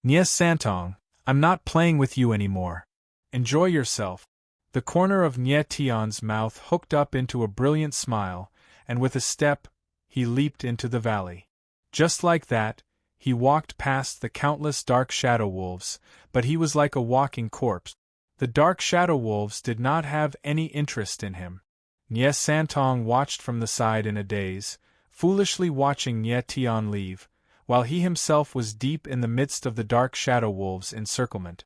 "Nye Santong, I'm not playing with you anymore. Enjoy yourself." The corner of Nye Tian's mouth hooked up into a brilliant smile, and with a step, he leaped into the valley. Just like that, he walked past the countless Dark Shadow Wolves, but he was like a walking corpse. The Dark Shadow Wolves did not have any interest in him. Nye Santong watched from the side in a daze, foolishly watching Nye Tian leave, while he himself was deep in the midst of the Dark Shadow Wolves' encirclement.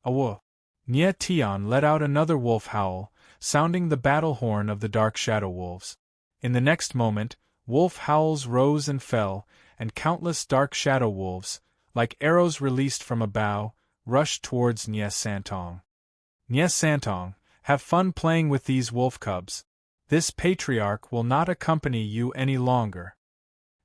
"Awoof!" Nye Tian let out another wolf howl, sounding the battle horn of the Dark Shadow Wolves. In the next moment, wolf howls rose and fell, and countless Dark Shadow Wolves, like arrows released from a bow, rushed towards Nye Santong. "Nye Santong, have fun playing with these wolf cubs. This patriarch will not accompany you any longer."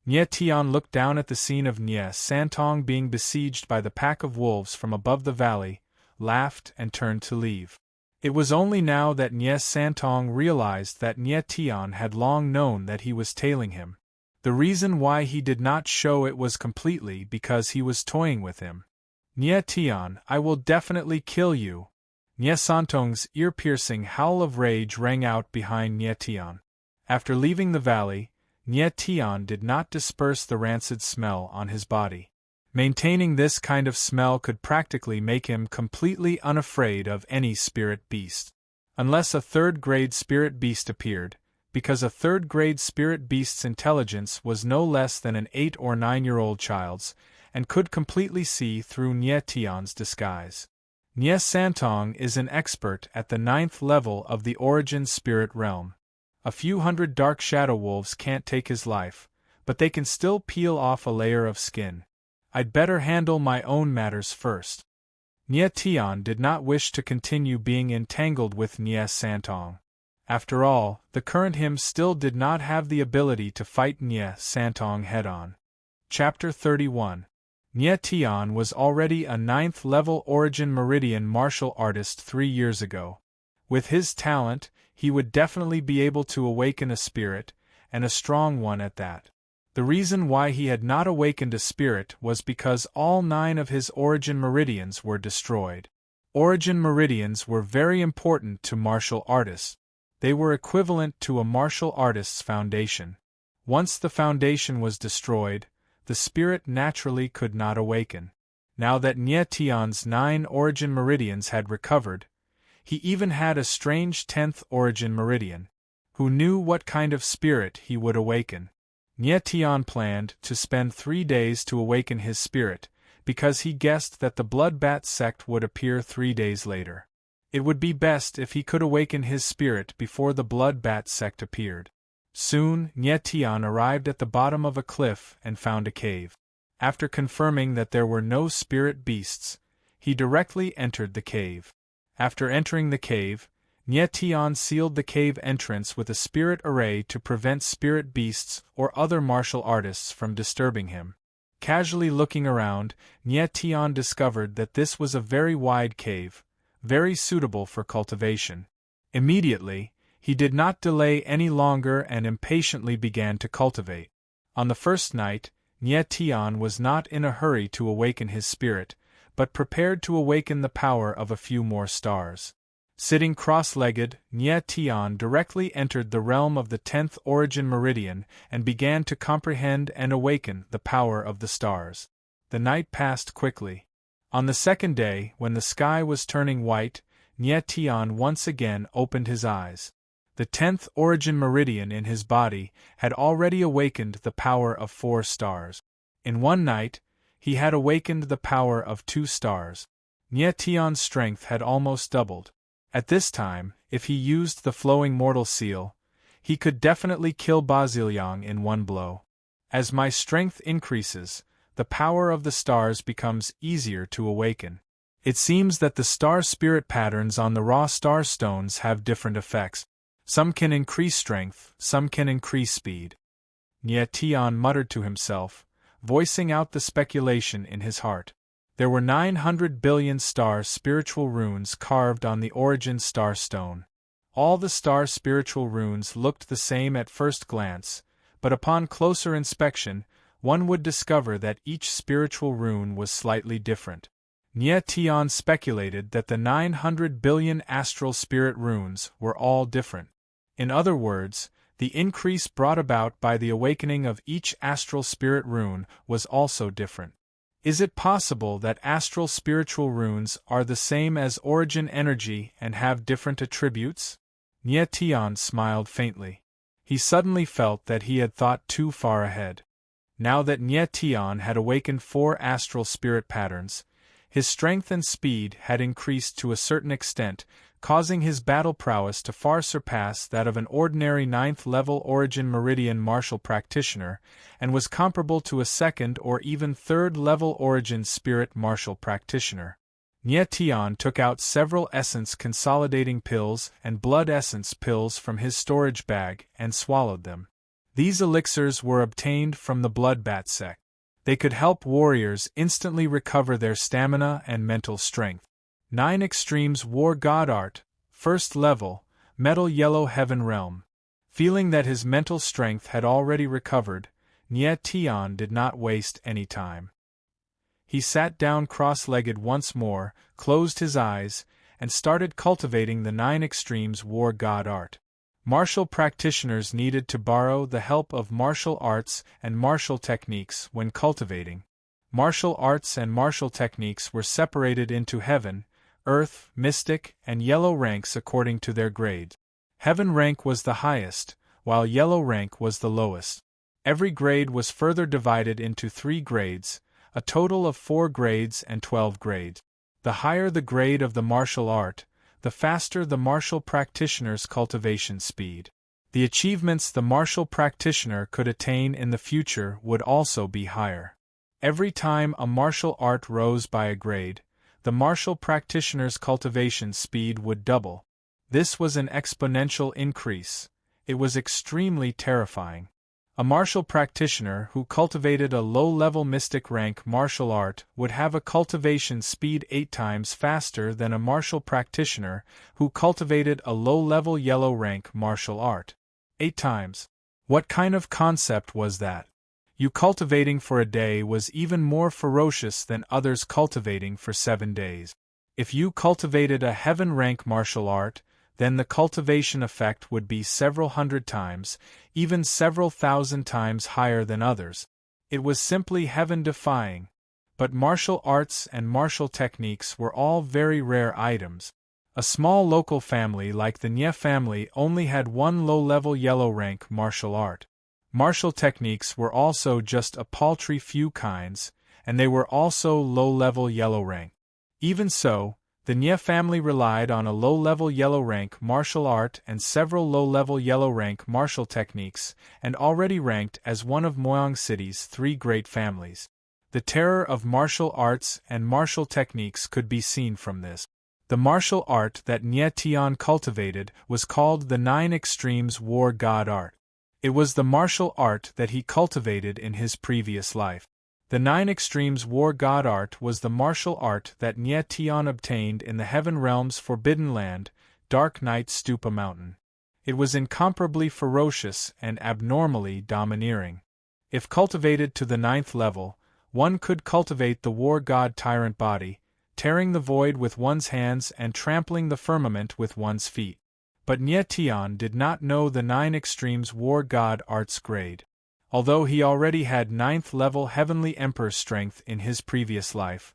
Nye Tian looked down at the scene of Nye Santong being besieged by the pack of wolves from above the valley, laughed and turned to leave. It was only now that Nye Santong realized that Nye Tian had long known that he was tailing him. The reason why he did not show it was completely because he was toying with him. "Nye Tian, I will definitely kill you." Nye Santong's ear-piercing howl of rage rang out behind Nye Tian. After leaving the valley, Nye Tian did not disperse the rancid smell on his body. Maintaining this kind of smell could practically make him completely unafraid of any spirit beast. Unless a third-grade spirit beast appeared, because a third-grade spirit beast's intelligence was no less than an 8 or 9-year-old child's, and could completely see through Nye Tian's disguise. Nye Santong is an expert at the 9th level of the Origin Spirit Realm. A few hundred dark shadow wolves can't take his life, but they can still peel off a layer of skin. I'd better handle my own matters first. Nye Tian did not wish to continue being entangled with Nye Santong. After all, the current him still did not have the ability to fight Nye Santong head-on. Chapter 31. Nye Tian was already a 9th-level Origin Meridian martial artist 3 years ago. With his talent, he would definitely be able to awaken a spirit, and a strong one at that. The reason why he had not awakened a spirit was because all 9 of his Origin Meridians were destroyed. Origin Meridians were very important to martial artists. They were equivalent to a martial artist's foundation. Once the foundation was destroyed, the spirit naturally could not awaken. Now that Nye Tian's 9 Origin Meridians had recovered, he even had a strange 10th Origin Meridian. Who knew what kind of spirit he would awaken? Nye Tian planned to spend 3 days to awaken his spirit, because he guessed that the Bloodbat sect would appear 3 days later. It would be best if he could awaken his spirit before the Bloodbat sect appeared. Soon, Nye Tian arrived at the bottom of a cliff and found a cave. After confirming that there were no spirit beasts, he directly entered the cave. After entering the cave, Nye Tian sealed the cave entrance with a spirit array to prevent spirit beasts or other martial artists from disturbing him. Casually looking around, Nye Tian discovered that this was a very wide cave, very suitable for cultivation. Immediately, he did not delay any longer and impatiently began to cultivate. On the first night, Nye Tian was not in a hurry to awaken his spirit, but prepared to awaken the power of a few more stars. Sitting cross-legged, Nye Tian directly entered the realm of the 10th Origin Meridian and began to comprehend and awaken the power of the stars. The night passed quickly. On the second day, when the sky was turning white, Nye Tian once again opened his eyes. The 10th Origin Meridian in his body had already awakened the power of 4 stars. In one night, he had awakened the power of 2 stars. Nye Tian's strength had almost doubled. At this time, if he used the flowing mortal seal, he could definitely kill Baziliang in one blow. As my strength increases, the power of the stars becomes easier to awaken. It seems that the star spirit patterns on the raw star stones have different effects. Some can increase strength, some can increase speed. Nye Tian muttered to himself, voicing out the speculation in his heart. There were 900 billion star spiritual runes carved on the origin star stone. All the star spiritual runes looked the same at first glance, but upon closer inspection, one would discover that each spiritual rune was slightly different. Nye Tian speculated that the 900 billion astral spirit runes were all different. In other words, the increase brought about by the awakening of each astral spirit rune was also different. Is it possible that astral spiritual runes are the same as origin energy and have different attributes? Nye Tian smiled faintly. He suddenly felt that he had thought too far ahead. Now that Nye Tian had awakened 4 astral spirit patterns, his strength and speed had increased to a certain extent, causing his battle prowess to far surpass that of an ordinary 9th-level Origin Meridian martial practitioner, and was comparable to a 2nd or even 3rd-level Origin Spirit martial practitioner. Nye Tian took out several essence consolidating pills and blood essence pills from his storage bag and swallowed them. These elixirs were obtained from the Bloodbat sect. They could help warriors instantly recover their stamina and mental strength. 9 Extremes War God Art, 1st level, Metal Yellow Heaven Realm. Feeling that his mental strength had already recovered, Nye Tian did not waste any time. He sat down cross-legged once more, closed his eyes, and started cultivating the 9 Extremes War God Art. Martial practitioners needed to borrow the help of martial arts and martial techniques when cultivating. Martial arts and martial techniques were separated into Heaven, Earth, Mystic, and Yellow ranks according to their grades. Heaven rank was the highest, while Yellow rank was the lowest. Every grade was further divided into 3 grades, a total of 4 grades and 12 grades. The higher the grade of the martial art, the faster the martial practitioner's cultivation speed. The achievements the martial practitioner could attain in the future would also be higher. Every time a martial art rose by a grade, the martial practitioner's cultivation speed would double. This was an exponential increase. It was extremely terrifying. A martial practitioner who cultivated a low-level mystic rank martial art would have a cultivation speed 8 times faster than a martial practitioner who cultivated a low-level yellow rank martial art. 8 times. What kind of concept was that? You cultivating for a day was even more ferocious than others cultivating for 7 days. If you cultivated a heaven rank martial art, then the cultivation effect would be several hundred times, even several thousand times higher than others. It was simply heaven-defying. But martial arts and martial techniques were all very rare items. A small local family like the Nye family only had one low-level yellow rank martial art. Martial techniques were also just a paltry few kinds, and they were also low-level yellow rank. Even so, the Nye family relied on a low-level yellow rank martial art and several low-level yellow rank martial techniques, and already ranked as one of Moyang City's 3 great families. The terror of martial arts and martial techniques could be seen from this. The martial art that Nye Tian cultivated was called the 9 Extremes War God Art. It was the martial art that he cultivated in his previous life. The 9 Extremes War God Art was the martial art that Nye Tian obtained in the Heaven Realm's Forbidden Land, Dark Night Stupa Mountain. It was incomparably ferocious and abnormally domineering. If cultivated to the 9th level, one could cultivate the War God Tyrant body, tearing the void with one's hands and trampling the firmament with one's feet. But Nye Tian did not know the 9 Extremes War God Art's grade. Although he already had 9th-level Heavenly Emperor strength in his previous life,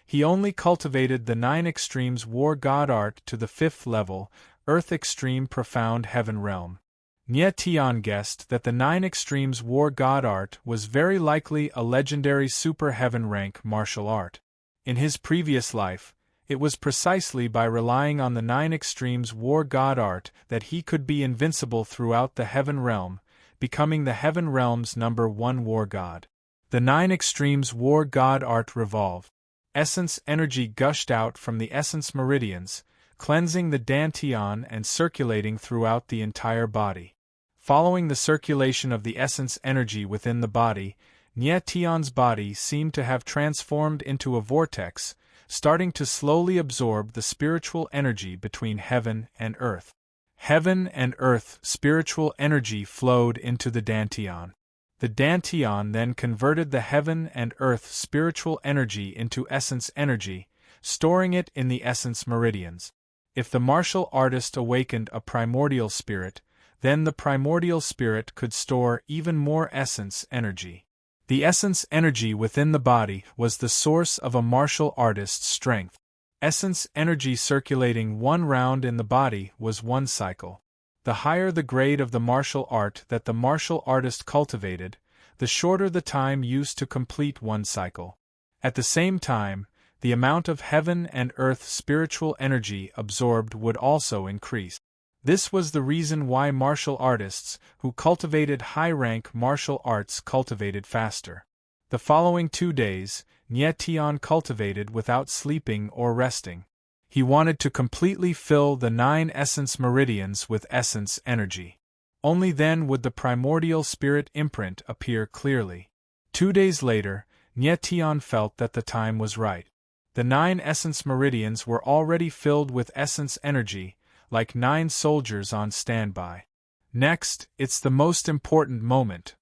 he only cultivated the 9 Extremes War God Art to the 5th level, Earth Extreme Profound Heaven Realm. Nye Tian guessed that the 9 Extremes War God Art was very likely a legendary Super Heaven rank martial art. In his previous life, it was precisely by relying on the 9 Extremes War God Art that he could be invincible throughout the Heaven Realm, becoming the Heaven Realm's #1 war god. The 9 Extremes War God Art revolved. Essence energy gushed out from the essence meridians, cleansing the dantian and circulating throughout the entire body. Following the circulation of the essence energy within the body, Nye Tian's body seemed to have transformed into a vortex, starting to slowly absorb the spiritual energy between heaven and earth. Heaven and earth spiritual energy flowed into the dantian. The dantian then converted the heaven and earth spiritual energy into essence energy, storing it in the essence meridians. If the martial artist awakened a primordial spirit, then the primordial spirit could store even more essence energy. The essence energy within the body was the source of a martial artist's strength. Essence energy circulating 1 round in the body was 1 cycle. The higher the grade of the martial art that the martial artist cultivated, the shorter the time used to complete 1 cycle. At the same time, the amount of heaven and earth spiritual energy absorbed would also increase. This was the reason why martial artists who cultivated high-rank martial arts cultivated faster. The following 2 days, Nye Tian cultivated without sleeping or resting. He wanted to completely fill the 9 essence meridians with essence energy. Only then would the primordial spirit imprint appear clearly. 2 days later, Nye Tian felt that the time was right. The 9 essence meridians were already filled with essence energy, like 9 soldiers on standby. Next, it's the most important moment.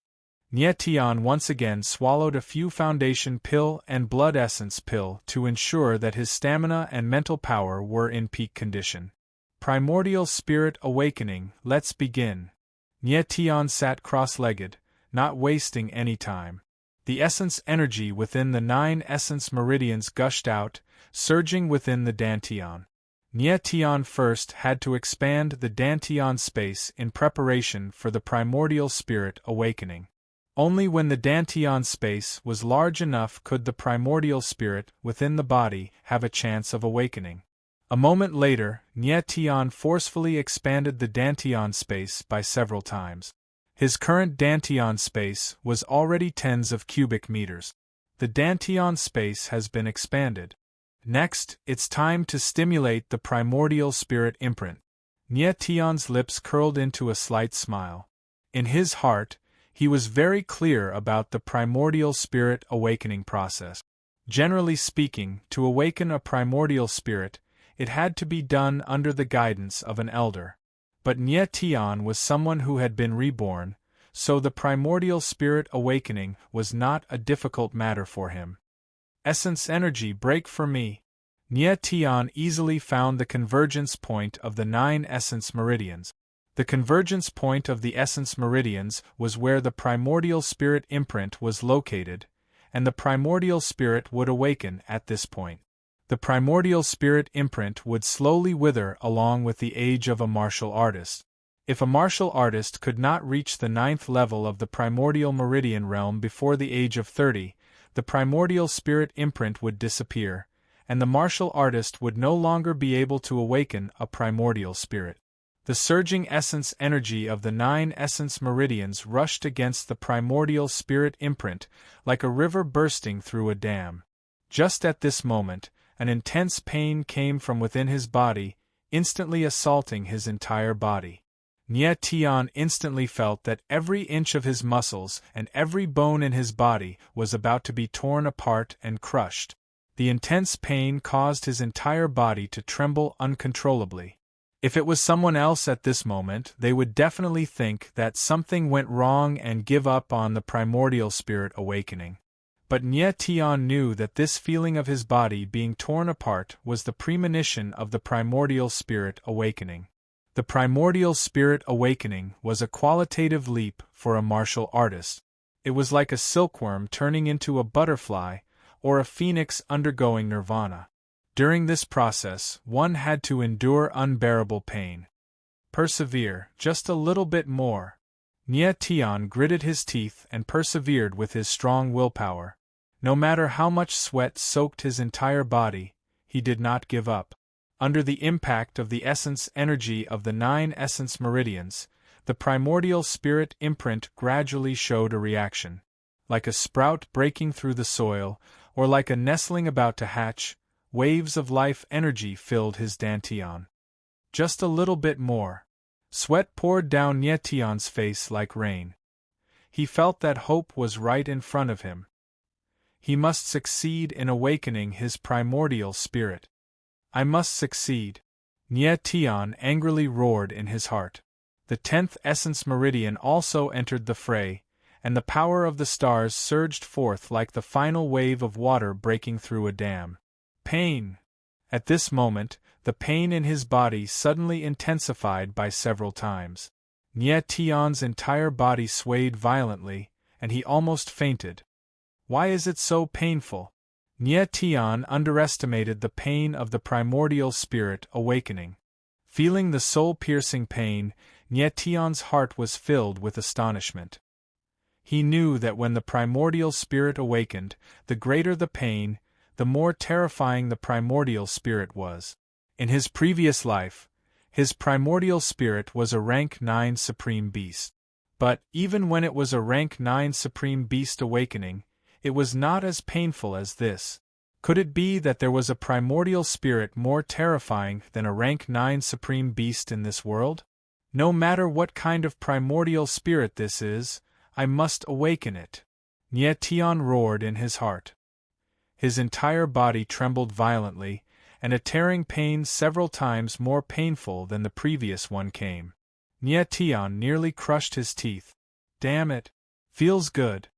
Nye Tian once again swallowed a few foundation pill and blood essence pill to ensure that his stamina and mental power were in peak condition. Primordial spirit awakening, let's begin. Nye Tian sat cross-legged, not wasting any time. The essence energy within the 9 essence meridians gushed out, surging within the dantian. Nye Tian first had to expand the dantian space in preparation for the primordial spirit awakening. Only when the dantian space was large enough could the primordial spirit within the body have a chance of awakening. A moment later, Nye Tian forcefully expanded the Dantian space by several times. His current Dantian space was already tens of cubic meters. The Dantian space has been expanded. Next, it's time to stimulate the primordial spirit imprint. Nye Tian's lips curled into a slight smile. In his heart, he was very clear about the primordial spirit awakening process. Generally speaking, to awaken a primordial spirit, it had to be done under the guidance of an elder. But Nye Tian was someone who had been reborn, so the primordial spirit awakening was not a difficult matter for him. Essence energy break for me. Nye Tian easily found the convergence point of the 9 essence meridians. The convergence point of the essence meridians was where the primordial spirit imprint was located, and the primordial spirit would awaken at this point. The primordial spirit imprint would slowly wither along with the age of a martial artist. If a martial artist could not reach the 9th level of the primordial meridian realm before the age of 30, the primordial spirit imprint would disappear, and the martial artist would no longer be able to awaken a primordial spirit. The surging essence energy of the 9 essence meridians rushed against the primordial spirit imprint like a river bursting through a dam. Just at this moment, an intense pain came from within his body, instantly assaulting his entire body. Nye Tian instantly felt that every inch of his muscles and every bone in his body was about to be torn apart and crushed. The intense pain caused his entire body to tremble uncontrollably. If it was someone else at this moment, they would definitely think that something went wrong and give up on the primordial spirit awakening. But Nye Tian knew that this feeling of his body being torn apart was the premonition of the primordial spirit awakening. The primordial spirit awakening was a qualitative leap for a martial artist. It was like a silkworm turning into a butterfly, or a phoenix undergoing nirvana. During this process, one had to endure unbearable pain. Persevere, just a little bit more. Nye Tian gritted his teeth and persevered with his strong willpower. No matter how much sweat soaked his entire body, he did not give up. Under the impact of the essence energy of the 9 essence meridians, the primordial spirit imprint gradually showed a reaction. Like a sprout breaking through the soil, or like a nestling about to hatch, waves of life energy filled his Dantian. Just a little bit more. Sweat poured down Nye Tian's face like rain. He felt that hope was right in front of him. He must succeed in awakening his primordial spirit. I must succeed. Nye Tian angrily roared in his heart. The 10th essence meridian also entered the fray, and the power of the stars surged forth like the final wave of water breaking through a dam. Pain! At this moment, the pain in his body suddenly intensified by several times. Nye Tian's entire body swayed violently, and he almost fainted. Why is it so painful? Nye Tian underestimated the pain of the primordial spirit awakening. Feeling the soul-piercing pain, Nye Tian's heart was filled with astonishment. He knew that when the primordial spirit awakened, the greater the pain, the more terrifying the primordial spirit was. In his previous life, his primordial spirit was a rank 9 supreme beast. But, even when it was a rank 9 supreme beast awakening, it was not as painful as this. Could it be that there was a primordial spirit more terrifying than a rank 9 supreme beast in this world? No matter what kind of primordial spirit this is, I must awaken it. Nye Tian roared in his heart. His entire body trembled violently, and a tearing pain several times more painful than the previous one came. Nye Tian nearly crushed his teeth. Damn it! Feels good.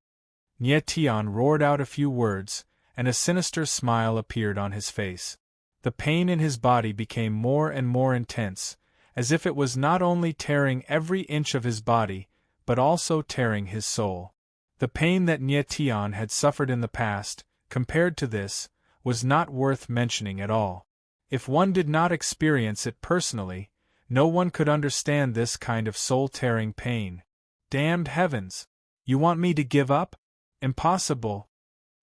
Nye Tian roared out a few words, and a sinister smile appeared on his face. The pain in his body became more and more intense, as if it was not only tearing every inch of his body, but also tearing his soul. The pain that Nye Tian had suffered in the past, compared to this, was not worth mentioning at all. If one did not experience it personally, no one could understand this kind of soul-tearing pain. Damned heavens! You want me to give up? Impossible!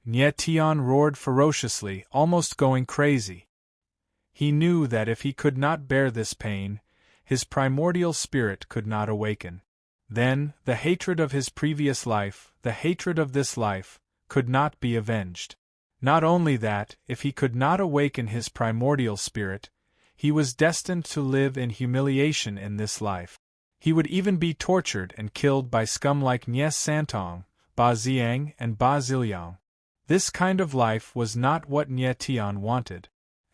Nye Tian roared ferociously, almost going crazy. He knew that if he could not bear this pain, his primordial spirit could not awaken. Then, the hatred of his previous life, the hatred of this life, could not be avenged. Not only that, if he could not awaken his primordial spirit, he was destined to live in humiliation in this life. He would even be tortured and killed by scum like Nye Santong, Ba Ziang, and Ba Ziliang. This kind of life was not what Nye Tian wanted.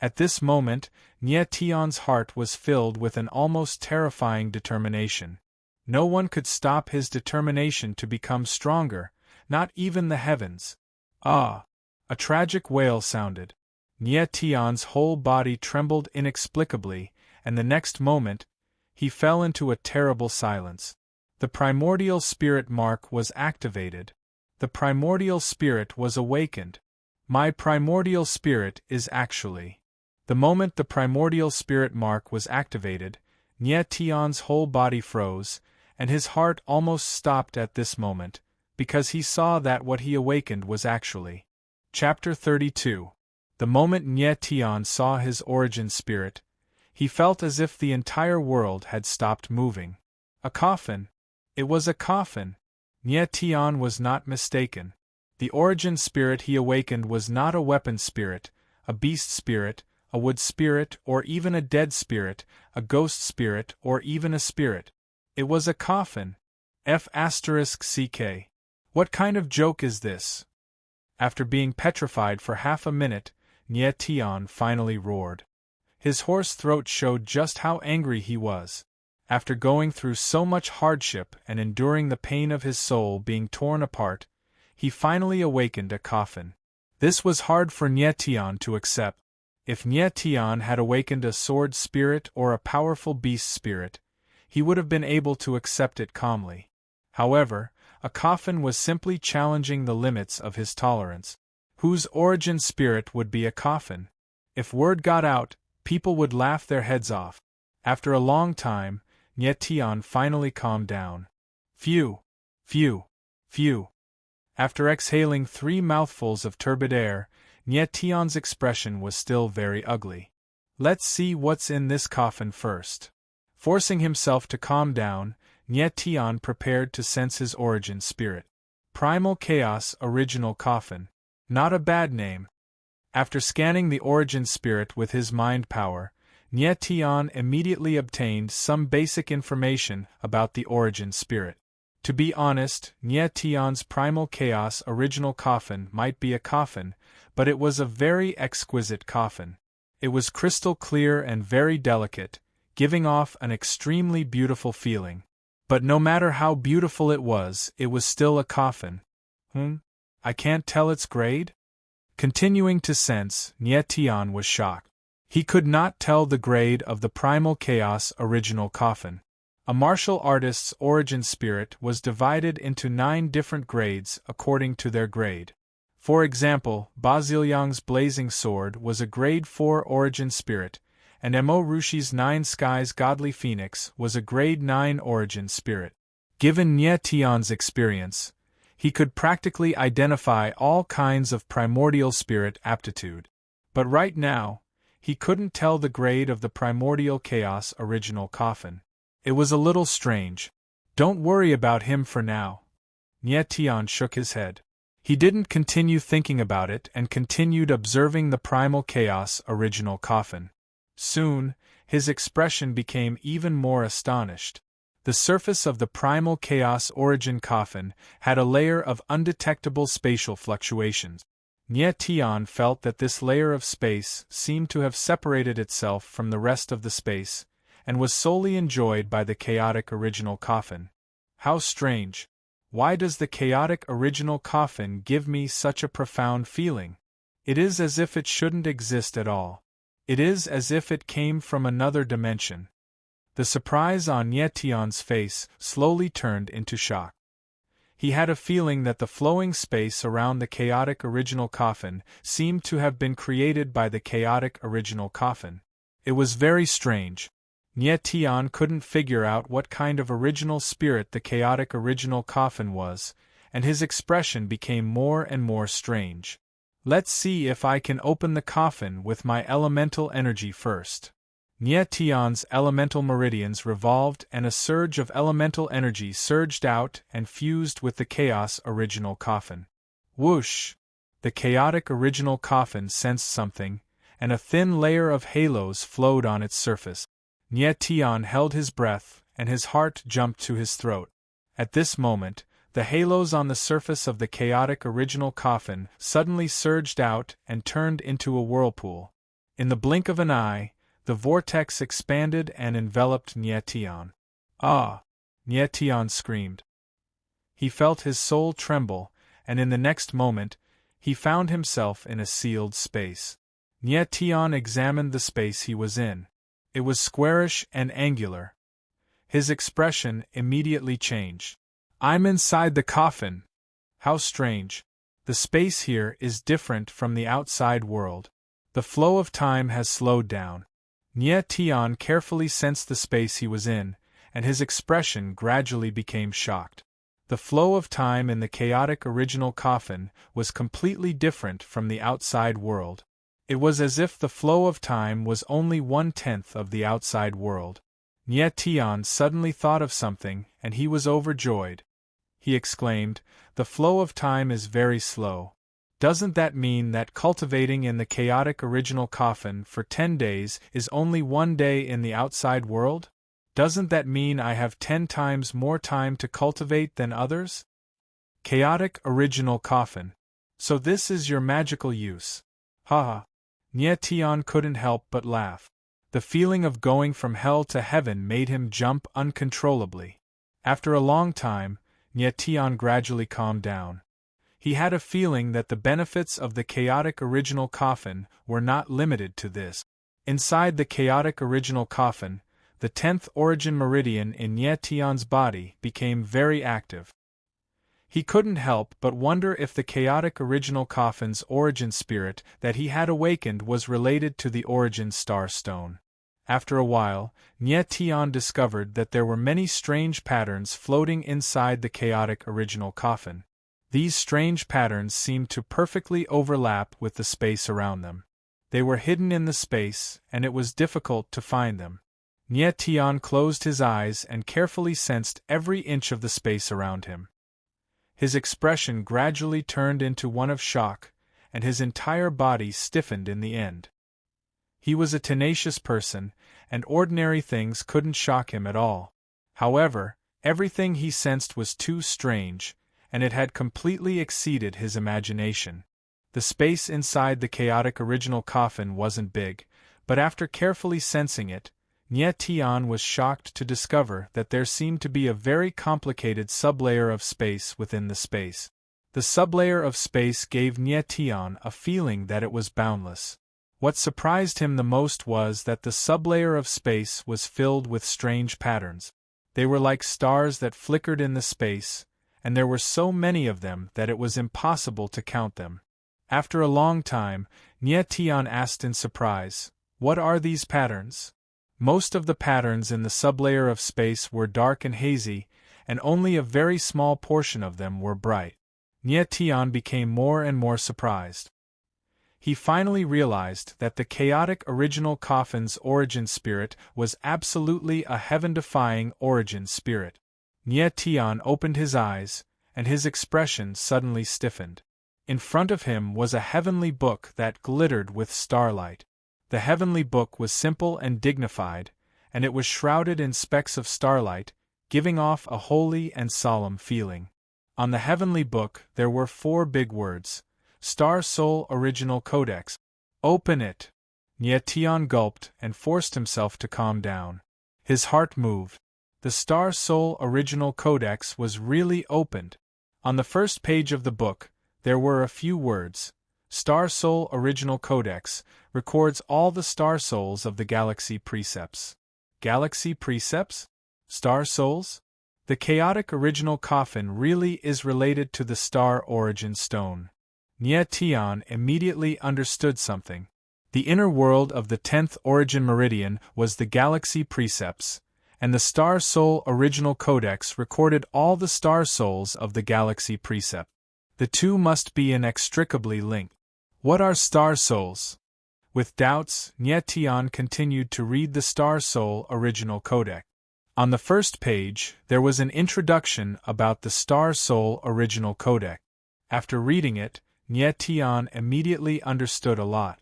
At this moment, Nye Tian's heart was filled with an almost terrifying determination. No one could stop his determination to become stronger, not even the heavens. Ah! A tragic wail sounded. Nye Tian's whole body trembled inexplicably, and the next moment, he fell into a terrible silence. The primordial spirit mark was activated. The primordial spirit was awakened. My primordial spirit is actually. The moment the primordial spirit mark was activated, Nye Tian's whole body froze, and his heart almost stopped at this moment, because he saw that what he awakened was actually. Chapter 32. The moment Nye Tian saw his origin spirit, he felt as if the entire world had stopped moving. A coffin. It was a coffin. Nye Tian was not mistaken. The origin spirit he awakened was not a weapon spirit, a beast spirit, a wood spirit, or even a dead spirit, a ghost spirit, or even a spirit. It was a coffin. F***ck. What kind of joke is this? After being petrified for half a minute, Nye Tian finally roared. His hoarse throat showed just how angry he was. After going through so much hardship and enduring the pain of his soul being torn apart, he finally awakened a coffin. This was hard for Nye Tian to accept. If Nye Tian had awakened a sword spirit or a powerful beast spirit, he would have been able to accept it calmly. However, a coffin was simply challenging the limits of his tolerance. Whose origin spirit would be a coffin? If word got out, people would laugh their heads off. After a long time, Nye Tian finally calmed down. Phew! Phew! Phew! After exhaling 3 mouthfuls of turbid air, Nye Tian's expression was still very ugly. Let's see what's in this coffin first. Forcing himself to calm down, Nye Tian prepared to sense his origin spirit. Primal Chaos Original Coffin. Not a bad name. After scanning the origin spirit with his mind power, Nye Tian immediately obtained some basic information about the origin spirit. To be honest, Nye Tian's Primal Chaos Original Coffin might be a coffin, but it was a very exquisite coffin. It was crystal clear and very delicate, giving off an extremely beautiful feeling. But no matter how beautiful it was still a coffin. I can't tell its grade? Continuing to sense, Nye Tian was shocked. He could not tell the grade of the Primal Chaos Original Coffin. A martial artist's origin spirit was divided into 9 different grades according to their grade. For example, Ba Ziliang's blazing sword was a grade 4 origin spirit, and Mo Rushi's 9 Skies Godly Phoenix was a grade 9 origin spirit. Given Nye Tian's experience, he could practically identify all kinds of primordial spirit aptitude. But right now, he couldn't tell the grade of the Primordial Chaos Original Coffin. It was a little strange. Don't worry about him for now. Nye Tian shook his head. He didn't continue thinking about it and continued observing the Primal Chaos Original Coffin. Soon, his expression became even more astonished. The surface of the Primal Chaos Origin Coffin had a layer of undetectable spatial fluctuations. Nye Tian felt that this layer of space seemed to have separated itself from the rest of the space, and was solely enjoyed by the chaotic original coffin. How strange! Why does the chaotic original coffin give me such a profound feeling? It is as if it shouldn't exist at all. It is as if it came from another dimension. The surprise on Nye Tian's face slowly turned into shock. He had a feeling that the flowing space around the chaotic original coffin seemed to have been created by the chaotic original coffin. It was very strange. Nye Tian couldn't figure out what kind of original spirit the chaotic original coffin was, and his expression became more and more strange. Let's see if I can open the coffin with my elemental energy first. Nye Tian's elemental meridians revolved and a surge of elemental energy surged out and fused with the chaos original coffin. Whoosh! The chaotic original coffin sensed something, and a thin layer of halos flowed on its surface. Nye Tian held his breath, and his heart jumped to his throat. At this moment, the halos on the surface of the chaotic original coffin suddenly surged out and turned into a whirlpool. In the blink of an eye, the vortex expanded and enveloped Nye Tian. Ah! Nye Tian screamed. He felt his soul tremble, and in the next moment, he found himself in a sealed space. Nye Tian examined the space he was in. It was squarish and angular. His expression immediately changed. I'm inside the coffin. How strange. The space here is different from the outside world. The flow of time has slowed down. Nye Tian carefully sensed the space he was in, and his expression gradually became shocked. The flow of time in the chaotic original coffin was completely different from the outside world. It was as if the flow of time was only 1/10 of the outside world. Nye Tian suddenly thought of something, and he was overjoyed. He exclaimed, "The flow of time is very slow. Doesn't that mean that cultivating in the chaotic original coffin for 10 days is only 1 day in the outside world? Doesn't that mean I have 10 times more time to cultivate than others?" Chaotic original coffin. So this is your magical use. Ha! Nye Tian couldn't help but laugh. The feeling of going from hell to heaven made him jump uncontrollably. After a long time, Nye Tian gradually calmed down. He had a feeling that the benefits of the chaotic original coffin were not limited to this. Inside the chaotic original coffin, the 10th origin meridian in Nye Tian's body became very active. He couldn't help but wonder if the chaotic original coffin's origin spirit that he had awakened was related to the origin star stone. After a while, Nye Tian discovered that there were many strange patterns floating inside the chaotic original coffin. These strange patterns seemed to perfectly overlap with the space around them. They were hidden in the space, and it was difficult to find them. Nye Tian closed his eyes and carefully sensed every inch of the space around him. His expression gradually turned into one of shock, and his entire body stiffened in the end. He was a tenacious person, and ordinary things couldn't shock him at all. However, everything he sensed was too strange, and it had completely exceeded his imagination. The space inside the chaotic original coffin wasn't big, but after carefully sensing it, Nye Tian was shocked to discover that there seemed to be a very complicated sublayer of space within the space. The sublayer of space gave Nye Tian a feeling that it was boundless. What surprised him the most was that the sublayer of space was filled with strange patterns. They were like stars that flickered in the space, and there were so many of them that it was impossible to count them. After a long time, Nye Tian asked in surprise, "What are these patterns?" Most of the patterns in the sublayer of space were dark and hazy, and only a very small portion of them were bright. Nye Tian became more and more surprised. He finally realized that the chaotic original coffin's origin spirit was absolutely a heaven-defying origin spirit. Nye Tian opened his eyes, and his expression suddenly stiffened. In front of him was a heavenly book that glittered with starlight. The heavenly book was simple and dignified, and it was shrouded in specks of starlight, giving off a holy and solemn feeling. On the heavenly book there were 4 big words: Star Soul Original Codex. "Open it!" Nye Tian gulped and forced himself to calm down. His heart moved. The Star Soul Original Codex was really opened. On the first page of the book, there were a few words. Star Soul Original Codex records all the star souls of the galaxy precepts. Galaxy precepts? Star souls? The chaotic original coffin really is related to the star origin stone. Nye Tian immediately understood something. The inner world of the 10th origin meridian was the galaxy precepts, and the Star Soul Original Codex recorded all the star souls of the galaxy precept. The two must be inextricably linked. What are star souls? With doubts, Nye Tian continued to read the Star Soul Original Codex. On the first page, there was an introduction about the Star Soul Original Codex. After reading it, Nye Tian immediately understood a lot.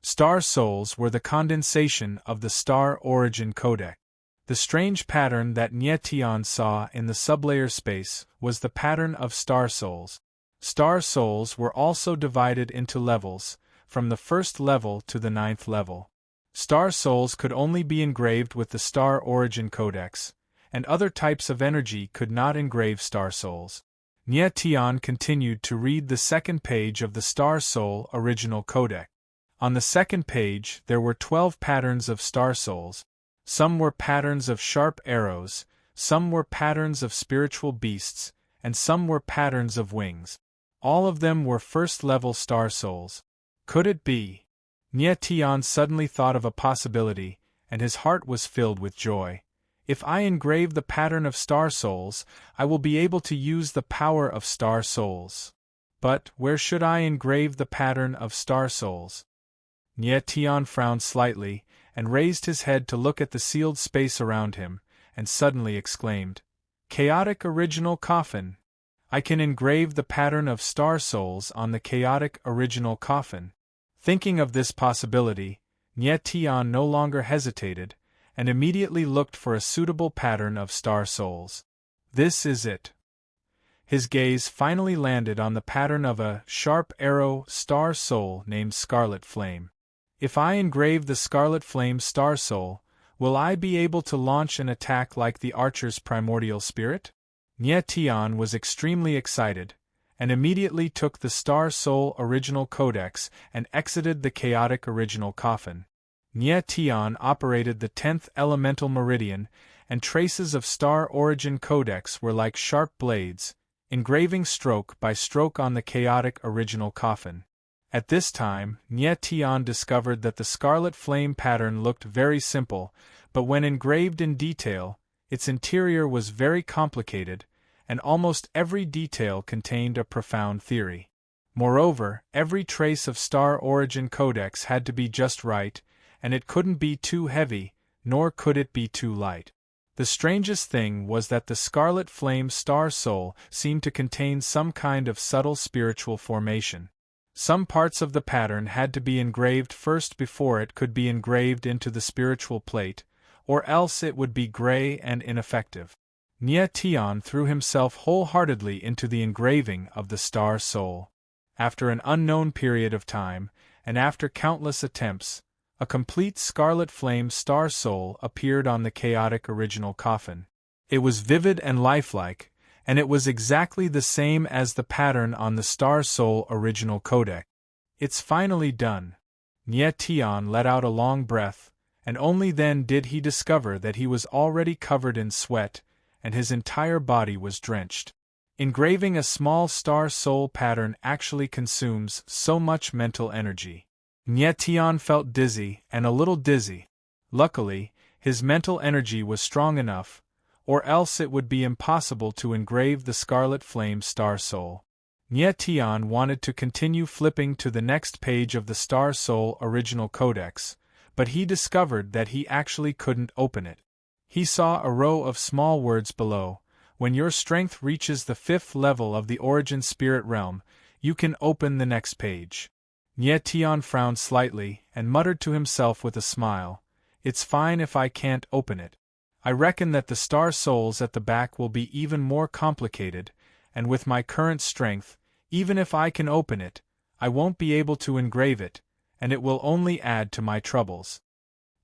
Star souls were the condensation of the Star Origin Codex. The strange pattern that Nye Tian saw in the sublayer space was the pattern of star souls. Star souls were also divided into levels, from the first level to the 9th level. Star souls could only be engraved with the Star Origin Codex, and other types of energy could not engrave star souls. Nye Tian continued to read the second page of the Star Soul Original Codex. On the second page there were 12 patterns of star souls. Some were patterns of sharp arrows, some were patterns of spiritual beasts, and some were patterns of wings. All of them were first-level star souls. Could it be? Nye Tian suddenly thought of a possibility, and his heart was filled with joy. If I engrave the pattern of star souls, I will be able to use the power of star souls. But where should I engrave the pattern of star souls? Nye Tian frowned slightly, and raised his head to look at the sealed space around him, and suddenly exclaimed, "Chaotic Original Coffin! I can engrave the pattern of star souls on the chaotic original coffin." Thinking of this possibility, Nye Tian no longer hesitated, and immediately looked for a suitable pattern of star souls. This is it. His gaze finally landed on the pattern of a sharp arrow star soul named Scarlet Flame. If I engrave the Scarlet Flame star soul, will I be able to launch an attack like the archer's primordial spirit? Nye Tian was extremely excited, and immediately took the Star Soul Original Codex and exited the chaotic original coffin. Nye Tian operated the 10th elemental meridian, and traces of Star Origin Codex were like sharp blades, engraving stroke by stroke on the chaotic original coffin. At this time, Nye Tian discovered that the Scarlet Flame pattern looked very simple, but when engraved in detail, its interior was very complicated, and almost every detail contained a profound theory. Moreover, every trace of Star Origin Codex had to be just right, and it couldn't be too heavy, nor could it be too light. The strangest thing was that the Scarlet Flame Star Soul seemed to contain some kind of subtle spiritual formation. Some parts of the pattern had to be engraved first before it could be engraved into the spiritual plate, or else it would be gray and ineffective. Nye Tian threw himself wholeheartedly into the engraving of the Star Soul. After an unknown period of time, and after countless attempts, a complete Scarlet Flame Star Soul appeared on the chaotic original coffin. It was vivid and lifelike, and it was exactly the same as the pattern on the Star Soul Original Codex. "It's finally done." Nye Tian let out a long breath, and only then did he discover that he was already covered in sweat, and his entire body was drenched. Engraving a small star soul pattern actually consumes so much mental energy. Nye Tian felt dizzy and a little dizzy. Luckily, his mental energy was strong enough, or else it would be impossible to engrave the Scarlet Flame Star Soul. Nye Tian wanted to continue flipping to the next page of the Star Soul Original Codex, but he discovered that he actually couldn't open it. He saw a row of small words below. "When your strength reaches the 5th level of the Origin Spirit Realm, you can open the next page." Nye Tian frowned slightly and muttered to himself with a smile, "It's fine if I can't open it. I reckon that the star souls at the back will be even more complicated, and with my current strength, even if I can open it, I won't be able to engrave it, and it will only add to my troubles."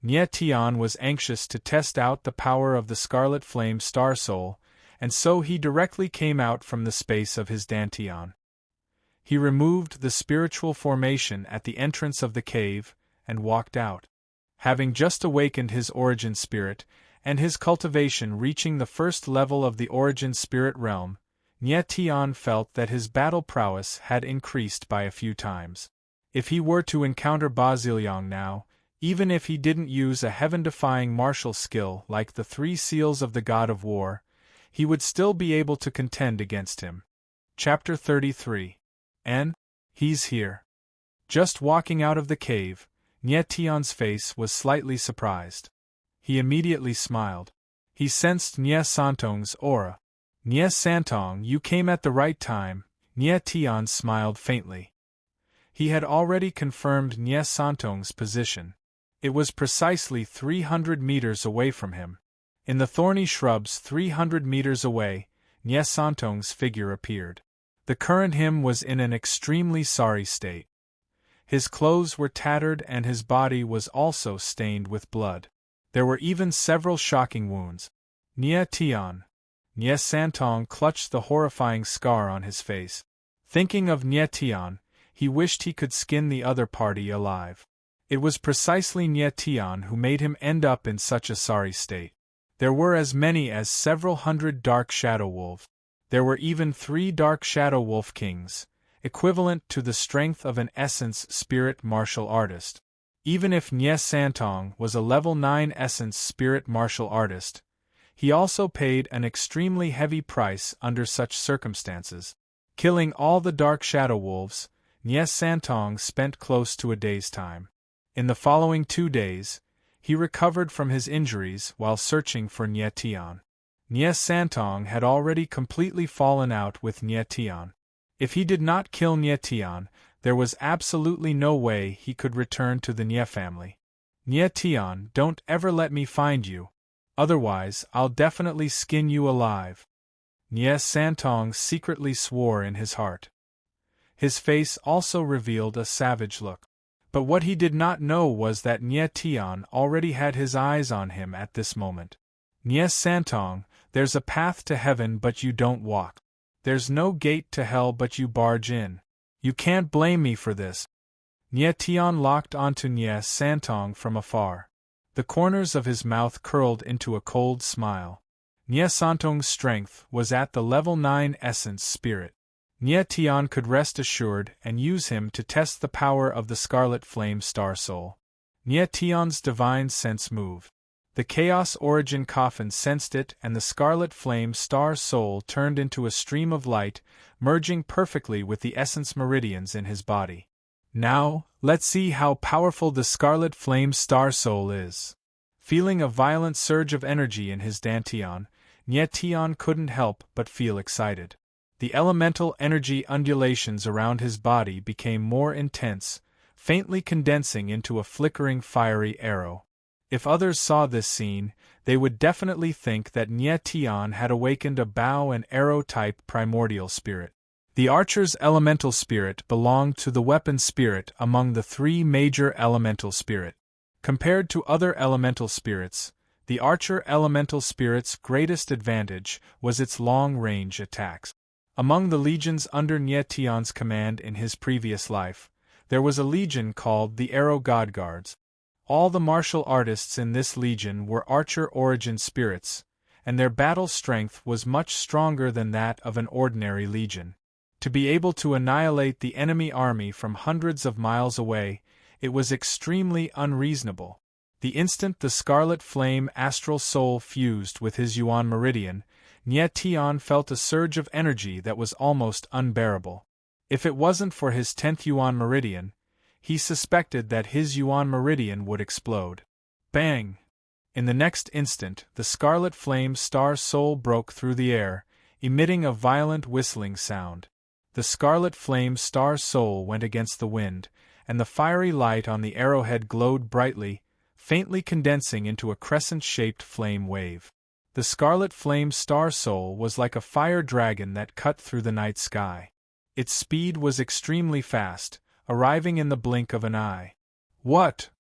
Nye Tian was anxious to test out the power of the Scarlet Flame Star Soul, and so he directly came out from the space of his dantian. He removed the spiritual formation at the entrance of the cave, and walked out. Having just awakened his origin spirit, and his cultivation reaching the 1st level of the Origin Spirit Realm, Nye Tian felt that his battle prowess had increased by a few times. If he were to encounter Baziliang now, even if he didn't use a heaven-defying martial skill like the 3 seals of the God of War, he would still be able to contend against him. Chapter 33. N. He's here. Just walking out of the cave, Nye Tian's face was slightly surprised. He immediately smiled. He sensed Nye Santong's aura. Nye Santong, you came at the right time, Nye Tian smiled faintly. He had already confirmed Nye Santong's position. It was precisely 300 meters away from him. In the thorny shrubs 300 meters away, Nye Santong's figure appeared. The current him was in an extremely sorry state. His clothes were tattered and his body was also stained with blood. There were even several shocking wounds. Nye Tian. Nye Santong clutched the horrifying scar on his face. Thinking of Nye Tian, he wished he could skin the other party alive. It was precisely Nye Tian who made him end up in such a sorry state. There were as many as several hundred dark shadow wolves. There were even 3 dark shadow wolf kings, equivalent to the strength of an essence spirit martial artist. Even if Nye Santong was a level 9 essence spirit martial artist, he also paid an extremely heavy price under such circumstances. Killing all the dark shadow wolves, Nye Santong spent close to a day's time. In the following 2 days, he recovered from his injuries while searching for Nye Tian. Nye Santong had already completely fallen out with Nye Tian. If he did not kill Nye Tian, there was absolutely no way he could return to the Nye family. Nye Tian, don't ever let me find you. Otherwise, I'll definitely skin you alive. Nye Santong secretly swore in his heart. His face also revealed a savage look. But what he did not know was that Nye Tian already had his eyes on him at this moment. Nye Santong, there's a path to heaven but you don't walk. There's no gate to hell but you barge in. You can't blame me for this. Nye Tian locked onto Nye Santong from afar. The corners of his mouth curled into a cold smile. Nye Santong's strength was at the level 9 essence spirit. Nye Tian could rest assured and use him to test the power of the Scarlet Flame Star Soul. Nye Tian's divine sense moved. The Chaos Origin coffin sensed it and the Scarlet Flame Star Soul turned into a stream of light, merging perfectly with the essence meridians in his body. Now, let's see how powerful the Scarlet Flame Star Soul is. Feeling a violent surge of energy in his dantian, Nye Tian couldn't help but feel excited. The elemental energy undulations around his body became more intense, faintly condensing into a flickering fiery arrow. If others saw this scene, they would definitely think that Nye Tian had awakened a bow and arrow-type primordial spirit. The archer's elemental spirit belonged to the weapon spirit among the 3 major elemental spirit. Compared to other elemental spirits, the archer elemental spirit's greatest advantage was its long-range attacks. Among the legions under Nye Tian's command in his previous life, there was a legion called the Arrow God Guards. All the martial artists in this legion were archer origin spirits, and their battle strength was much stronger than that of an ordinary legion. To be able to annihilate the enemy army from hundreds of miles away, it was extremely unreasonable. The instant the Scarlet Flame Astral Soul fused with his Yuan Meridian, Nye Tian felt a surge of energy that was almost unbearable. If it wasn't for his 10th Yuan Meridian, he suspected that his Yuan Meridian would explode. Bang! In the next instant, the Scarlet Flame Star Soul broke through the air, emitting a violent whistling sound. The Scarlet Flame Star Soul went against the wind, and the fiery light on the arrowhead glowed brightly, faintly condensing into a crescent-shaped flame wave. The Scarlet Flame Star Soul was like a fire dragon that cut through the night sky. Its speed was extremely fast, arriving in the blink of an eye. What?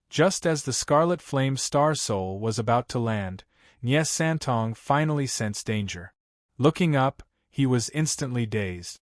Just as the Scarlet Flame Star Soul was about to land, Nye Santong finally sensed danger. Looking up, he was instantly dazed.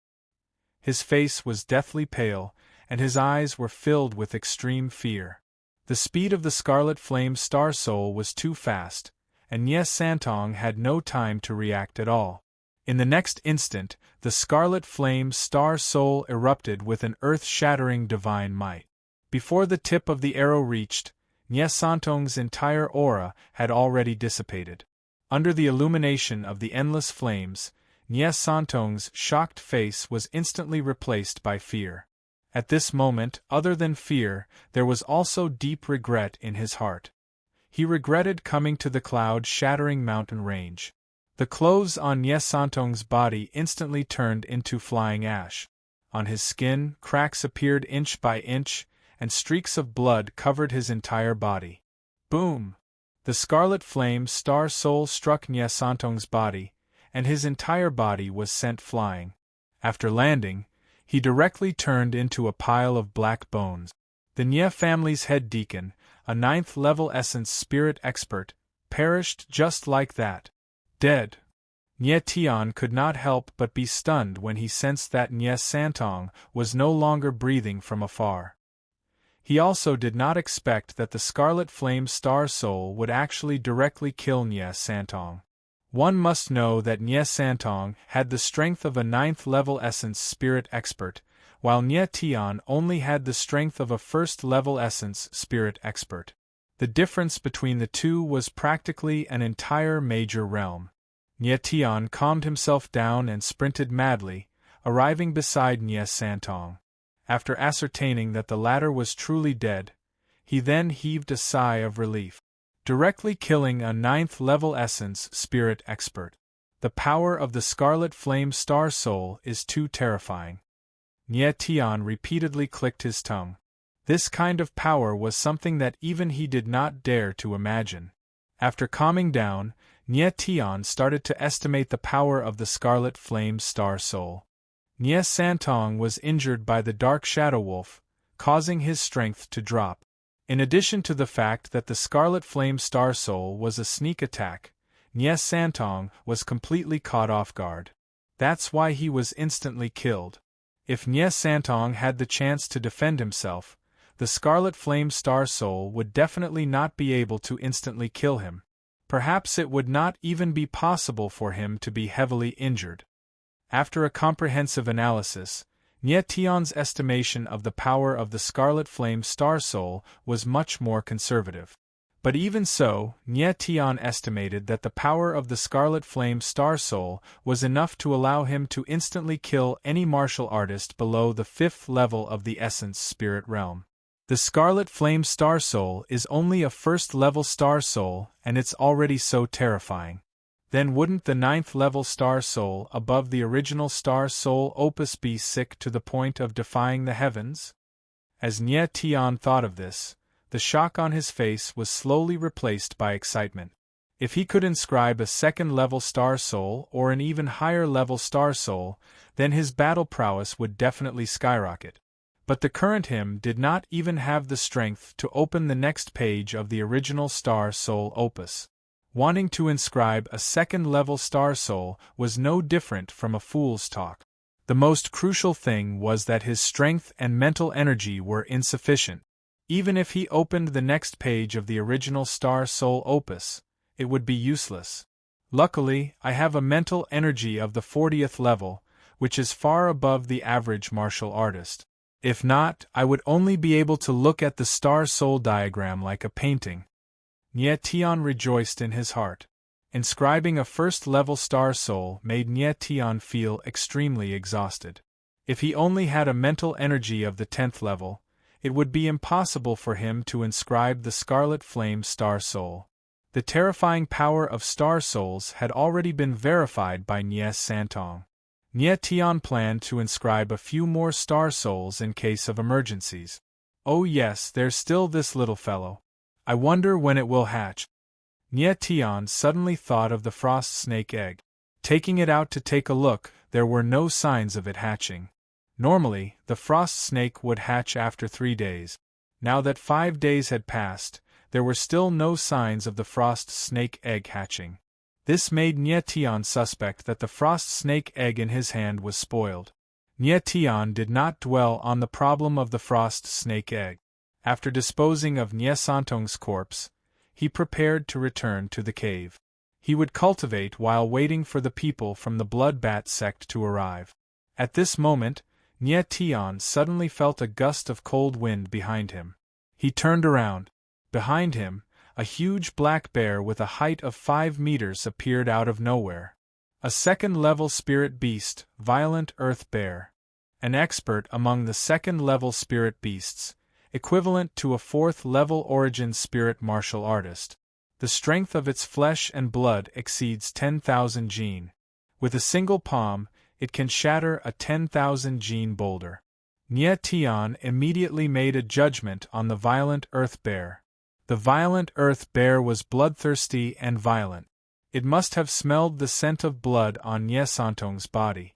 His face was deathly pale, and his eyes were filled with extreme fear. The speed of the Scarlet Flame Star Soul was too fast, and Nye Santong had no time to react at all. In the next instant, the Scarlet Flame Star Soul erupted with an earth-shattering divine might. Before the tip of the arrow reached, Nye Santong's entire aura had already dissipated. Under the illumination of the endless flames, Nye Santong's shocked face was instantly replaced by fear. At this moment, other than fear, there was also deep regret in his heart. He regretted coming to the cloud-shattering mountain range. The clothes on Nye Santong's body instantly turned into flying ash. On his skin, cracks appeared inch by inch, and streaks of blood covered his entire body. Boom! The scarlet flame star soul struck Nye Santong's body, and his entire body was sent flying. After landing, he directly turned into a pile of black bones. The Nye family's head deacon, a 9th-level essence spirit expert, perished just like that. Dead. Nye Tian could not help but be stunned when he sensed that Nye Santong was no longer breathing from afar. He also did not expect that the Scarlet Flame Star Soul would actually directly kill Nye Santong. One must know that Nye Santong had the strength of a 9th-level essence spirit expert, while Nye Tian only had the strength of a 1st-level essence spirit expert. The difference between the two was practically an entire major realm. Nye Tian calmed himself down and sprinted madly, arriving beside Nye Santong. After ascertaining that the latter was truly dead, he then heaved a sigh of relief. Directly killing a 9th-level essence spirit expert. The power of the Scarlet Flame Star Soul is too terrifying. Nye Tian repeatedly clicked his tongue. This kind of power was something that even he did not dare to imagine. After calming down, Nye Tian started to estimate the power of the Scarlet Flame Star Soul. Nye Santong was injured by the Dark Shadow Wolf, causing his strength to drop. In addition to the fact that the Scarlet Flame Star Soul was a sneak attack, Nye Santong was completely caught off guard. That's why he was instantly killed. If Nye Santong had the chance to defend himself, the Scarlet Flame Star Soul would definitely not be able to instantly kill him. Perhaps it would not even be possible for him to be heavily injured. After a comprehensive analysis, Nye Tian's estimation of the power of the Scarlet Flame Star Soul was much more conservative. But even so, Nye Tian estimated that the power of the Scarlet Flame Star Soul was enough to allow him to instantly kill any martial artist below the 5th level of the Essence Spirit Realm. The Scarlet Flame Star Soul is only a 1st-level Star Soul, and it's already so terrifying. Then wouldn't the 9th-level Star Soul above the original Star Soul Opus be sick to the point of defying the heavens? As Nye Tian thought of this, the shock on his face was slowly replaced by excitement. If he could inscribe a 2nd-level Star Soul or an even higher-level Star Soul, then his battle prowess would definitely skyrocket. But the current him did not even have the strength to open the next page of the original Star Soul Opus. Wanting to inscribe a 2nd-level Star Soul was no different from a fool's talk. The most crucial thing was that his strength and mental energy were insufficient. Even if he opened the next page of the original Star Soul Opus, it would be useless. Luckily, I have a mental energy of the 40th level, which is far above the average martial artist. If not, I would only be able to look at the Star Soul diagram like a painting. Nye Tian rejoiced in his heart. Inscribing a 1st-level Star Soul made Nye Tian feel extremely exhausted. If he only had a mental energy of the 10th level, it would be impossible for him to inscribe the Scarlet Flame Star Soul. The terrifying power of Star Souls had already been verified by Nye Santong. Nye Tian planned to inscribe a few more Star Souls in case of emergencies. Oh yes, there's still this little fellow. I wonder when it will hatch. Nye Tian suddenly thought of the frost snake egg. Taking it out to take a look, there were no signs of it hatching. Normally, the frost snake would hatch after 3 days. Now that 5 days had passed, there were still no signs of the frost snake egg hatching. This made Nye Tian suspect that the frost snake egg in his hand was spoiled. Nye Tian did not dwell on the problem of the frost snake egg. After disposing of Nye Santong's corpse, he prepared to return to the cave. He would cultivate while waiting for the people from the Blood Bat sect to arrive. At this moment, Nye Tian suddenly felt a gust of cold wind behind him. He turned around. Behind him, a huge black bear with a height of 5 meters appeared out of nowhere. A 2nd-level spirit beast, Violent Earth Bear. an expert among the second-level spirit beasts, equivalent to a fourth-level origin spirit martial artist. The strength of its flesh and blood exceeds 10,000 gene. With a single palm, it can shatter a 10,000 gene boulder. Nye Tian immediately made a judgment on the violent earth bear. The violent earth bear was bloodthirsty and violent. It must have smelled the scent of blood on Nye Santong's body.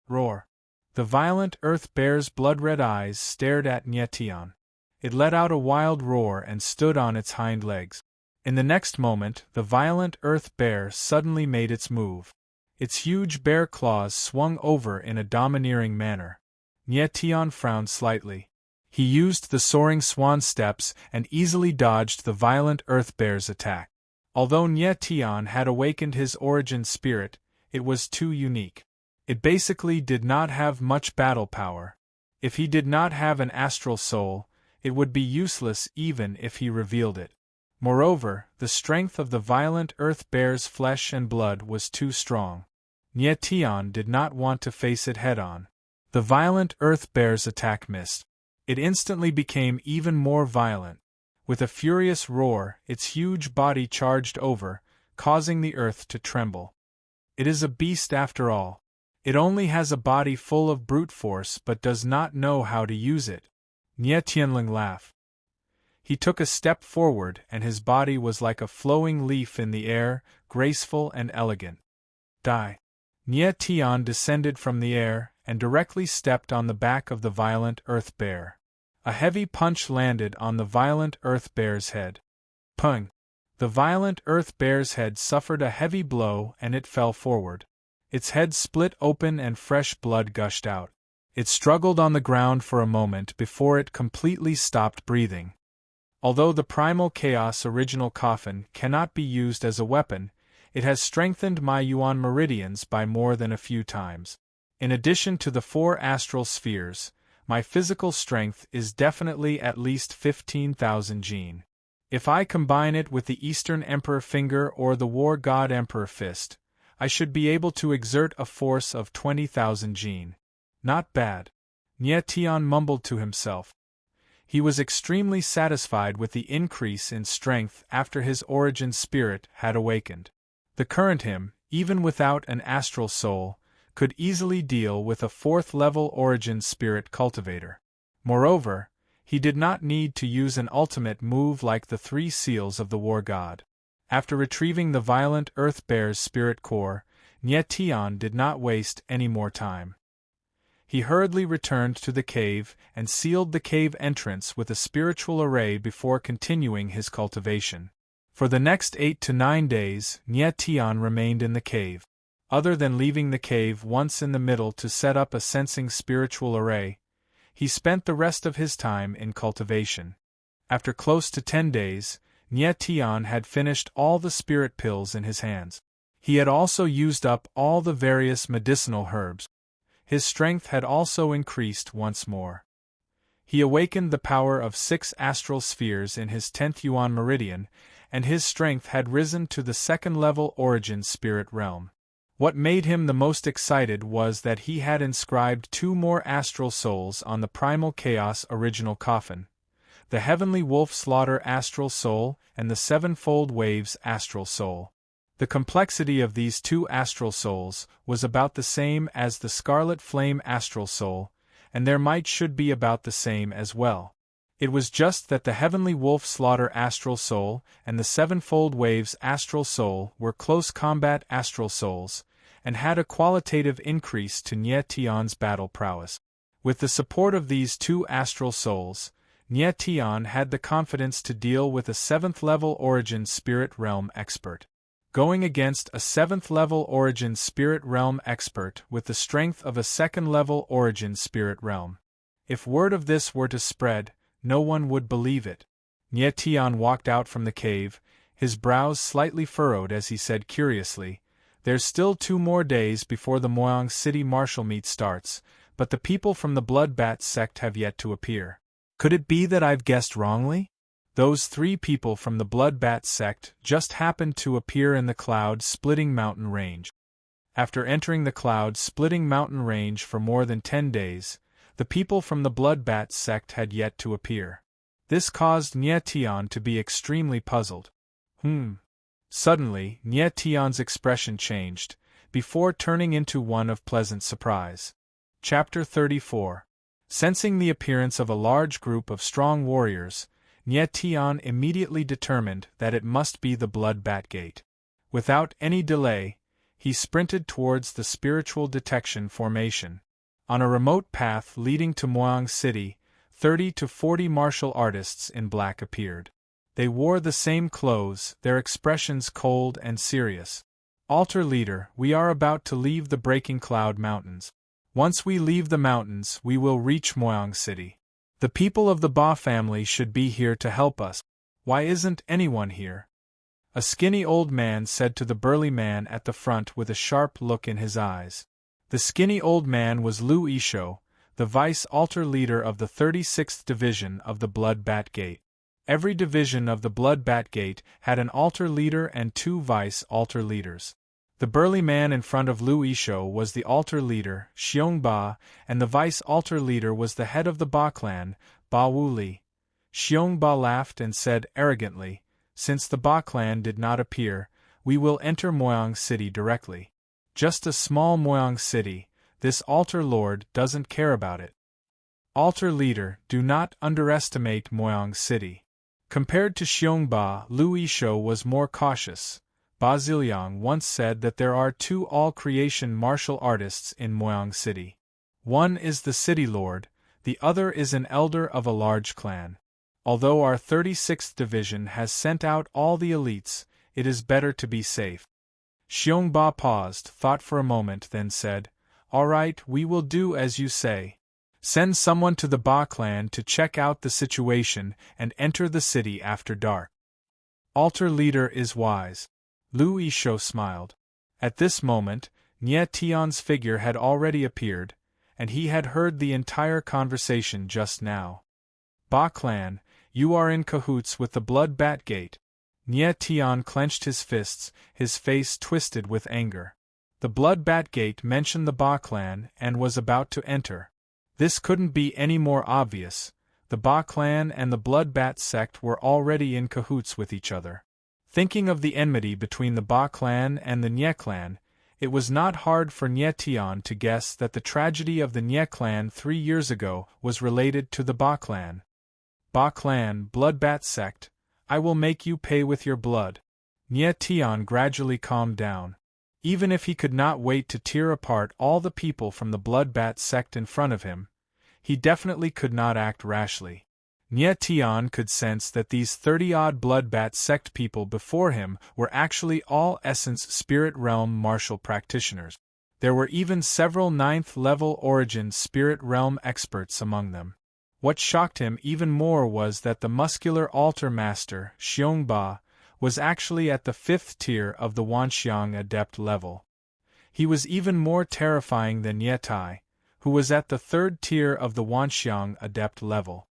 Roar! The violent earth bear's blood-red eyes stared at Nye Tian. It let out a wild roar and stood on its hind legs. In the next moment, the violent earth bear suddenly made its move. Its huge bear claws swung over in a domineering manner. Nye Tian frowned slightly. He used the soaring swan steps and easily dodged the violent earth bear's attack. Although Nye Tian had awakened his origin spirit, it was too unique. It basically did not have much battle power. If he did not have an astral soul, it would be useless even if he revealed it. Moreover, the strength of the violent earth bear's flesh and blood was too strong. Nye Tian did not want to face it head-on. The violent earth bear's attack missed. It instantly became even more violent. With a furious roar, its huge body charged over, causing the earth to tremble. It is a beast after all. It only has a body full of brute force but does not know how to use it. Nye Tianling laughed. He took a step forward and his body was like a flowing leaf in the air, graceful and elegant. Die! Nye Tian descended from the air and directly stepped on the back of the violent earth bear. A heavy punch landed on the violent earth bear's head. Pung! The violent earth bear's head suffered a heavy blow and it fell forward. Its head split open and fresh blood gushed out. It struggled on the ground for a moment before it completely stopped breathing. Although the Primal Chaos original coffin cannot be used as a weapon, it has strengthened my yuan meridians by more than a few times. In addition to the 4 astral spheres, my physical strength is definitely at least 15,000 gene. If I combine it with the Eastern Emperor Finger or the War God Emperor Fist, I should be able to exert a force of 20,000 gene. Not bad. Nye Tian mumbled to himself. He was extremely satisfied with the increase in strength after his origin spirit had awakened. The current him, even without an astral soul, could easily deal with a 4th-level origin spirit cultivator. Moreover, he did not need to use an ultimate move like the 3 seals of the War God. After retrieving the violent earth bear's spirit core, Nye Tian did not waste any more time. He hurriedly returned to the cave and sealed the cave entrance with a spiritual array before continuing his cultivation. For the next 8 to 9 days, Nye Tian remained in the cave. Other than leaving the cave once in the middle to set up a sensing spiritual array, he spent the rest of his time in cultivation. After close to 10 days, Nye Tian had finished all the spirit pills in his hands. He had also used up all the various medicinal herbs. His strength had also increased once more. He awakened the power of 6 astral spheres in his 10th yuan meridian, and his strength had risen to the 2nd-level origin spirit realm. What made him the most excited was that he had inscribed 2 more astral souls on the Primal Chaos original coffin, the Heavenly Wolf Slaughter astral soul and the Sevenfold Waves astral soul. The complexity of these 2 astral souls was about the same as the Scarlet Flame astral soul, and their might should be about the same as well. It was just that the Heavenly Wolf Slaughter astral soul and the Sevenfold Waves astral soul were close combat astral souls, and had a qualitative increase to Nye Tian's battle prowess. With the support of these 2 astral souls, Nye Tian had the confidence to deal with a 7th-level origin spirit realm expert. Going against a 7th-level origin spirit realm expert with the strength of a 2nd-level origin spirit realm. If word of this were to spread, no one would believe it. Nye Tian walked out from the cave, his brows slightly furrowed as he said curiously, "There's still 2 more days before the Moyang City martial meet starts, but the people from the Bloodbat sect have yet to appear. Could it be that I've guessed wrongly? Those 3 people from the Bloodbat sect just happened to appear in the cloud-splitting mountain range." After entering the cloud-splitting mountain range for more than 10 days, The people from the Bloodbat sect had yet to appear. This caused Nye Tian to be extremely puzzled. Suddenly, Nye Tian's expression changed, before turning into one of pleasant surprise. Chapter 34. Sensing the appearance of a large group of strong warriors, Nye Tian immediately determined that it must be the Bloodbat Gate. Without any delay, he sprinted towards the spiritual detection formation. On a remote path leading to Moyang City, 30 to 40 martial artists in black appeared. They wore the same clothes, their expressions cold and serious. Altar leader, we are about to leave the Breaking Cloud Mountains. Once we leave the mountains, we will reach Moyang City. The people of the Ba family should be here to help us. Why isn't anyone here? A skinny old man said to the burly man at the front with a sharp look in his eyes. The skinny old man was Lu Yishou, the vice-altar leader of the 36th Division of the Bloodbat Gate. Every division of the Bloodbat Gate had an altar leader and 2 vice-altar leaders. The burly man in front of Lu Yishou was the altar leader, Xiong Ba, and the vice-altar leader was the head of the Ba clan, Ba Wuli. Xiong Ba laughed and said arrogantly, "Since the Ba clan did not appear, we will enter Moyang City directly. Just a small Moyang City, this altar lord doesn't care about it." Altar leader, do not underestimate Moyang City. Compared to Xiong Ba, Lu Yishou was more cautious. Ba Ziliang once said that there are 2 all-creation martial artists in Moyang City. One is the city lord, the other is an elder of a large clan. Although our 36th Division has sent out all the elites, it is better to be safe. Xiong Ba paused, thought for a moment, then said, "All right, we will do as you say. Send someone to the Ba clan to check out the situation and enter the city after dark." Altar leader is wise. Lu Yishou smiled. At this moment, Nye Tian's figure had already appeared, and he had heard the entire conversation just now. "Ba clan, you are in cahoots with the Bloodbat Gate." Nye Tian clenched his fists, his face twisted with anger. The Bloodbat Gate mentioned the Ba clan and was about to enter. This couldn't be any more obvious. The Ba clan and the Bloodbat sect were already in cahoots with each other. Thinking of the enmity between the Ba clan and the Nye clan, it was not hard for Nye Tian to guess that the tragedy of the Nye clan 3 years ago was related to the Ba clan. "Ba clan, Bloodbat sect, I will make you pay with your blood." Nye Tian gradually calmed down. Even if he could not wait to tear apart all the people from the Bloodbat sect in front of him, he definitely could not act rashly. Nye Tian could sense that these 30-odd Bloodbat sect people before him were actually all Essence Spirit Realm martial practitioners. There were even several 9th-level Origin Spirit Realm experts among them. What shocked him even more was that the muscular altar master, Xiong Ba, was actually at the 5th tier of the Wanxiang Adept level. He was even more terrifying than Ye Tai, who was at the 3rd tier of the Wanxiang Adept level.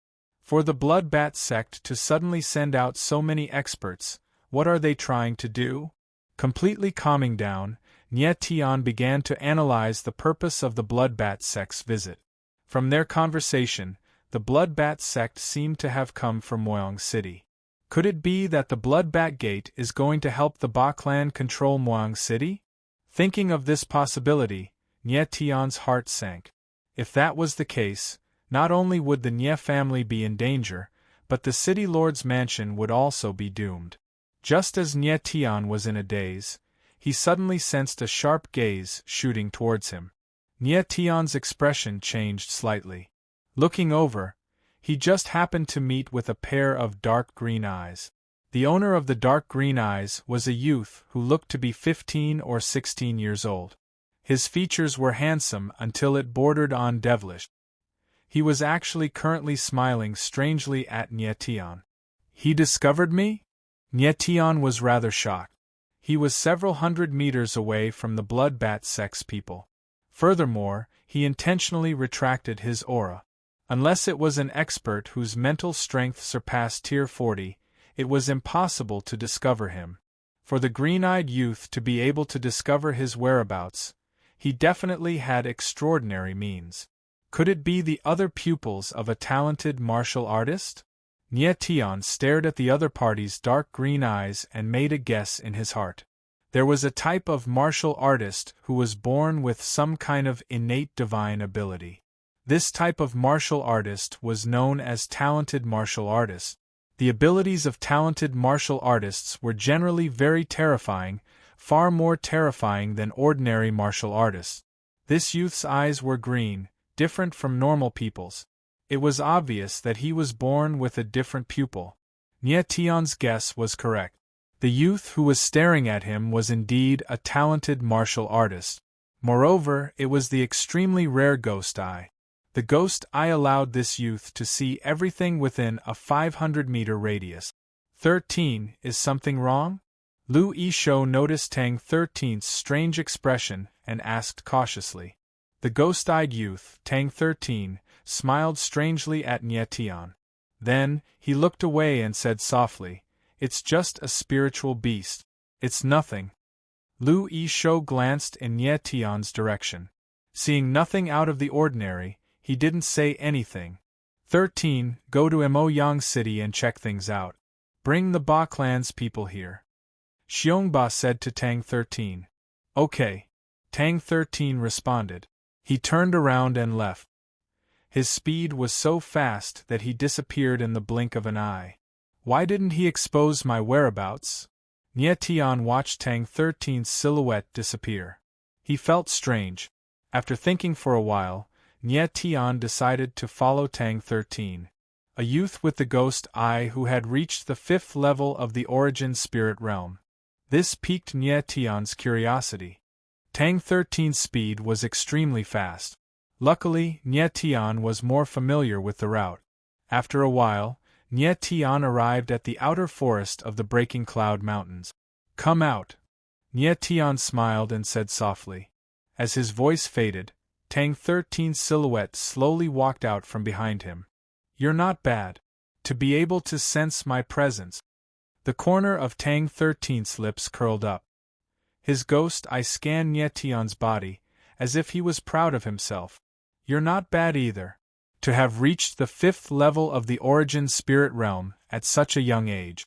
For the Bloodbat sect to suddenly send out so many experts, what are they trying to do? Completely calming down, Nye Tian began to analyze the purpose of the Bloodbat sect's visit. From their conversation, the Bloodbat sect seemed to have come from Moyang City. Could it be that the Bloodbat Gate is going to help the Ba clan control Moyang City? Thinking of this possibility, Nye Tian's heart sank. If that was the case, not only would the Nye family be in danger, but the city lord's mansion would also be doomed. Just as Nye Tian was in a daze, he suddenly sensed a sharp gaze shooting towards him. Nye Tian's expression changed slightly. Looking over, he just happened to meet with a pair of dark green eyes. The owner of the dark green eyes was a youth who looked to be 15 or 16 years old. His features were handsome until it bordered on devilish. He was actually currently smiling strangely at Nye Tian. "He discovered me?" Nye Tian was rather shocked. He was several hundred meters away from the Bloodbat sect's people. Furthermore, he intentionally retracted his aura. Unless it was an expert whose mental strength surpassed Tier 40, it was impossible to discover him. For the green-eyed youth to be able to discover his whereabouts, he definitely had extraordinary means. Could it be the other pupils of a talented martial artist? Nie Tian stared at the other party's dark green eyes and made a guess in his heart. There was a type of martial artist who was born with some kind of innate divine ability. This type of martial artist was known as talented martial artists. The abilities of talented martial artists were generally very terrifying, far more terrifying than ordinary martial artists. This youth's eyes were green, different from normal people's. It was obvious that he was born with a different pupil. Nie Tian's guess was correct. The youth who was staring at him was indeed a talented martial artist. Moreover, it was the extremely rare ghost eye. The ghost eye allowed this youth to see everything within a 500-meter radius. 13, is something wrong? Lu Yishou noticed Tang 13's strange expression and asked cautiously. The ghost-eyed youth, Tang 13, smiled strangely at Nie Tian. Then, he looked away and said softly, "It's just a spiritual beast. It's nothing." Lu Yishou glanced in Nie Tian's direction. Seeing nothing out of the ordinary, he didn't say anything. 13, go to Emoyang City and check things out. Bring the Ba clan's people here. Xiongba said to Tang 13. Okay. Tang 13 responded. He turned around and left. His speed was so fast that he disappeared in the blink of an eye. Why didn't he expose my whereabouts? Nie Tian watched Tang 13's silhouette disappear. He felt strange. After thinking for a while, Nie Tian decided to follow Tang 13, a youth with the ghost eye who had reached the 5th level of the origin spirit realm. This piqued Nie Tian's curiosity. Tang 13's speed was extremely fast. Luckily, Nie Tian was more familiar with the route. After a while, Nie Tian arrived at the outer forest of the Breaking Cloud Mountains. Come out. Nie Tian smiled and said softly. As his voice faded, Tang 13's silhouette slowly walked out from behind him. You're not bad. To be able to sense my presence. The corner of Tang 13's lips curled up. His ghost eye scanned Nie Tian's body, as if he was proud of himself. You're not bad either. To have reached the 5th level of the origin spirit realm at such a young age.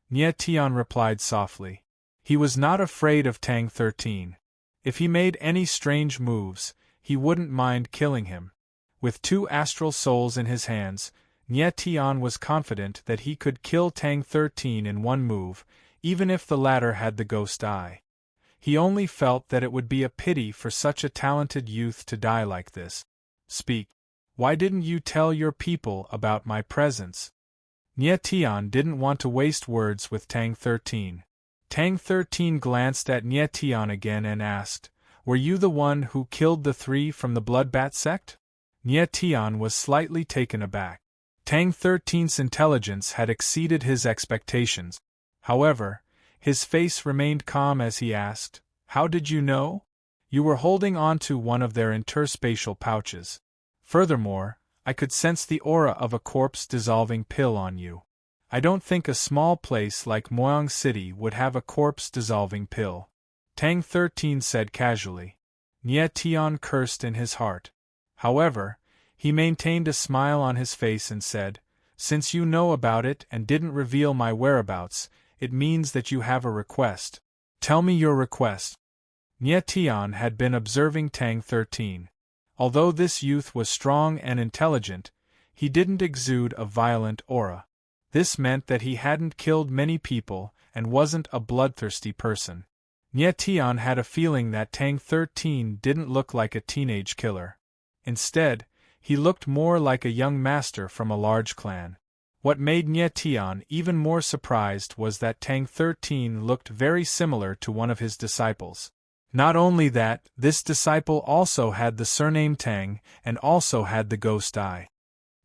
Nie Tian replied softly. He was not afraid of Tang 13. If he made any strange moves, he wouldn't mind killing him. With 2 astral souls in his hands, Nie Tian was confident that he could kill Tang 13 in one move, even if the latter had the ghost eye. He only felt that it would be a pity for such a talented youth to die like this. Speak. Why didn't you tell your people about my presence? Nie Tian didn't want to waste words with Tang 13. Tang 13 glanced at Nie Tian again and asked, Were you the one who killed the 3 from the Bloodbat sect? Nie Tian was slightly taken aback. Tang 13's intelligence had exceeded his expectations. However, his face remained calm as he asked, How did you know? You were holding on to one of their interspatial pouches. Furthermore, I could sense the aura of a corpse-dissolving pill on you. I don't think a small place like Moyang City would have a corpse-dissolving pill. Tang 13 said casually. Nie Tian cursed in his heart. However, he maintained a smile on his face and said, Since you know about it and didn't reveal my whereabouts, it means that you have a request. Tell me your request. Nie Tian had been observing Tang 13. Although this youth was strong and intelligent, he didn't exude a violent aura. This meant that he hadn't killed many people and wasn't a bloodthirsty person. Nie Tian had a feeling that Tang 13 didn't look like a teenage killer. Instead, he looked more like a young master from a large clan. What made Nie Tian even more surprised was that Tang 13 looked very similar to one of his disciples. Not only that, this disciple also had the surname Tang and also had the ghost eye.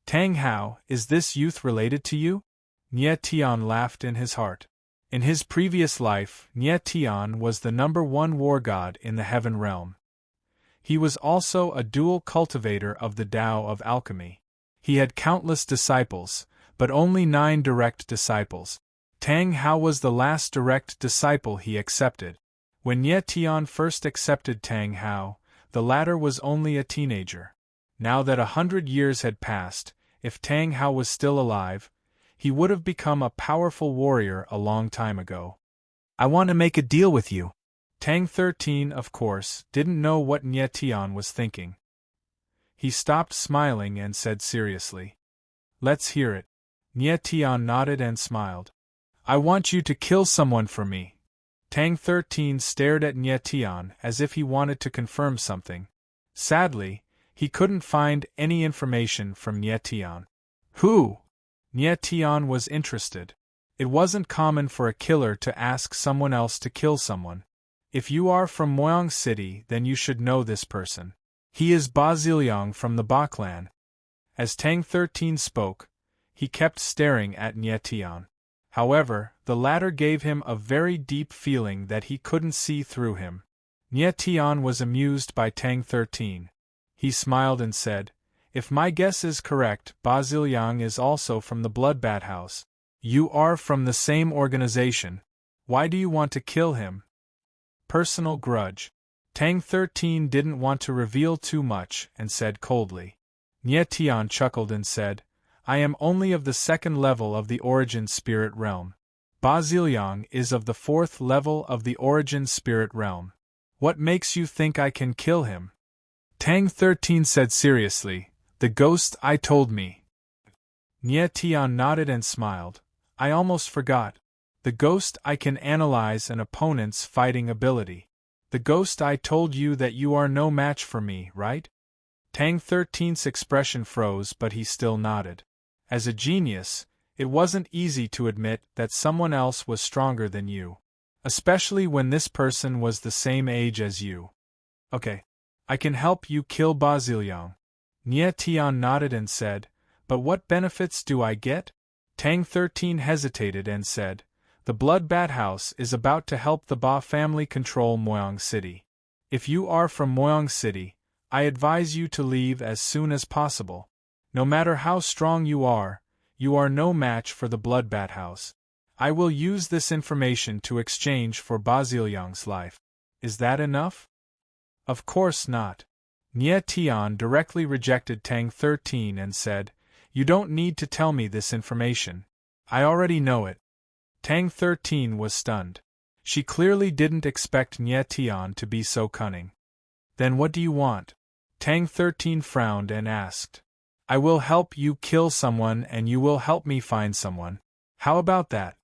Tang Hao, is this youth related to you? Nie Tian laughed in his heart. In his previous life, Nie Tian was the #1 war god in the heaven realm. He was also a dual cultivator of the Tao of alchemy. He had countless disciples, but only 9 direct disciples. Tang Hao was the last direct disciple he accepted. When Nie Tian first accepted Tang Hao, the latter was only a teenager. Now that 100 years had passed, if Tang Hao was still alive, he would have become a powerful warrior a long time ago. I want to make a deal with you. Tang 13, of course, didn't know what Nie Tian was thinking. He stopped smiling and said seriously, "Let's hear it." Nie Tian nodded and smiled. "I want you to kill someone for me." Tang 13 stared at Nie Tian as if he wanted to confirm something. Sadly, he couldn't find any information from Nie Tian. Who? Nie Tian was interested. It wasn't common for a killer to ask someone else to kill someone. If you are from Moyang City, then you should know this person. He is Ba Ziliang from the Ba clan. As Tang 13 spoke, he kept staring at Nie Tian. However, the latter gave him a very deep feeling that he couldn't see through him. Nie Tian was amused by Tang 13. He smiled and said, "If my guess is correct, Ba Ziliang is also from the Bloodbat House. You are from the same organization. Why do you want to kill him?" Personal grudge. Tang 13 didn't want to reveal too much and said coldly. Nie Tian chuckled and said, "I am only of the 2nd level of the Origin Spirit Realm. Ba Ziliang is of the 4th level of the Origin Spirit Realm. What makes you think I can kill him?" Tang 13 said seriously, "The ghost I told me." Nie Tian nodded and smiled. "I almost forgot. The ghost I can analyze an opponent's fighting ability. The ghost I told you that you are no match for me, right?" Tang 13's expression froze, but he still nodded. As a genius, it wasn't easy to admit that someone else was stronger than you. Especially when this person was the same age as you. "Okay. I can help you kill Ba Ziliang." Nie Tian nodded and said, "But what benefits do I get?" Tang 13 hesitated and said, "The Bloodbat House is about to help the Ba family control Moyang City. If you are from Moyang City, I advise you to leave as soon as possible. No matter how strong you are no match for the Bloodbat House. I will use this information to exchange for Ba Ziliang's life. Is that enough?" "Of course not." Nie Tian directly rejected Tang 13 and said, "You don't need to tell me this information. I already know it." Tang 13 was stunned. She clearly didn't expect Nie Tian to be so cunning. "Then what do you want?" Tang 13 frowned and asked. "I will help you kill someone and you will help me find someone. How about that?"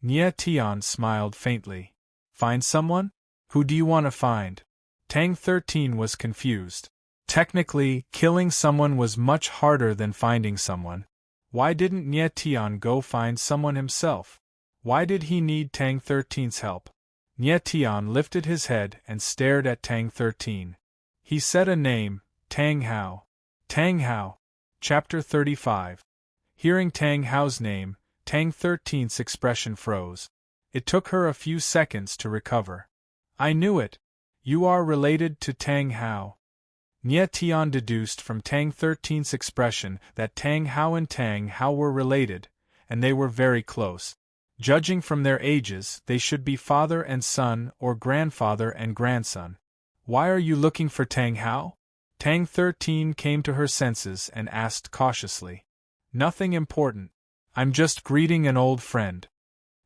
Nie Tian smiled faintly. "Find someone? Who do you want to find?" Tang 13 was confused. Technically, killing someone was much harder than finding someone. Why didn't Nie Tian go find someone himself? Why did he need Tang 13's help? Nie Tian lifted his head and stared at Tang 13. He said a name, Tang Hao. Tang Hao. Chapter 35. Hearing Tang Hao's name, Tang 13's expression froze. It took her a few seconds to recover. "I knew it. You are related to Tang Hao." Nie Tian deduced from Tang 13's expression that Tang Hao and Tang Hao were related, and they were very close. Judging from their ages, they should be father and son or grandfather and grandson. "Why are you looking for Tang Hao?" Tang 13 came to her senses and asked cautiously. "Nothing important. I'm just greeting an old friend."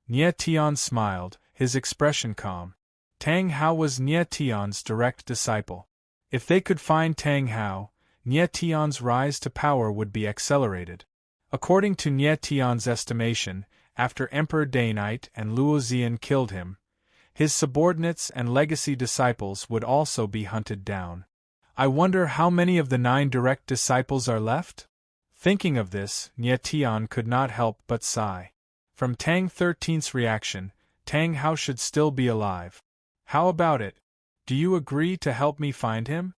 Nie Tian smiled, his expression calm. Tang Hao was Nie Tian's direct disciple. If they could find Tang Hao, Nie Tian's rise to power would be accelerated. According to Nie Tian's estimation, after Emperor Dainite and Luo Xian killed him, his subordinates and legacy disciples would also be hunted down. I wonder how many of the 9 direct disciples are left? Thinking of this, Nie Tian could not help but sigh. From Tang 13's reaction, Tang Hao should still be alive. How about it? Do you agree to help me find him?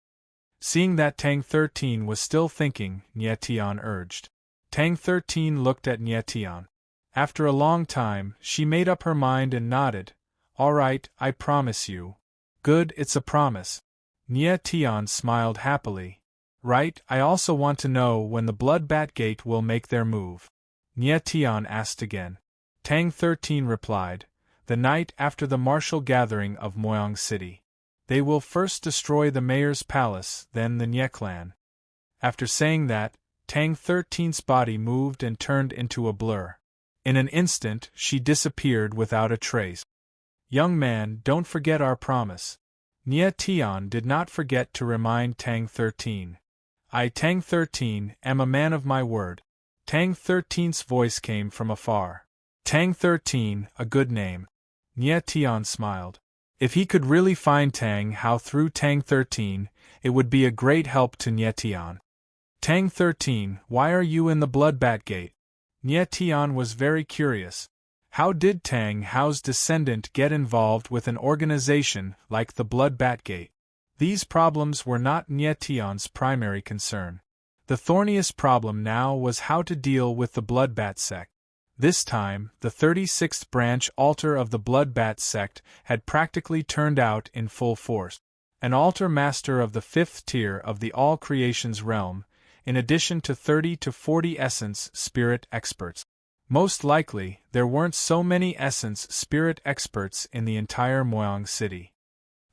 Seeing that Tang 13 was still thinking, Nie Tian urged. Tang 13 looked at Nie Tian. After a long time, she made up her mind and nodded. "All right, I promise you." "Good, it's a promise." Nie Tian smiled happily. "Right, I also want to know when the Bloodbat Gate will make their move." Nie Tian asked again. Tang 13 replied, "The night after the martial gathering of Moyang City. They will first destroy the mayor's palace, then the Nie clan." After saying that, Tang 13's body moved and turned into a blur. In an instant, she disappeared without a trace. Young man, don't forget our promise. Nye Tian did not forget to remind Tang 13. I, Tang 13, am a man of my word. Tang 13's voice came from afar. Tang 13, a good name. Nye Tian smiled. If he could really find Tang Hao through Tang 13, it would be a great help to Nye Tian. Tang 13, why are you in the Bloodbat Gate? Nye Tian was very curious. How did Tang Hao's descendant get involved with an organization like the Bloodbat Gate? These problems were not Nye Tian's primary concern. The thorniest problem now was how to deal with the Bloodbat sect. This time, the 36th branch altar of the Bloodbat sect had practically turned out in full force. An altar master of the 5th tier of the All Creations realm, in addition to 30 to 40 essence spirit experts. Most likely, there weren't so many essence spirit experts in the entire Moyang City.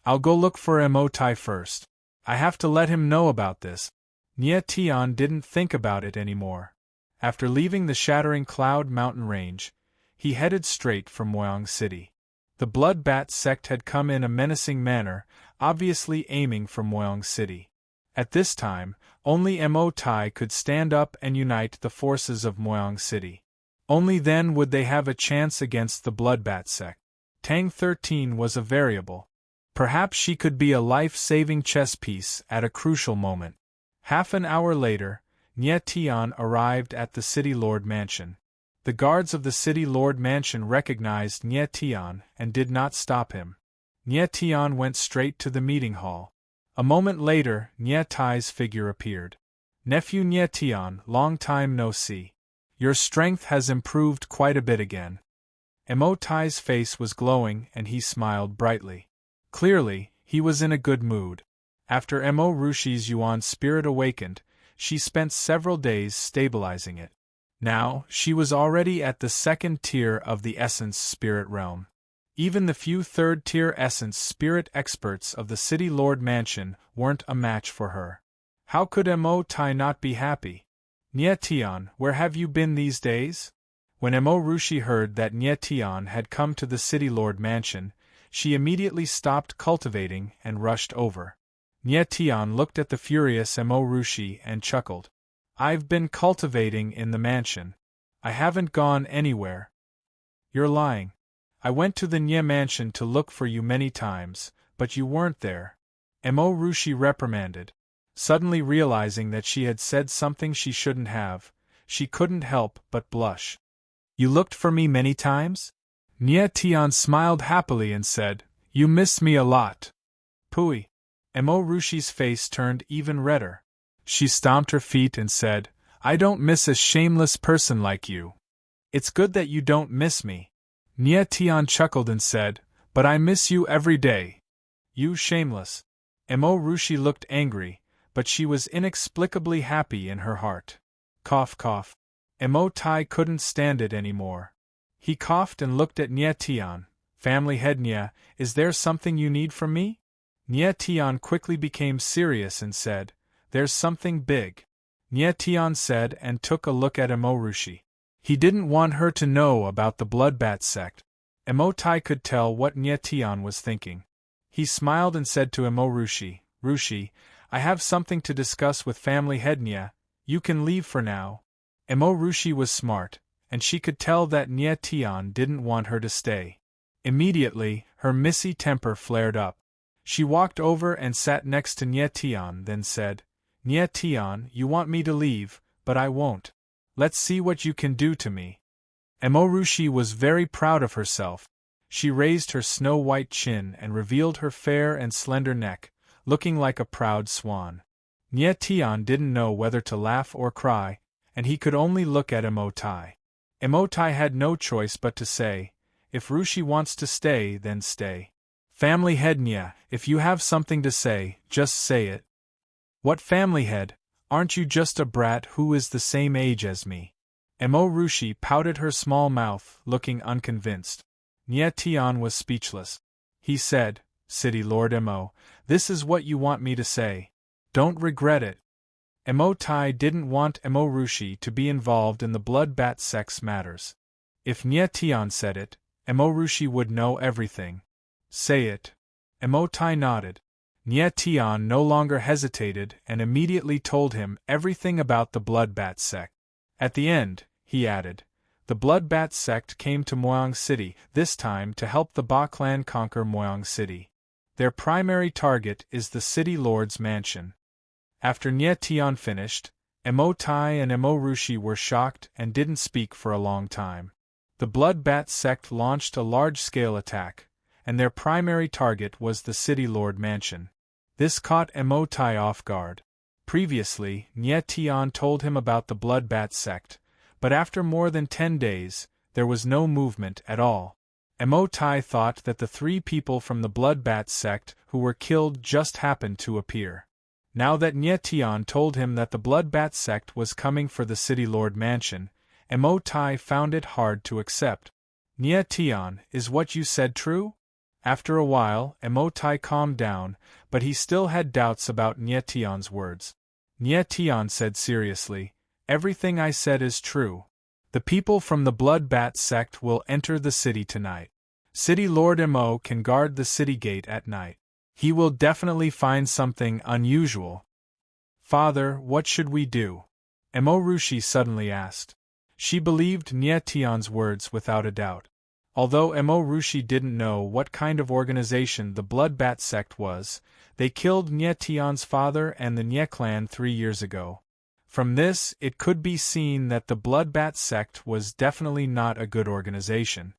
I'll go look for Emotai first. I have to let him know about this. Nye Tian didn't think about it anymore. After leaving the shattering Cloud Mountain range, he headed straight for Moyang City. The Bloodbat sect had come in a menacing manner, obviously aiming for Moyang City. At this time, only Emotai could stand up and unite the forces of Moyang City. Only then would they have a chance against the Bloodbat sect. Tang 13 was a variable. Perhaps she could be a life-saving chess piece at a crucial moment. Half an hour later, Nye Tian arrived at the City Lord Mansion. The guards of the City Lord Mansion recognized Nye Tian and did not stop him. Nye Tian went straight to the meeting hall. A moment later, Nye Tai's figure appeared. Nephew Nye Tian, long time no see. Your strength has improved quite a bit again. Emotai's face was glowing and he smiled brightly. Clearly, he was in a good mood. After Emo Rushi's Yuan spirit awakened, she spent several days stabilizing it. Now, she was already at the 2nd tier of the Essence Spirit realm. Even the few 3rd tier Essence Spirit experts of the City Lord Mansion weren't a match for her. How could Emotai not be happy? Nye Tian, where have you been these days? When Emo Rushi heard that Nye Tian had come to the City Lord Mansion, she immediately stopped cultivating and rushed over. Nye Tian looked at the furious Emo Rushi and chuckled. I've been cultivating in the mansion. I haven't gone anywhere. You're lying. I went to the Nye mansion to look for you many times, but you weren't there. Emo Rushi reprimanded. Suddenly realizing that she had said something she shouldn't have, she couldn't help but blush. You looked for me many times? Nye Tian smiled happily and said, You miss me a lot. Pooey. Emo Rushi's face turned even redder. She stomped her feet and said, I don't miss a shameless person like you. It's good that you don't miss me. Nye Tian chuckled and said, But I miss you every day. You shameless. Emo Rushi looked angry, but she was inexplicably happy in her heart. Cough cough. Emotai couldn't stand it anymore. He coughed and looked at Nye Tian. Family head Nye, is there something you need from me? Nye Tian quickly became serious and said, There's something big. Nye Tian said and took a look at Emo Rushi. He didn't want her to know about the Bloodbat sect. Emotai could tell what Nye Tian was thinking. He smiled and said to Emo Rushi, Rushi, I have something to discuss with family head Nye. You can leave for now. Emo Rushi was smart, and she could tell that Nye Tian didn't want her to stay. Immediately, her missy temper flared up. She walked over and sat next to Nye Tian, then said, Nye Tian, you want me to leave, but I won't. Let's see what you can do to me. Emo Rushi was very proud of herself. She raised her snow-white chin and revealed her fair and slender neck, looking like a proud swan. Nye Tian didn't know whether to laugh or cry, and he could only look at Emotai. Emotai had no choice but to say, If Rushi wants to stay, then stay. Family head Nye, if you have something to say, just say it. What family head? Aren't you just a brat who is the same age as me? Emo Rushi pouted her small mouth, looking unconvinced. Nye Tian was speechless. He said, City Lord Emo, this is what you want me to say. Don't regret it. Emotai didn't want Emorushi to be involved in the blood-bat sex matters. If Nye Tian said it, Emorushi would know everything. Say it. Emotai nodded. Nye Tian no longer hesitated and immediately told him everything about the blood-bat sect. At the end, he added, the blood-bat sect came to Moyang City, this time to help the Ba clan conquer Moyang City. Their primary target is the city lord's mansion. After Nye Tian finished, Emotai and Emorushi were shocked and didn't speak for a long time. The blood-bat sect launched a large-scale attack, and their primary target was the city lord mansion. This caught Emotai off guard. Previously, Nye Tian told him about the blood-bat sect, but after more than 10 days, there was no movement at all. Emotai thought that the 3 people from the blood-bat sect who were killed just happened to appear. Now that Nye Tian told him that the blood-bat sect was coming for the city lord mansion, Emotai found it hard to accept. Nye Tian, is what you said true? After a while, Emotai calmed down, but he still had doubts about Nye Tian's words. Nye Tian said seriously, everything I said is true. The people from the blood-bat sect will enter the city tonight. City Lord Emo can guard the city gate at night. He will definitely find something unusual. Father, what should we do? Emorushi suddenly asked. She believed Nye Tian's words without a doubt. Although Emorushi didn't know what kind of organization the blood-bat sect was, they killed Nye Tian's father and the Nye clan 3 years ago. From this, it could be seen that the blood-bat sect was definitely not a good organization.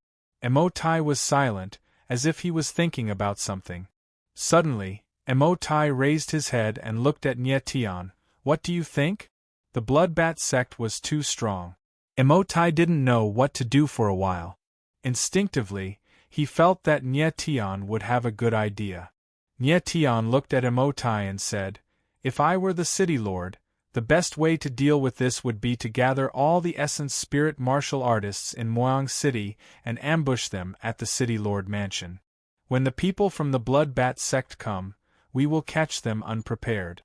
Emotai was silent, as if he was thinking about something. Suddenly, Emotai raised his head and looked at Nye Tian. What do you think? The blood-bat sect was too strong. Emotai didn't know what to do for a while. Instinctively, he felt that Nye Tian would have a good idea. Nye Tian looked at Emotai and said, if I were the city lord, the best way to deal with this would be to gather all the essence spirit martial artists in Moyang City and ambush them at the city lord mansion. When the people from the blood-bat sect come, we will catch them unprepared.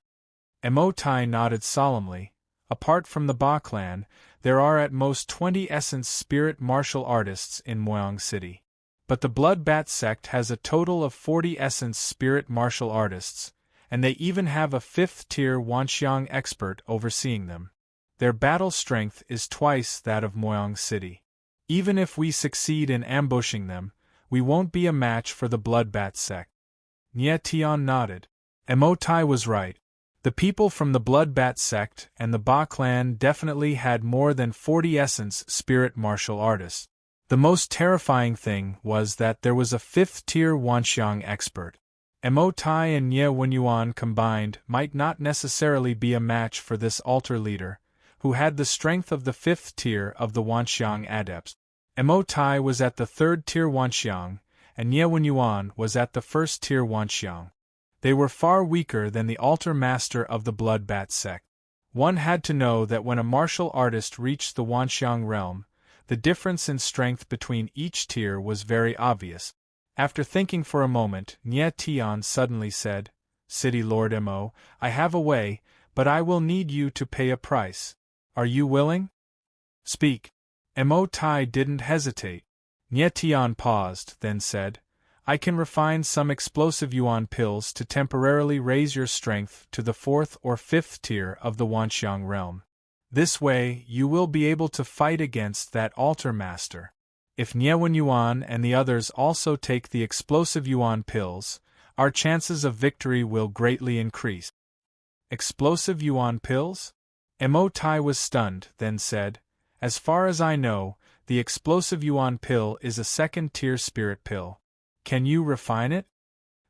Emotai nodded solemnly. Apart from the Ba clan, there are at most 20 essence spirit martial artists in Moyang City. But the blood-bat sect has a total of 40 essence spirit martial artists, and they even have a 5th-tier Wanxiang expert overseeing them. Their battle strength is twice that of Moyang City. Even if we succeed in ambushing them, we won't be a match for the blood-bat sect. Nye Tian nodded. Emotai was right. The people from the blood-bat sect and the Ba clan definitely had more than 40 essence spirit martial artists. The most terrifying thing was that there was a 5th-tier Wanxiang expert. Emotai and Nye Wenyuan combined might not necessarily be a match for this altar leader, who had the strength of the 5th tier of the Wanxiang adepts. Emotai was at the 3rd tier Wanxiang, and Nye Wenyuan was at the 1st tier Wanxiang. They were far weaker than the altar master of the blood-bat sect. One had to know that when a martial artist reached the Wanxiang realm, the difference in strength between each tier was very obvious. After thinking for a moment, Nye Tian suddenly said, City Lord Emo, I have a way, but I will need you to pay a price. Are you willing? Speak. Emotai didn't hesitate. Nye Tian paused, then said, I can refine some explosive yuan pills to temporarily raise your strength to the 4th or 5th tier of the Wanxiang realm. This way, you will be able to fight against that altar master. If Nye Wenyuan and the others also take the explosive yuan pills, our chances of victory will greatly increase. Explosive yuan pills? Emotai was stunned, then said, As far as I know, the explosive yuan pill is a 2nd-tier spirit pill. Can you refine it?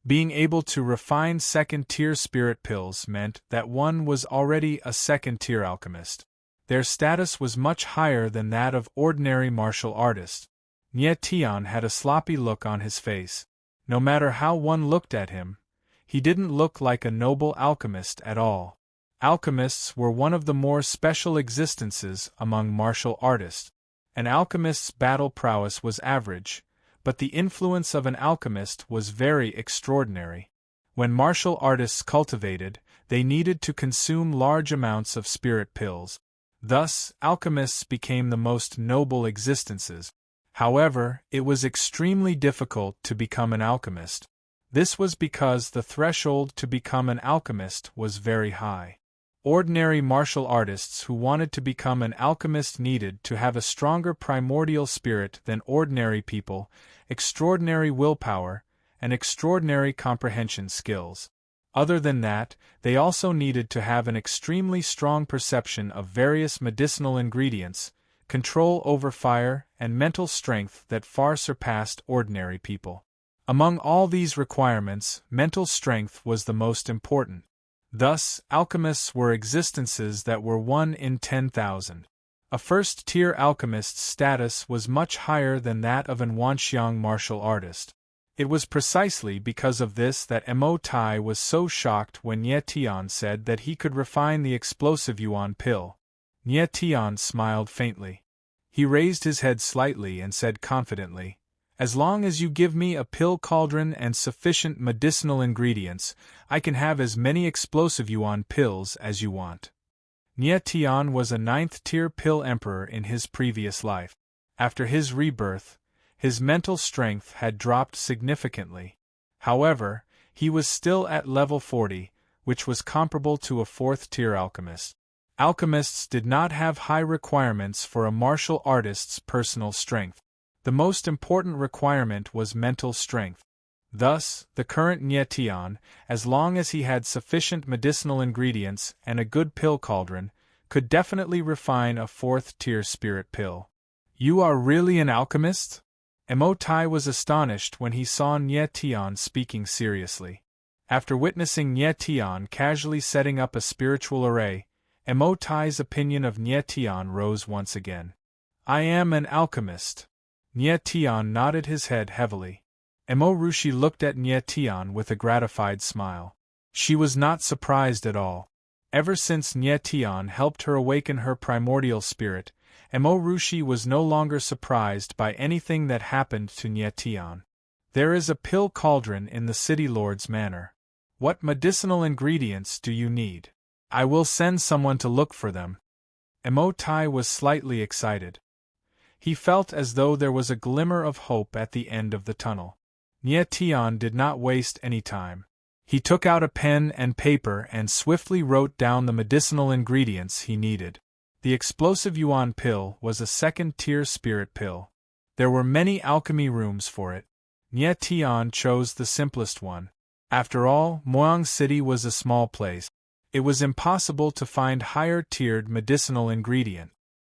Being able to refine 2nd-tier spirit pills meant that one was already a 2nd-tier alchemist. Their status was much higher than that of ordinary martial artists. Nye Tian had a sloppy look on his face. No matter how one looked at him, he didn't look like a noble alchemist at all. Alchemists were one of the more special existences among martial artists. An alchemist's battle prowess was average, but the influence of an alchemist was very extraordinary. When martial artists cultivated, they needed to consume large amounts of spirit pills. Thus, alchemists became the most noble existences. However, it was extremely difficult to become an alchemist. This was because the threshold to become an alchemist was very high. Ordinary martial artists who wanted to become an alchemist needed to have a stronger primordial spirit than ordinary people, extraordinary willpower, and extraordinary comprehension skills. Other than that, they also needed to have an extremely strong perception of various medicinal ingredients, control over fire, and mental strength that far surpassed ordinary people. Among all these requirements, mental strength was the most important. Thus, alchemists were existences that were 1 in 10,000. A first-tier alchemist's status was much higher than that of an Wanxiang martial artist. It was precisely because of this that Mo Tai was so shocked when Nie Tian said that he could refine the explosive yuan pill. Nie Tian smiled faintly. He raised his head slightly and said confidently, "As long as you give me a pill cauldron and sufficient medicinal ingredients, I can have as many explosive yuan pills as you want." Nie Tian was a 9th-tier pill emperor in his previous life. After his rebirth, his mental strength had dropped significantly. However, he was still at level 40, which was comparable to a 4th-tier alchemist. Alchemists did not have high requirements for a martial artist's personal strength. The most important requirement was mental strength. Thus, the current Nie Tian, as long as he had sufficient medicinal ingredients and a good pill cauldron, could definitely refine a 4th-tier spirit pill. "You are really an alchemist?" Mo Tai was astonished when he saw Nie Tian speaking seriously. After witnessing Nie Tian casually setting up a spiritual array, Mo Tai's opinion of Nie Tian rose once again. "I am an alchemist." Nie Tian nodded his head heavily. Mo Rushi looked at Nie Tian with a gratified smile. She was not surprised at all. Ever since Nie Tian helped her awaken her primordial spirit, Mo Rushi was no longer surprised by anything that happened to Nie Tian. "There is a pill cauldron in the city lord's manor. What medicinal ingredients do you need? I will send someone to look for them." Mo Tai was slightly excited. He felt as though there was a glimmer of hope at the end of the tunnel. Nie Tian did not waste any time. He took out a pen and paper and swiftly wrote down the medicinal ingredients he needed. The explosive yuan pill was a 2nd-tier spirit pill. There were many alchemy rooms for it. Nie Tian chose the simplest one. After all, Moang City was a small place. It was impossible to find higher-tiered medicinal ingredient.